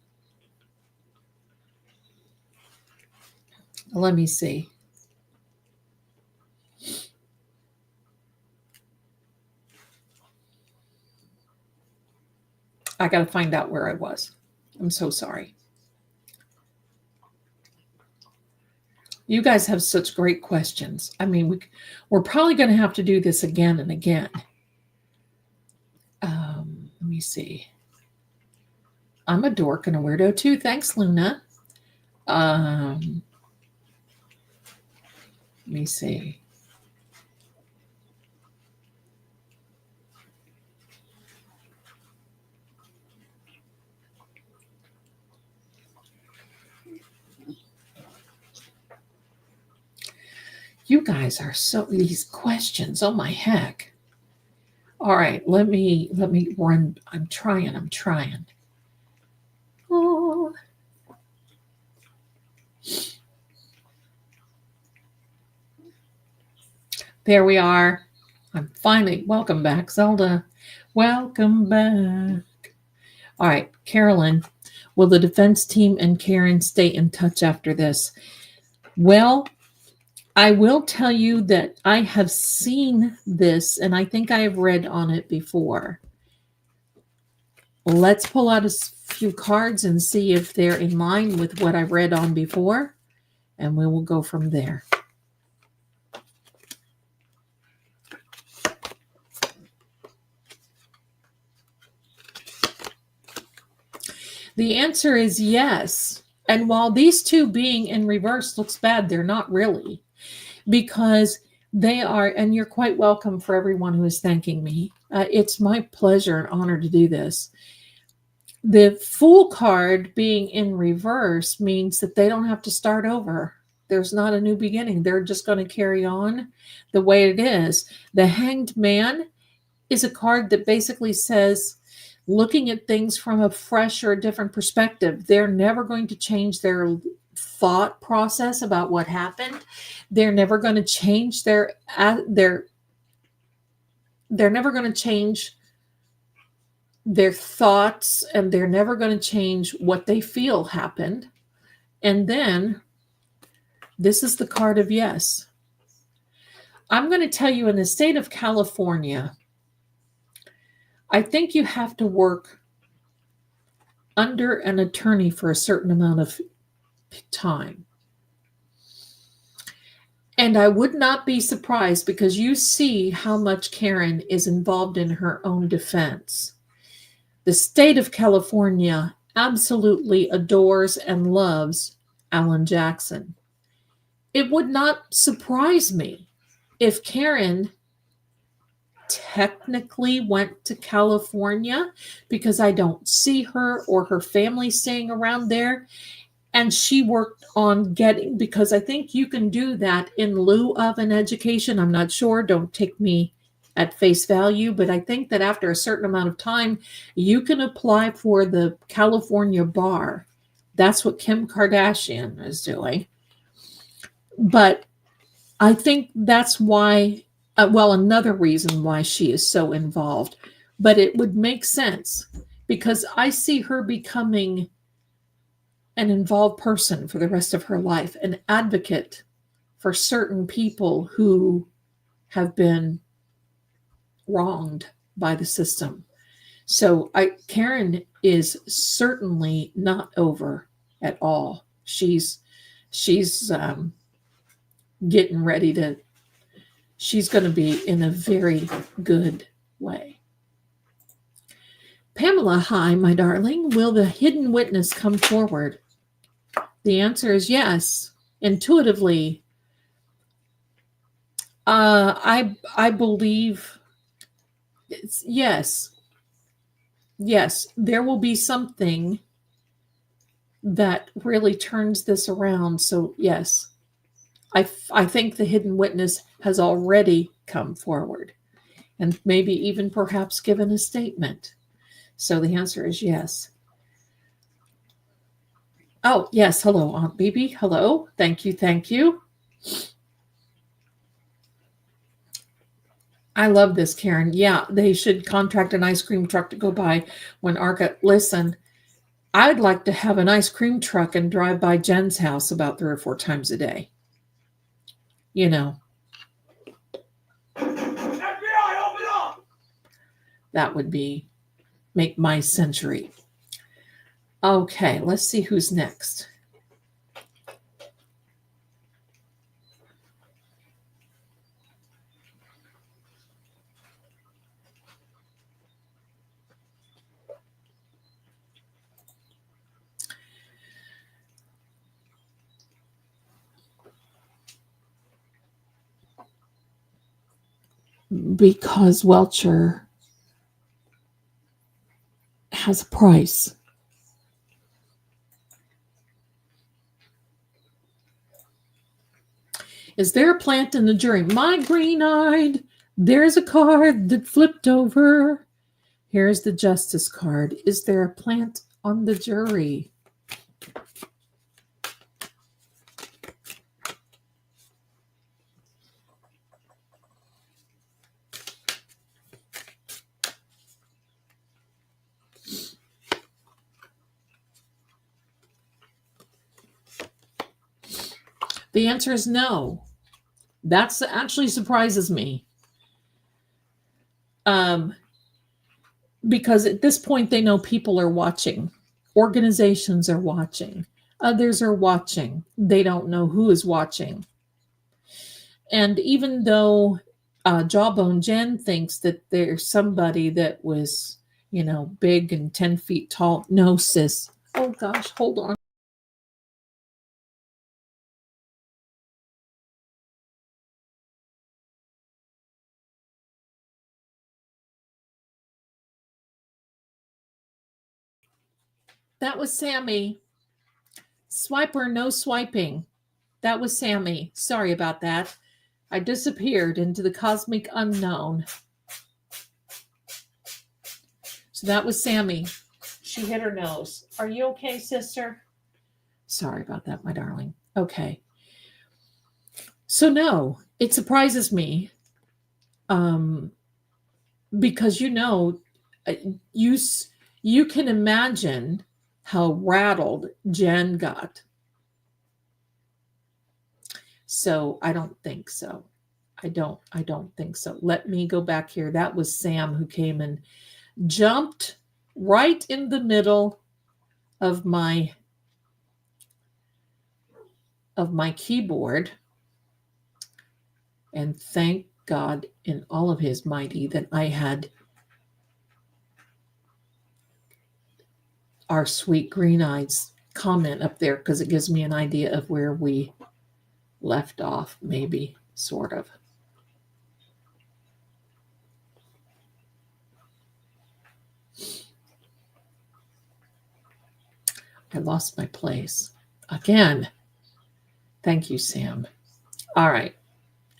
me see. I got to find out where I was. I'm so sorry. You guys have such great questions. I mean, we're probably going to have to do this again and again. Let me see. I'm a dork and a weirdo too. Thanks, Luna. Let me see. You guys are these questions. Oh my heck. All right, let me run. I'm trying. Oh. There we are. I'm finally, welcome back, Zelda. Welcome back. All right, Carolyn, will the defense team and Karen stay in touch after this? Well, I will tell you that I have seen this, and I think I have read on it before. Let's pull out a few cards and see if they're in line with what I've read on before, and we will go from there. The answer is yes. And while these two being in reverse looks bad, they're not really. Because they are, and you're quite welcome for everyone who is thanking me. It's my pleasure and honor to do this. The Fool card being in reverse means that they don't have to start over. There's not a new beginning. They're just going to carry on the way it is. The Hanged Man is a card that basically says, looking at things from a fresh or a different perspective. They're never going to change their thought process about what happened. They're never going to change they're never going to change their thoughts, and they're never going to change what they feel happened. And then this is the card of yes. I'm going to tell you, in the state of California, I think you have to work under an attorney for a certain amount of time. And I would not be surprised, because you see how much Karen is involved in her own defense. The state of California absolutely adores and loves Alan Jackson. It would not surprise me if Karen technically went to California, because I don't see her or her family staying around there. And she worked on getting, because I think you can do that in lieu of an education. I'm not sure. Don't take me at face value, but I think that after a certain amount of time, you can apply for the California bar. That's what Kim Kardashian is doing. But I think that's why, well, another reason why she is so involved. But it would make sense because I see her becoming an involved person for the rest of her life, an advocate for certain people who have been wronged by the system. So Karen is certainly not over at all. She's getting ready to. She's going to be in a very good way. Pamela, hi, my darling. Will the hidden witness come forward? The answer is yes. Intuitively, I believe it's yes. Yes, there will be something that really turns this around. So yes, I think the hidden witness has already come forward and maybe even perhaps given a statement. So the answer is yes. Oh, yes. Hello, Aunt Bibi. Hello. Thank you. Thank you. I love this, Karen. Yeah, they should contract an ice cream truck to go by when Arca. Listen, I'd like to have an ice cream truck and drive by Jen's house about 3 or 4 times a day. You know. FBI, open up! That would make my century. Okay, let's see who's next. Because Welcher has a price. Is there a plant in the jury? My green-eyed, there's a card that flipped over. Here's the justice card. Is there a plant on the jury? The answer is no. That actually surprises me. Because at this point, they know people are watching. Organizations are watching. Others are watching. They don't know who is watching. And even though Jawbone Jen thinks that there's somebody that was, big and 10 feet tall. No, sis. Oh, gosh, hold on. That was Sammy. Swiper, no swiping. That was Sammy. Sorry about that. I disappeared into the cosmic unknown. So that was Sammy. She hit her nose. Are you okay, sister? Sorry about that, my darling. Okay. So no, it surprises me. Because you can imagine how rattled Jen got. So I don't think so. I don't think so. Let me go back here. That was Sam who came and jumped right in the middle of my keyboard. And thank God in all of his mighty that I had our sweet green eyes comment up there because it gives me an idea of where we left off, maybe, sort of. I lost my place again. Thank you, Sam. All right.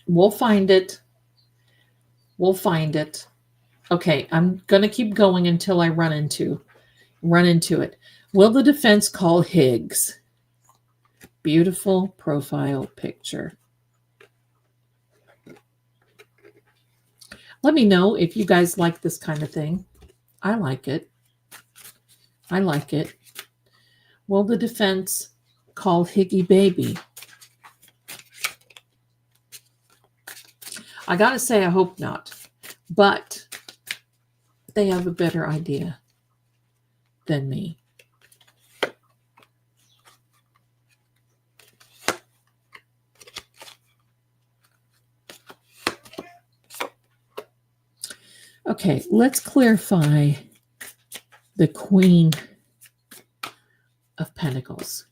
We'll find it. We'll find it. Okay, I'm going to keep going until I run into it. Will the defense call Higgs? Beautiful profile picture. Let me know if you guys like this kind of thing. I like it. I like it. Will the defense call Higgy baby? I got to say, I hope not. But they have a better idea than me. Okay, let's clarify the Queen of Pentacles.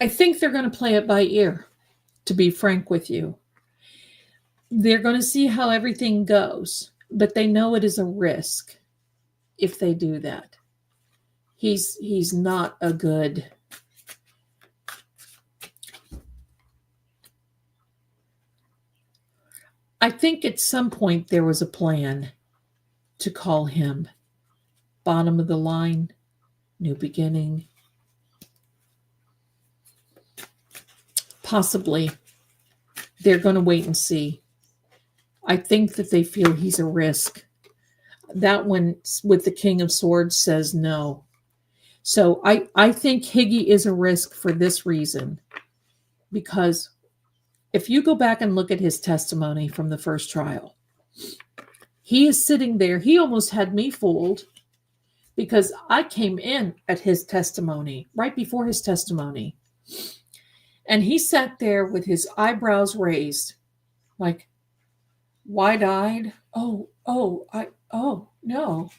I think they're going to play it by ear, to be frank with you. They're going to see how everything goes, but they know it is a risk if they do that. He's not a good... I think at some point there was a plan to call him bottom of the line, new beginning. Possibly. They're going to wait and see. I think that they feel he's a risk. That one with the King of Swords says no. So I think Higgy is a risk for this reason. Because if you go back and look at his testimony from the first trial, he is sitting there. He almost had me fooled because I came in at his testimony, right before his testimony. And he sat there with his eyebrows raised, like wide-eyed. Oh, no.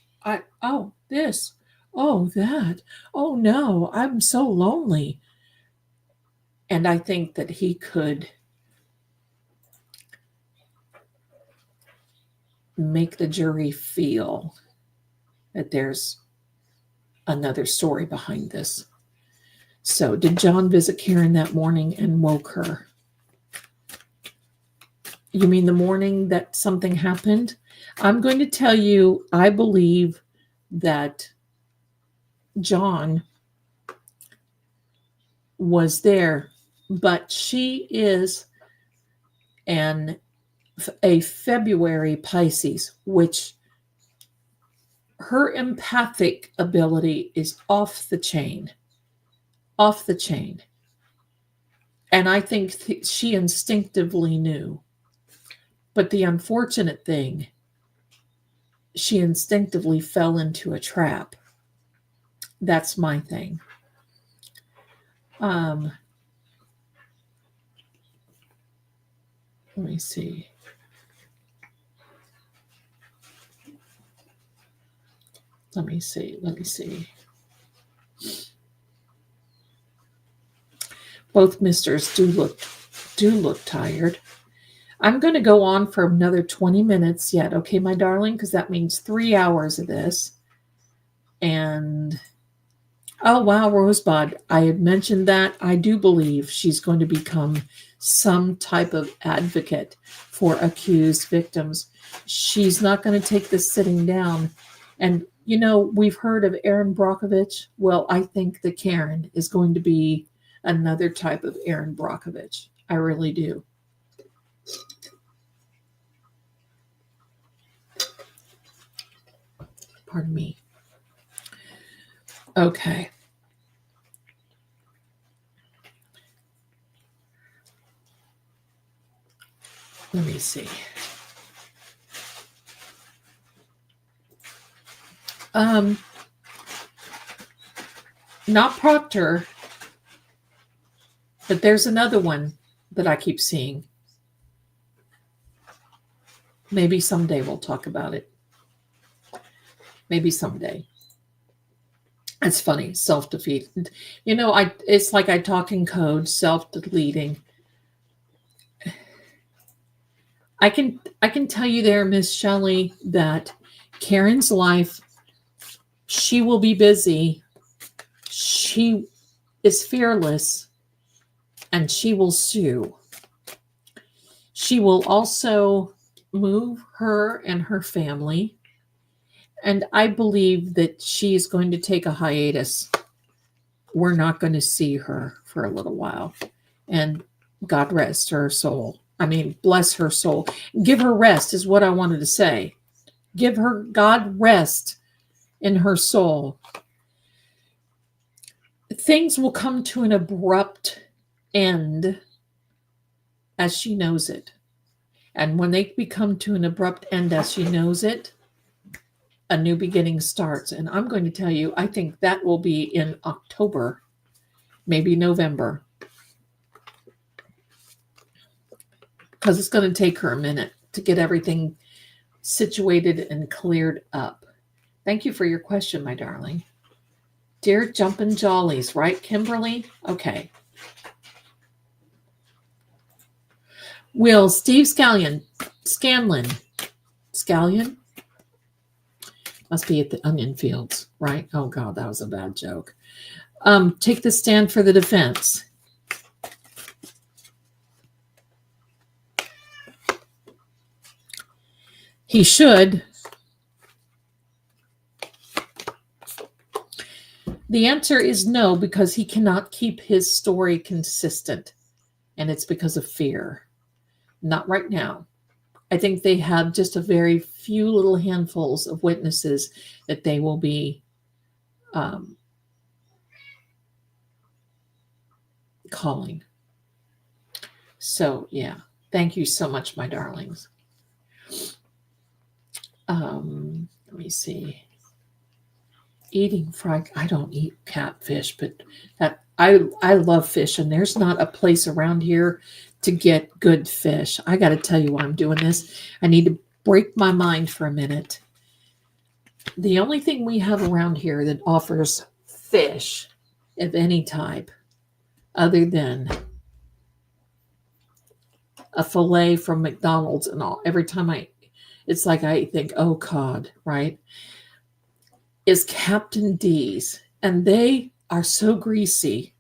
This. Oh, that. Oh, no, I'm so lonely. And I think that he could make the jury feel that there's another story behind this. So, did John visit Karen that morning and woke her? You mean the morning that something happened? I'm going to tell you, I believe that John was there, but she is a February Pisces, which her empathic ability is off the chain. Off the chain. And I think she instinctively knew. But the unfortunate thing, she instinctively fell into a trap. That's my thing. Let me see. Let me see. Both misters do look tired. I'm going to go on for another 20 minutes yet, okay, my darling? Because that means 3 hours of this. And, oh, wow, Rosebud, I had mentioned that. I do believe she's going to become some type of advocate for accused victims. She's not going to take this sitting down. And, you know, we've heard of Erin Brockovich. Well, I think that Karen is going to be another type of Erin Brockovich. I really do. Pardon me. Okay. Let me see. Not Proctor, but there's another one that I keep seeing. Maybe someday we'll talk about it. Maybe someday. It's funny, self-defeat. You know, it's like I talk in code, self-deleting. I can tell you there, Miss Shelley, that Karen's life, she will be busy. She is fearless, and she will sue. She will also move her and her family. And I believe that she is going to take a hiatus. We're not going to see her for a little while. And God rest her soul. I mean, bless her soul. Give her rest is what I wanted to say. Give her God rest in her soul. Things will come to an abrupt end as she knows it. And when they become to an abrupt end as she knows it, a new beginning starts. And I'm going to tell you, I think that will be in October, maybe November. Because it's going to take her a minute to get everything situated and cleared up. Thank you for your question, my darling. Dear Jumpin' Jollies, right, Kimberly? Okay. Will Steve Scallion? Must be at the onion fields, right? Oh, God, that was a bad joke. Take the stand for the defense. He should. The answer is no, because he cannot keep his story consistent. And it's because of fear. Not right now. I think they have just a very few little handfuls of witnesses that they will be calling. So, yeah. Thank you so much, my darlings. Let me see. Eating fried. I don't eat catfish, but that I love fish, and there's not a place around here to get good fish. I got to tell you why I'm doing this. I need to break my mind for a minute. The only thing we have around here that offers fish of any type, other than a fillet from McDonald's and all, every time it's like I think, oh God, right? Is Captain D's, and they are so greasy.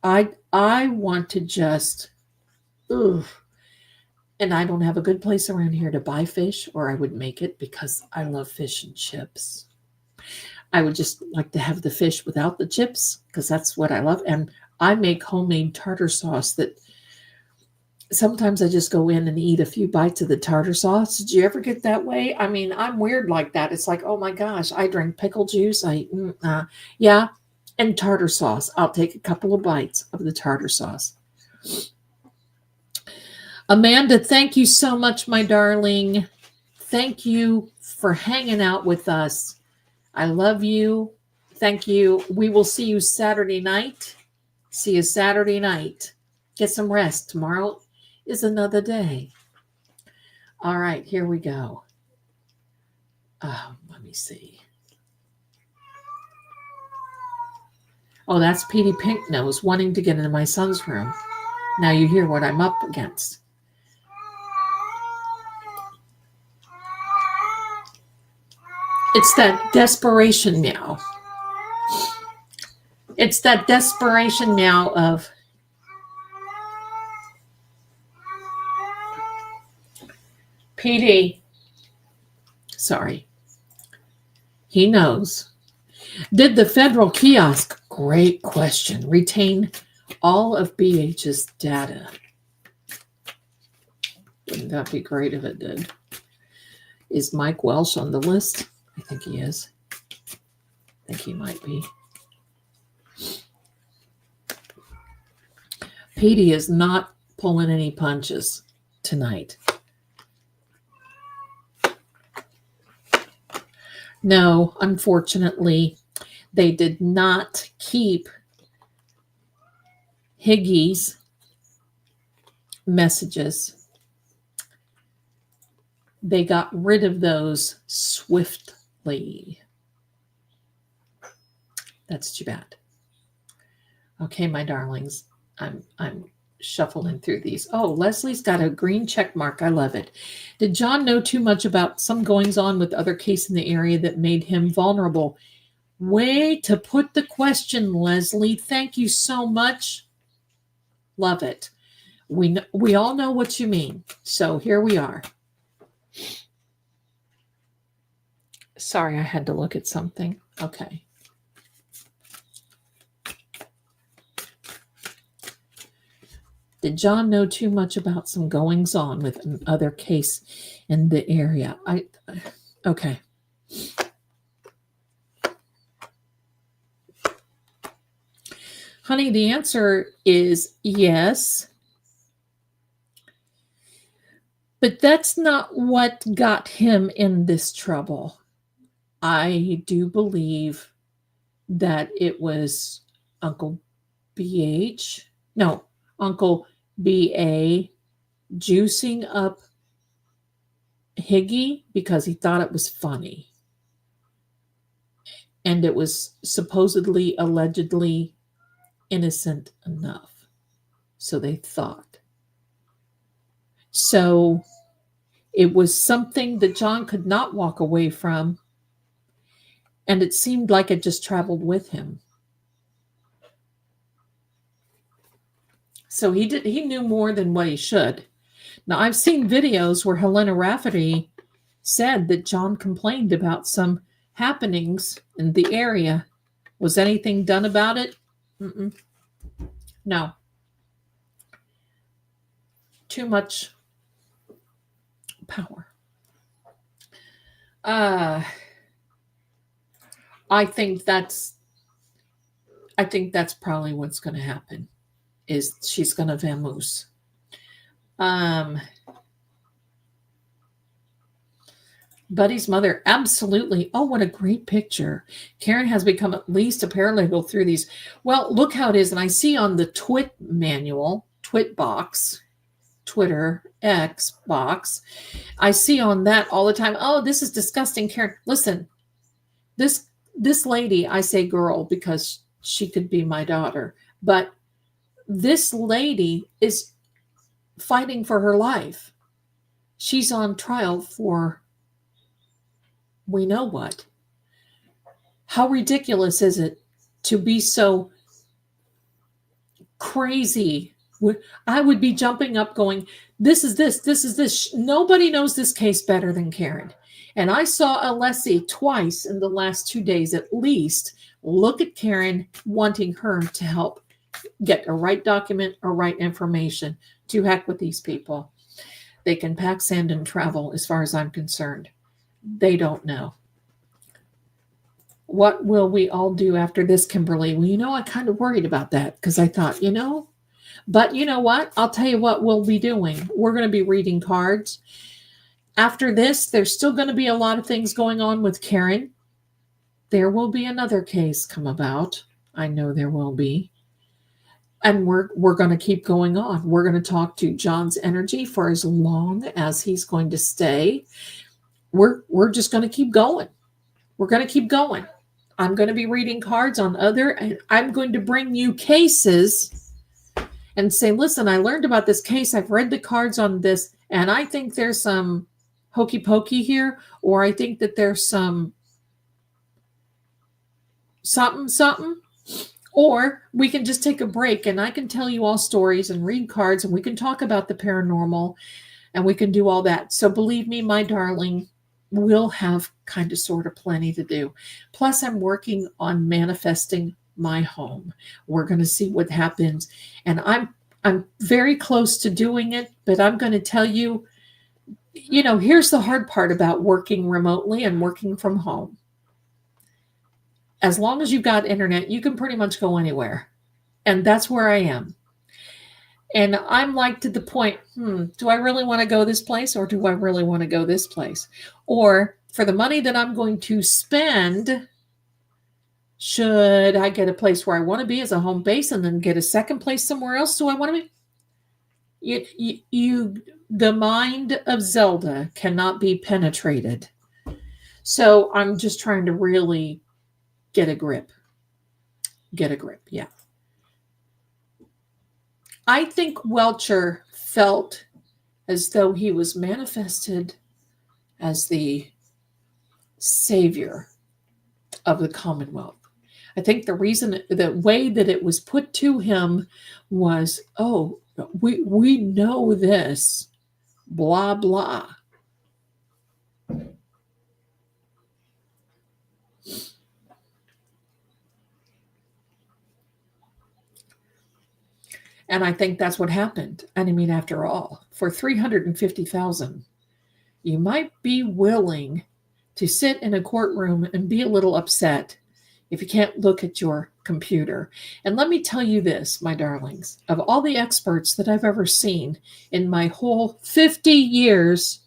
I want to just, ugh. And I don't have a good place around here to buy fish, or I would make it because I love fish and chips. I would just like to have the fish without the chips because that's what I love. And I make homemade tartar sauce that sometimes I just go in and eat a few bites of the tartar sauce. Did you ever get that way? I mean, I'm weird like that. It's like, oh my gosh, I drink pickle juice. Yeah. And tartar sauce. I'll take a couple of bites of the tartar sauce. Amanda, thank you so much, my darling. Thank you for hanging out with us. I love you. Thank you. We will see you Saturday night. See you Saturday night. Get some rest. Tomorrow is another day. All right, here we go. Let me see. Oh, that's Petey Pinknose wanting to get into my son's room. Now you hear what I'm up against. It's that desperation meow. It's that desperation meow of PD. Sorry. He knows. Did the federal kiosk, great question, retain all of BH's data? Wouldn't that be great if it did? Is Mike Welsh on the list? I think he is. I think he might be. Petey is not pulling any punches tonight. No, unfortunately, they did not keep Higgy's messages. They got rid of those swiftly. That's too bad. Okay, my darlings, I'm shuffling through these. Oh, Leslie's got a green check mark. I love it. Did John know too much about some goings on with other case in the area that made him vulnerable? Way to put the question, Leslie. Thank you so much. Love it. We all know what you mean. So here we are. Sorry, I had to look at something. Okay. Did John know too much about some goings on with another case in the area? Okay. Honey, the answer is yes. But that's not what got him in this trouble. I do believe that it was Uncle BH. No, Uncle BA juicing up Higgy because he thought it was funny. And it was supposedly, allegedly innocent enough. So they thought. So it was something that John could not walk away from. And it seemed like it just traveled with him. So he knew more than what he should. Now, I've seen videos where Helena Rafferty said that John complained about some happenings in the area. Was anything done about it? No. Too much power. I think that's probably what's going to happen. Is she's going to vamoose. Buddy's mother, absolutely. Oh, what a great picture. Karen has become at least a paralegal through these. Well, look how it is. And I see on the Twit manual, Twit box, Twitter, X box, I see on that all the time, oh, this is disgusting, Karen. Listen, this lady, I say girl because she could be my daughter, but this lady is fighting for her life. She's on trial for we know what. How ridiculous is it to be so crazy? I would be jumping up going, this is this. Nobody knows this case better than Karen. And I saw Alessi twice in the last 2 days at least look at Karen wanting her to help get a right document or right information. To heck with these people. They can pack sand and travel as far as I'm concerned. They don't know. What will we all do after this, Kimberly? Well, I kind of worried about that because I thought, but you know what? I'll tell you what we'll be doing. We're going to be reading cards. After this, there's still going to be a lot of things going on with Karen. There will be another case come about. I know there will be. And we're going to keep going on. We're going to talk to John's energy for as long as he's going to stay. We're just going to keep going. We're going to keep going. I'm going to be reading cards on and I'm going to bring you cases and say, listen, I learned about this case. I've read the cards on this, and I think there's some hokey pokey here, or I think that there's some something. Or we can just take a break and I can tell you all stories and read cards and we can talk about the paranormal and we can do all that. So believe me, my darling, we'll have kind of sort of plenty to do. Plus, I'm working on manifesting my home. We're going to see what happens. And I'm very close to doing it, but I'm going to tell you, here's the hard part about working remotely and working from home. As long as you've got internet, you can pretty much go anywhere. And that's where I am. And I'm like to the point, do I really want to go this place or do I really want to go this place? Or for the money that I'm going to spend, should I get a place where I want to be as a home base and then get a second place somewhere else? Do I want to be? The mind of Zelda cannot be penetrated. So I'm just trying to really get a grip. Get a grip, yeah. I think Welcher felt as though he was manifested as the savior of the Commonwealth. I think the way that it was put to him was, oh, we know this, blah, blah. And I think that's what happened. And I mean, after all, for $350,000, you might be willing to sit in a courtroom and be a little upset if you can't look at your computer. And let me tell you this, my darlings, of all the experts that I've ever seen in my whole 50 years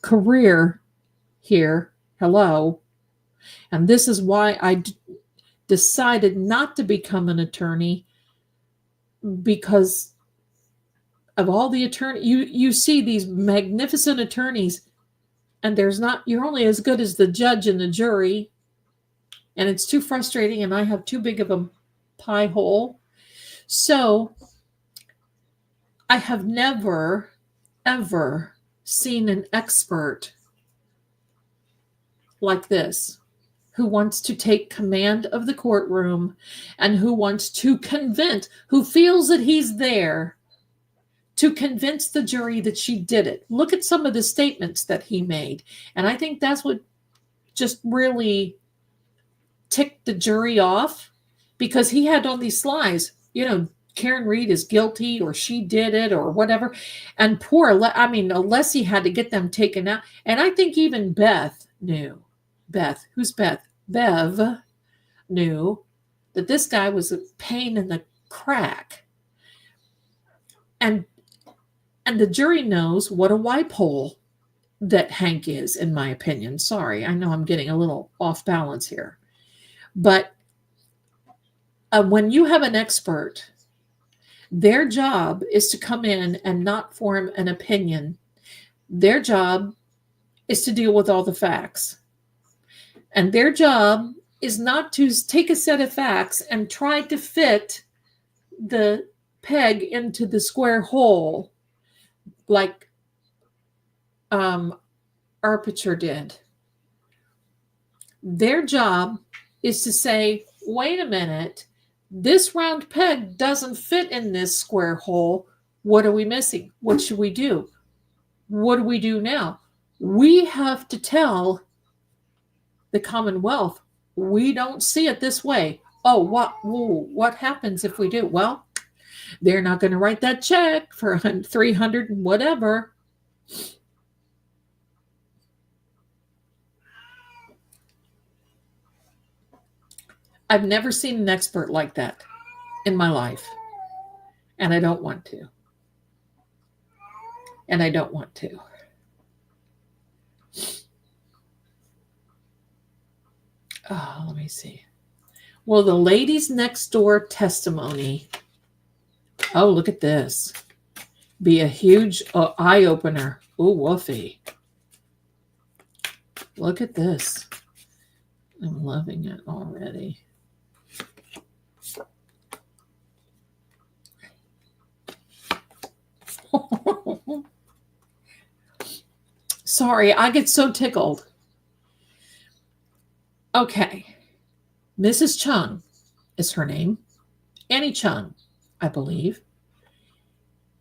career here, hello, and this is why I decided not to become an attorney, because of all the attorney, you see these magnificent attorneys, and you're only as good as the judge and the jury, and it's too frustrating, and I have too big of a pie hole. So I have never, ever seen an expert like this, who wants to take command of the courtroom and who wants to who feels that he's there to convince the jury that she did it. Look at some of the statements that he made. And I think that's what just really ticked the jury off, because he had on these slides, Karen Reed is guilty, or she did it, or whatever. And Alessi had to get them taken out. And I think even Beth knew. Who's Beth? Bev knew that this guy was a pain in the crack. And the jury knows what a wipe hole that Hank is, in my opinion. Sorry, I know I'm getting a little off balance here. But when you have an expert, their job is to come in and not form an opinion. Their job is to deal with all the facts. And their job is not to take a set of facts and try to fit the peg into the square hole like Arpicher did. Their job is to say, wait a minute, this round peg doesn't fit in this square hole. What are we missing? What should we do? What do we do now? We have to tell the Commonwealth, we don't see it this way. Oh, what happens if we do? Well, they're not going to write that check for 300 and whatever. I've never seen an expert like that in my life. And I don't want to. Oh, let me see. Well, the ladies next door testimony. Oh, look at this. Be a huge eye opener. Ooh, woofy. Look at this. I'm loving it already. Sorry, I get so tickled. Okay. Mrs. Chung is her name. Annie Chung, I believe,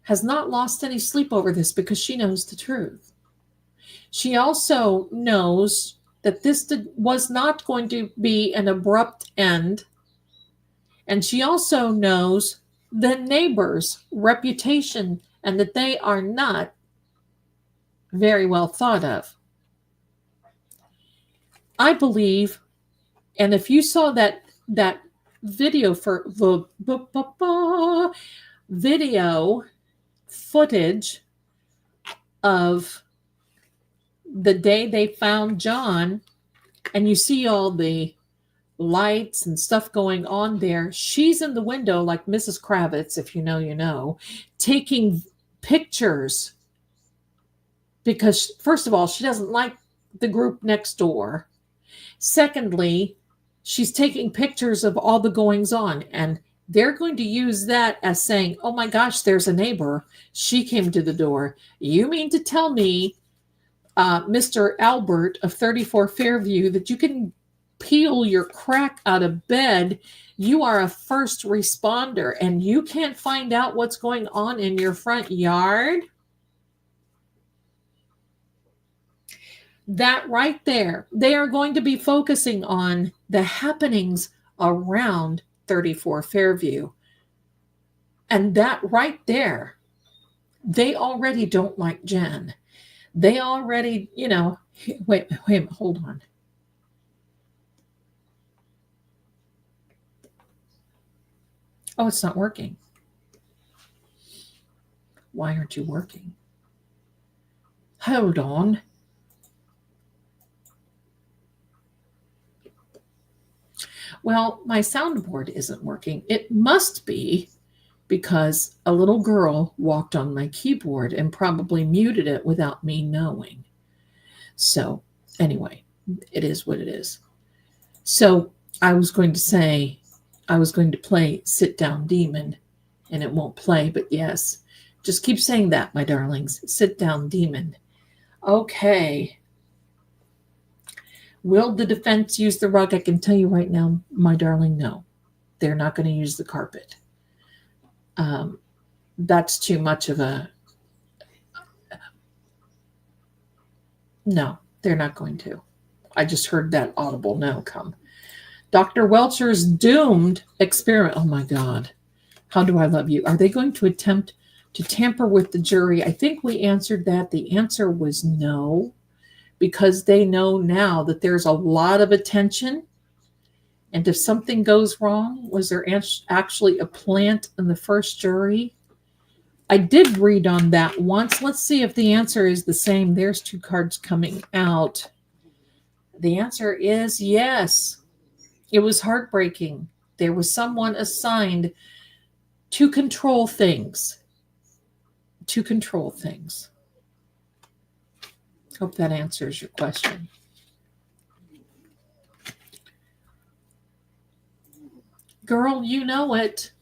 has not lost any sleep over this because she knows the truth. She also knows that this was not going to be an abrupt end. And she also knows the neighbors' reputation and that they are not very well thought of. I believe, and if you saw that video video footage of the day they found John, and you see all the lights and stuff going on there, she's in the window like Mrs. Kravitz, if you know, taking pictures because, first of all, she doesn't like the group next door. Secondly, she's taking pictures of all the goings on, and they're going to use that as saying, oh my gosh, there's a neighbor. She came to the door. You mean to tell me, Mr. Albert of 34 Fairview, that you can peel your crack out of bed? You are a first responder and you can't find out what's going on in your front yard? That right there, they are going to be focusing on the happenings around 34 Fairview. And that right there, they already don't like Jen. They already, wait, hold on. Oh, it's not working. Why aren't you working? Hold on. Well, my soundboard isn't working. It must be because a little girl walked on my keyboard and probably muted it without me knowing. So anyway, it is what it is. So I was going to play Sit Down Demon, and it won't play, but yes, just keep saying that, my darlings. Sit Down Demon. Okay. Will the defense use the rug? I can tell you right now, my darling, no. They're not going to use the carpet. That's too much of a... No, they're not going to. I just heard that audible no come. Dr. Welcher's doomed experiment. Oh, my God. How do I love you? Are they going to attempt to tamper with the jury? I think we answered that. The answer was no, because they know now that there's a lot of attention. And if something goes wrong, was there actually a plant in the first jury? I did read on that once. Let's see if the answer is the same. There's 2 cards coming out. The answer is yes. It was heartbreaking. There was someone assigned to control things. To control things. Hope that answers your question. Girl, you know it.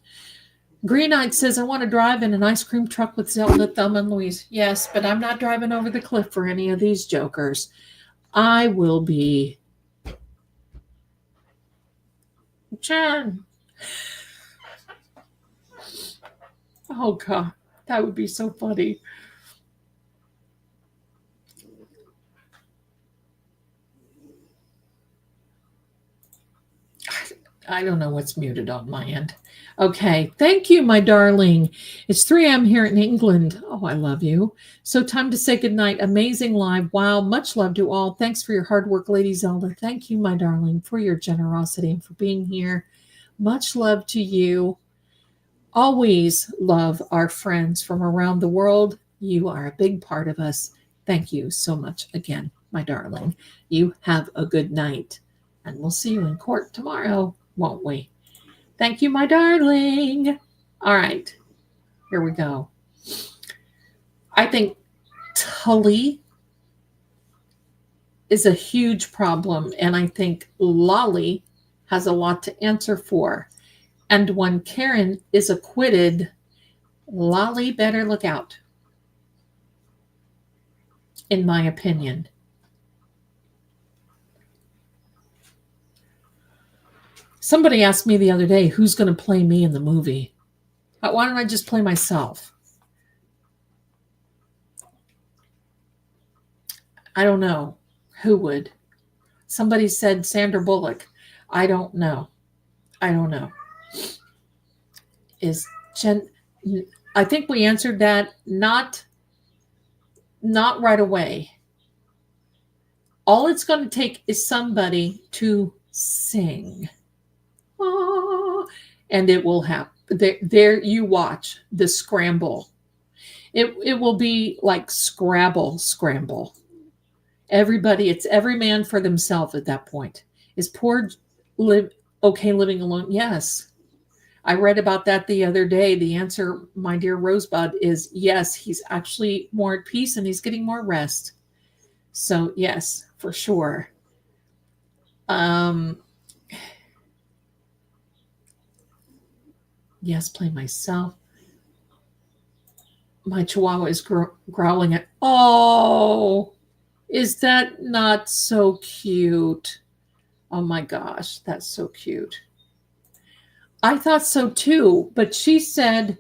Green-Eyed says, I want to drive in an ice cream truck with Zelda, Thelma, and Louise. Yes, but I'm not driving over the cliff for any of these jokers. I will be... Jen. Oh, God. That would be so funny. I don't know what's muted on my end. Okay. Thank you, my darling. It's 3 a.m. here in England. Oh, I love you. So time to say goodnight. Amazing live. Wow. Much love to all. Thanks for your hard work, Lady Zelda. Thank you, my darling, for your generosity and for being here. Much love to you. Always love our friends from around the world. You are a big part of us. Thank you so much again, my darling. You have a good night. And we'll see you in court tomorrow, won't we? Thank you, my darling. All right, here we go. I think Tully is a huge problem, and I think Lolly has a lot to answer for. And when Karen is acquitted, Lolly better look out, in my opinion. Somebody asked me the other day, who's going to play me in the movie? Why don't I just play myself? I don't know. Who would? Somebody said Sandra Bullock. I don't know. Is Jen... I think we answered that. Not right away. All it's going to take is somebody to sing. And it will happen. There you watch the scramble. It will be like scramble. Everybody, it's every man for themselves at that point. Is poor okay living alone? Yes. I read about that the other day. The answer, my dear Rosebud, is yes, he's actually more at peace and he's getting more rest. So, yes, for sure. Yes, play myself. My chihuahua is growling at, oh, is that not so cute? Oh my gosh, that's so cute. I thought so too, but she said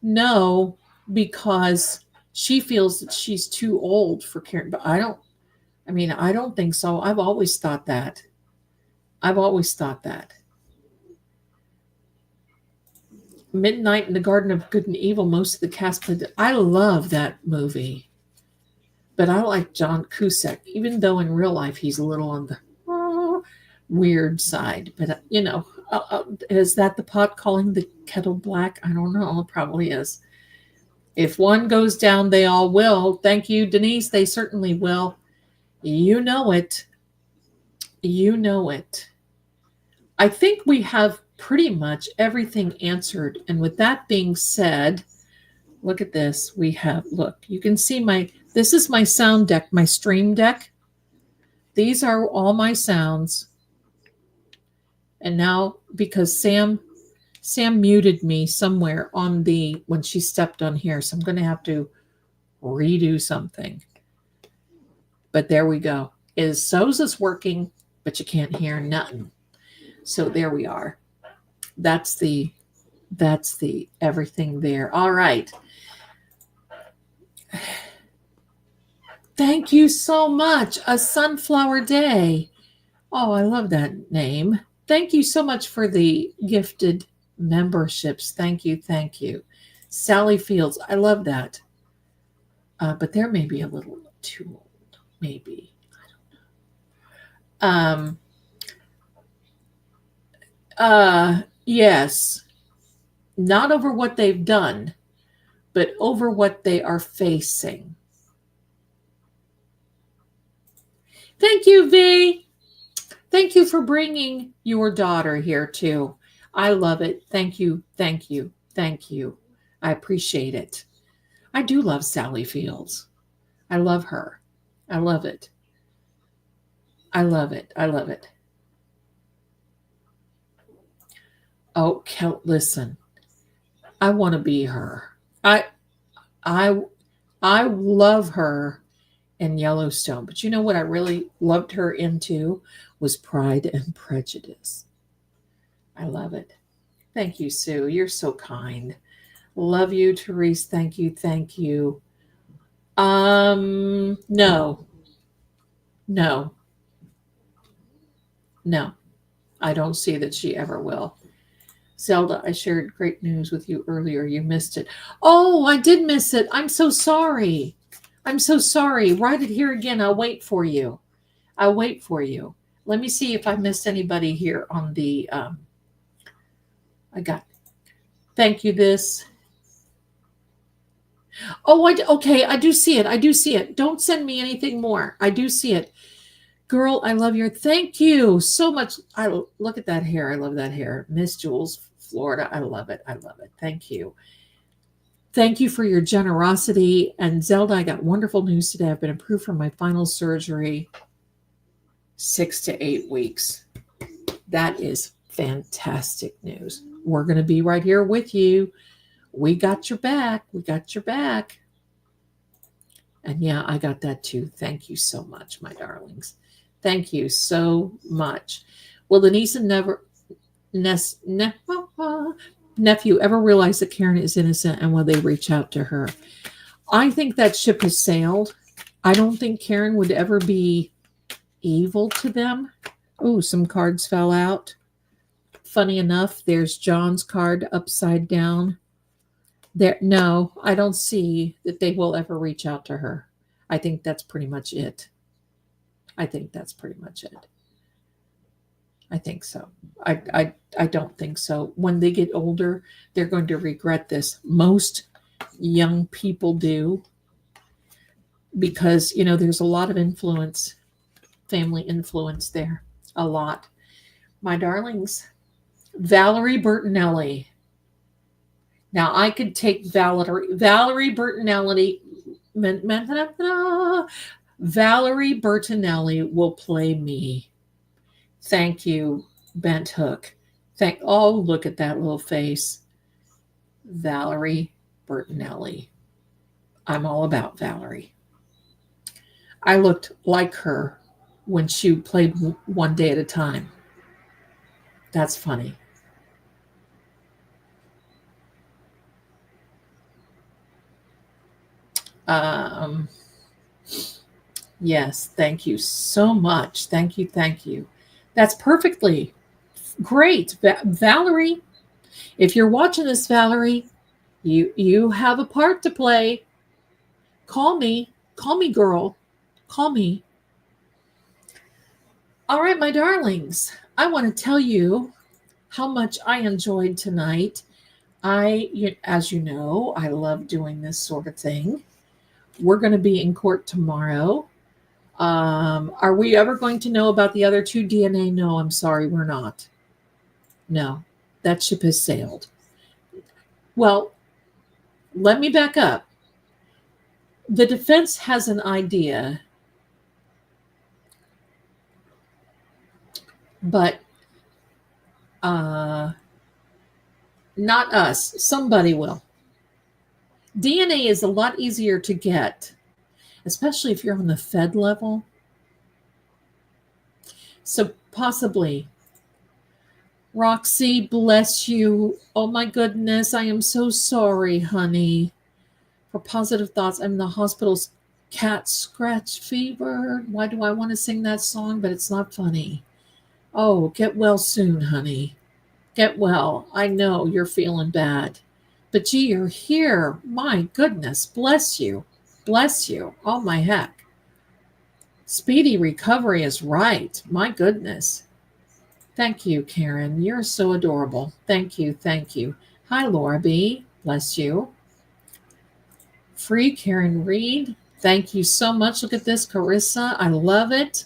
no because she feels that she's too old for Karen. But I don't think so. I've always thought that. Midnight in the Garden of Good and Evil, most of the cast played it. I love that movie. But I like John Cusack, even though in real life he's a little on the weird side. But, is that the pot calling the kettle black? I don't know. It probably is. If one goes down, they all will. Thank you, Denise. They certainly will. You know it. You know it. I think we have pretty much everything answered. And with that being said, look at this. Look, you can see this is my sound deck, my stream deck. These are all my sounds. And now, because Sam muted me somewhere when she stepped on here, so I'm going to have to redo something. But there we go. So's is working, but you can't hear nothing. So there we are. That's the everything there. All right. Thank you so much. A Sunflower Day. Oh, I love that name. Thank you so much for the gifted memberships. Thank you. Thank you. Sally Fields. I love that. But they're maybe a little too old. Maybe. I don't know. Yes. Not over what they've done, but over what they are facing. Thank you, V. Thank you for bringing your daughter here too. I love it. Thank you. Thank you. Thank you. I appreciate it. I do love Sally Fields. I love her. I love it. I love it. I love it. Oh, listen. I want to be her. I love her in Yellowstone, but you know what I really loved her into was Pride and Prejudice. I love it. Thank you, Sue. You're so kind. Love you, Therese. Thank you. Thank you. No. I don't see that she ever will. Zelda, I shared great news with you earlier. You missed it. Oh, I did miss it. I'm so sorry. I'm so sorry. Write it here again. I'll wait for you. I'll wait for you. Let me see if I missed anybody here on the, I got, thank you, this. Oh, okay. I do see it. I do see it. Don't send me anything more. I do see it. Girl, I love your, thank you so much. Look at that hair. I love that hair. Miss Jules, Florida. I love it. I love it. Thank you. Thank you for your generosity. And Zelda, I got wonderful news today. I've been approved for my final surgery 6 to 8 weeks. That is fantastic news. We're going to be right here with you. We got your back. We got your back. And yeah, I got that too. Thank you so much, my darlings. Thank you so much. Will the niece and nephew ever realize that Karen is innocent, and will they reach out to her? I think that ship has sailed. I don't think Karen would ever be evil to them. Oh, some cards fell out. Funny enough, there's John's card upside down. There, no, I don't see that they will ever reach out to her. I think that's pretty much it. I think that's pretty much it. I think so. I don't think so. When they get older, they're going to regret this. Most young people do, because, you know, there's a lot of influence, family influence there. A lot. My darlings, Valerie Bertinelli. Now I could take Valerie Bertinelli. Valerie Bertinelli will play me. Thank you, Bent Hook. Oh, look at that little face. Valerie Bertinelli. I'm all about Valerie. I looked like her when she played One Day at a Time. That's funny. Yes, thank you so much. Thank you, thank you. That's perfectly great. Valerie, if you're watching this, Valerie, you have a part to play. Call me, girl. Call me. All right, my darlings, I want to tell you how much I enjoyed tonight. As you know, I love doing this sort of thing. We're going to be in court tomorrow. Are we ever going to know about the other two DNA? No, I'm sorry, we're not. No, that ship has sailed. Well, let me back up. The defense has an idea, but not us. Somebody will. DNA is a lot easier to get, especially if you're on the Fed level. So possibly, Roxy, bless you. Oh my goodness, I am so sorry, honey. For positive thoughts, I'm in the hospital's cat scratch fever. Why do I want to sing that song? But it's not funny. Oh, get well soon, honey. Get well. I know you're feeling bad. But gee, you're here. My goodness, bless you. Bless you. Oh my heck. Speedy recovery is right. My goodness. Thank you, Karen. You're so adorable. Thank you. Thank you. Hi, Laura B. Bless you. Free Karen Reed. Thank you so much. Look at this, Carissa. I love it.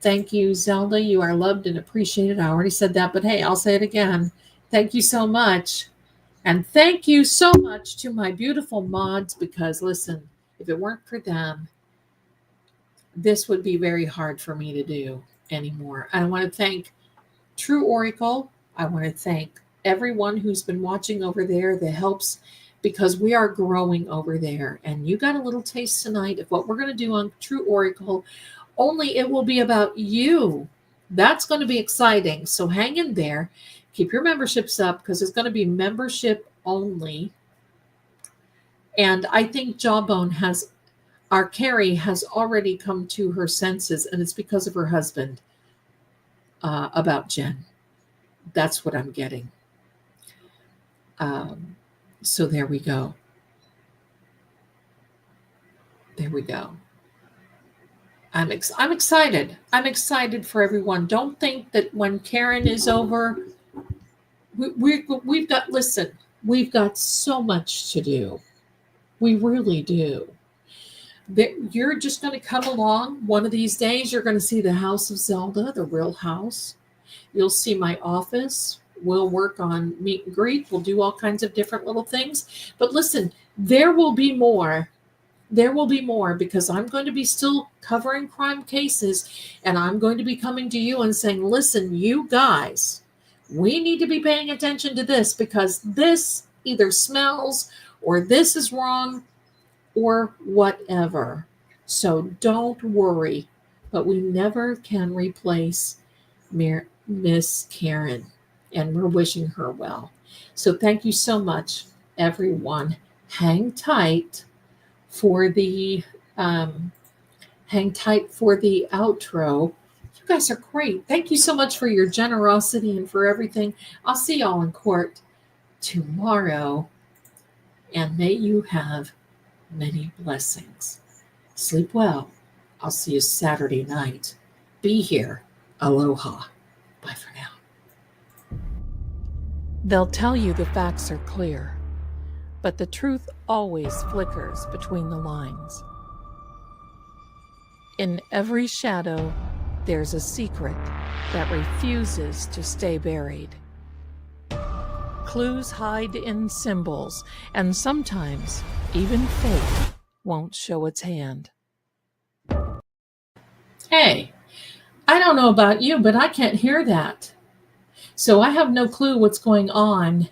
Thank you, Zelda. You are loved and appreciated. I already said that, but hey, I'll say it again. Thank you so much. And thank you so much to my beautiful mods, because listen, if it weren't for them, this would be very hard for me to do anymore. I want to thank True Oracle. I want to thank everyone who's been watching over there that helps, because we are growing over there. And you got a little taste tonight of what we're going to do on True Oracle, only it will be about you. That's going to be exciting. So hang in there. Keep your memberships up, because it's going to be membership only. And I think our Carrie has already come to her senses, and it's because of her husband about Jen. That's what I'm getting. So there we go. There we go. I'm excited. I'm excited for everyone. Don't think that when Karen is over, we've got so much to do. We really do. You're just going to come along. One of these days, you're going to see the house of Zelda, the real house. You'll see my office. We'll work on meet and greet. We'll do all kinds of different little things. But listen, there will be more. There will be more, because I'm going to be still covering crime cases, and I'm going to be coming to you and saying, listen, you guys, we need to be paying attention to this, because this either smells or this is wrong or whatever. So don't worry, but we never can replace Miss Karen, and we're wishing her well. So thank you so much, everyone. Hang tight for the outro. You guys are great. Thank you so much for your generosity and for everything. I'll see y'all in court tomorrow, and may you have many blessings. Sleep well. I'll see you Saturday night. Be here. Aloha. Bye for now. They'll tell you the facts are clear, but the truth always flickers between the lines. In every shadow, there's a secret that refuses to stay buried. Clues hide in symbols, and sometimes even fate won't show its hand. Hey, I don't know about you, but I can't hear that. So I have no clue what's going on.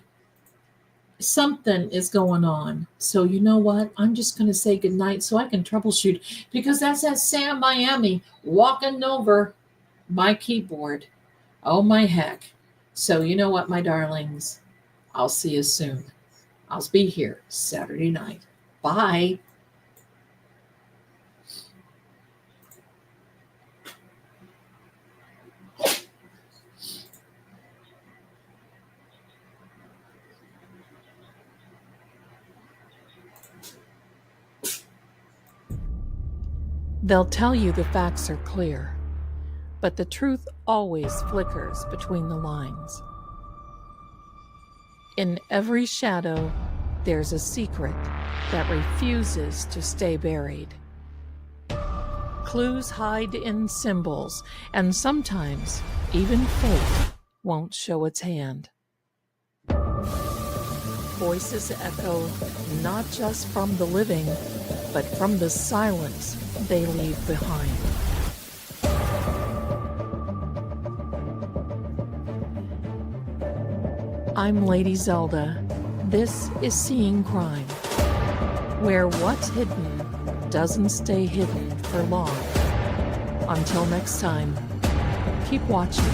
Something is going on. So you know what? I'm just going to say goodnight so I can troubleshoot, because that's that Sam Miami walking over my keyboard. Oh my heck. So you know what, my darlings? I'll see you soon. I'll be here Saturday night. Bye. They'll tell you the facts are clear, but the truth always flickers between the lines. In every shadow, there's a secret that refuses to stay buried. Clues hide in symbols, and sometimes even fate won't show its hand. Voices echo not just from the living, but from the silence they leave behind. I'm Lady Zelda. This is Seeing Crime, where what's hidden doesn't stay hidden for long. Until next time, keep watching.